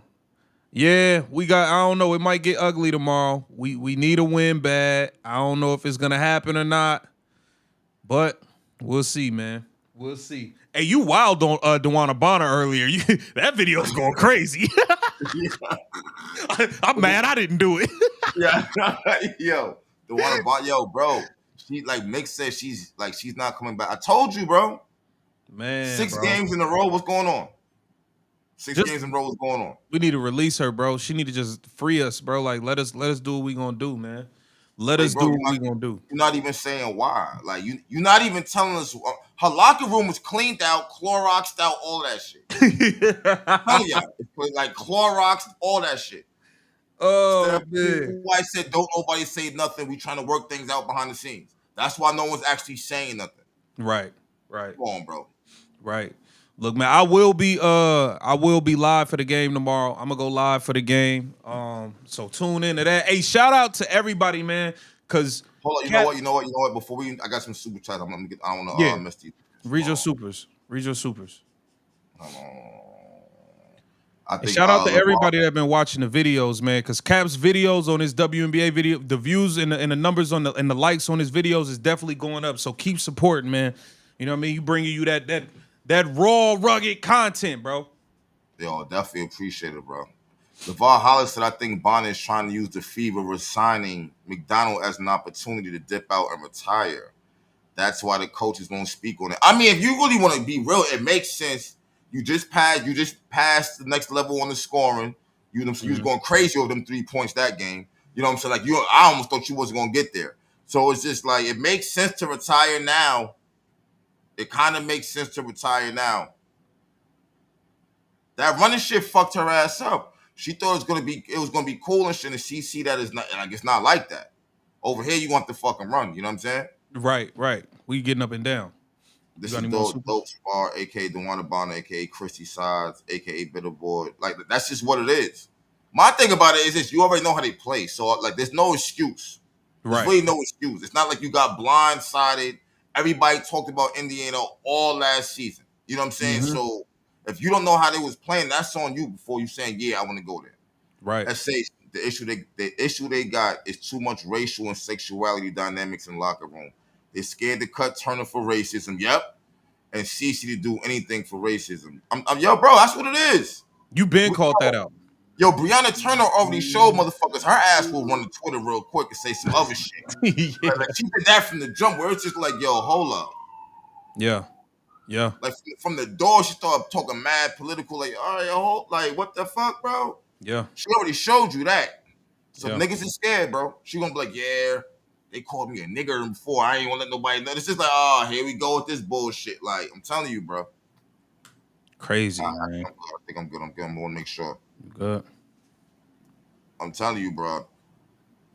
Yeah, we got. I don't know. It might get ugly tomorrow. We need a win bad. I don't know if it's gonna happen or not, but we'll see, man. We'll see. Hey, you wild on Dewana Bonner earlier. That video's going crazy. Yeah. I'm mad I didn't do it. Yeah. Yo, the one about yo, bro. She like Mick said she's not coming back. I told you, bro. Man, 6 bro. games in a row. What's going on? Six Just games in a row. What's going on? we need to release her, bro. She need to just free us, bro. Like let us do what we gonna do, man. Let Like, us bro, do what we gonna do. you're not even saying why. Like you're not even telling us. Her locker room was cleaned out, Cloroxed out, all that shit. I'm telling y'all, it's like Cloroxed, all that shit. Oh Stephanie man. White said, "Don't nobody say nothing. We trying to work things out behind the scenes." That's why no one's actually saying nothing. Right. Right. Come on, bro. Right. Look, man, I will be live for the game tomorrow. I'm gonna go live for the game. So tune into that. Hey, shout out to everybody, man. Cause Hold on, you know what? Before I got some super chats. I'm gonna get. I don't want yeah, to miss these. read your supers. Read your supers. Hold on. I And think shout out to LeBron. everybody that been watching the videos, man. Cause Cap's videos on his WNBA video, the views and the numbers on and the likes on his videos is definitely going up. So keep supporting, man. You know what I mean? You bringing you that raw, rugged content, bro. Yo, definitely appreciate it, bro. LeVar Hollis said, "I think Bonner is trying to use the fever resigning McDonald as an opportunity to dip out and retire. That's why the coaches won't speak on it." I mean, if you really want to be real, it makes sense. You just passed the next level on the scoring. You was going crazy over them 3 points that game. You know what I'm saying? Like I almost thought you wasn't gonna get there. So it's just like it makes sense to retire now. It kind of makes sense to retire now. That running shit fucked her ass up. She thought it was gonna be cool and shit, and she see that is not like it's not like that. Over here, you want the fucking run. You know what I'm saying? Right, right. We getting up and down. You This got is any more Dope supers? Dope Spar, aka Dewana Bonner, aka Christy Sides, aka Bitterboard. Like that's just what it is. My thing about it is this: you already know how they play, so like there's no excuse. There's Right. really no excuse. It's not like you got blindsided. Everybody talked about Indiana all last season. You know what I'm saying? Mm-hmm. So if you don't know how they was playing, that's on you before you saying, yeah, I want to go there. Right. Let's say the issue they got is too much racial and sexuality dynamics in locker room. They're scared to cut Turner for racism. Yep. And CC to do anything for racism. Yo, bro, that's what it is. You been called that out. Yo, Breonna Turner already showed motherfuckers her ass will run to Twitter real quick and say some other shit. Yeah. Like she did that from the jump, where it's just like, yo, hold up. Yeah. Yeah. Like from the door, she started talking mad political. Like, all right, yo, like what the fuck, bro? Yeah. She already showed you that. So Yeah. niggas is scared, bro. She gonna be like, yeah, they called me a nigger before. I ain't gonna let nobody know. It's just like, oh, here we go with this bullshit. Like, I'm telling you, bro. Crazy, man. I think I'm good. I'm good. I'm gonna make sure. Good. I'm telling you, bro.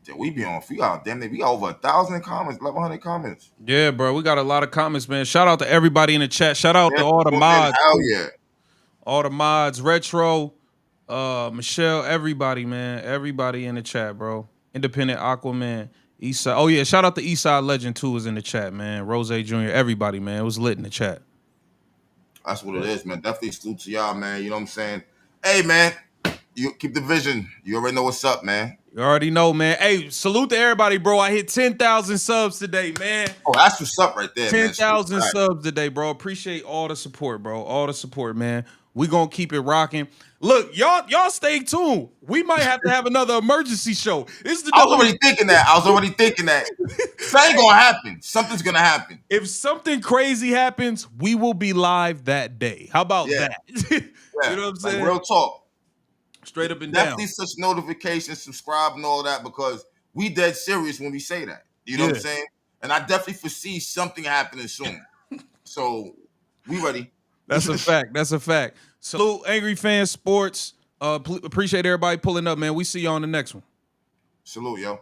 Yeah, we be on. We got over 1,000 comments, 1,100 comments. Yeah, bro. We got a lot of comments, man. Shout out to everybody in the chat. Shout out to all the mods. Hell yeah. All the mods, Retro, Michelle, everybody, man. Everybody in the chat, bro. Independent Aquaman, Eastside. Oh yeah, shout out to Eastside Legend too is in the chat, man. Rose Jr., everybody, man. It was lit in the chat. That's what it is, man. Definitely salute to y'all, man. You know what I'm saying? Hey, man. You keep the vision. You already know what's up, man. You already know, man. Hey, salute to everybody, bro. I hit 10,000 subs today, man. Oh, that's what's up right there, 10,000 subs today, bro. Appreciate all the support, bro. All the support, man. We gonna keep it rocking. Look, y'all stay tuned. We might have to have another emergency show. I was already thinking that. Something's gonna happen. Something's gonna happen. If something crazy happens, we will be live that day. How about that? Yeah. You know what I'm saying? Like real talk. Straight up and Definitely down. such notifications, subscribe and all that, because we dead serious when we say that. You know what I'm saying? And I definitely foresee something happening soon. So we ready. That's a fact. That's a fact. Salute Angry Fan Sports. Appreciate everybody pulling up, man. We see you on the next one. Salute, yo.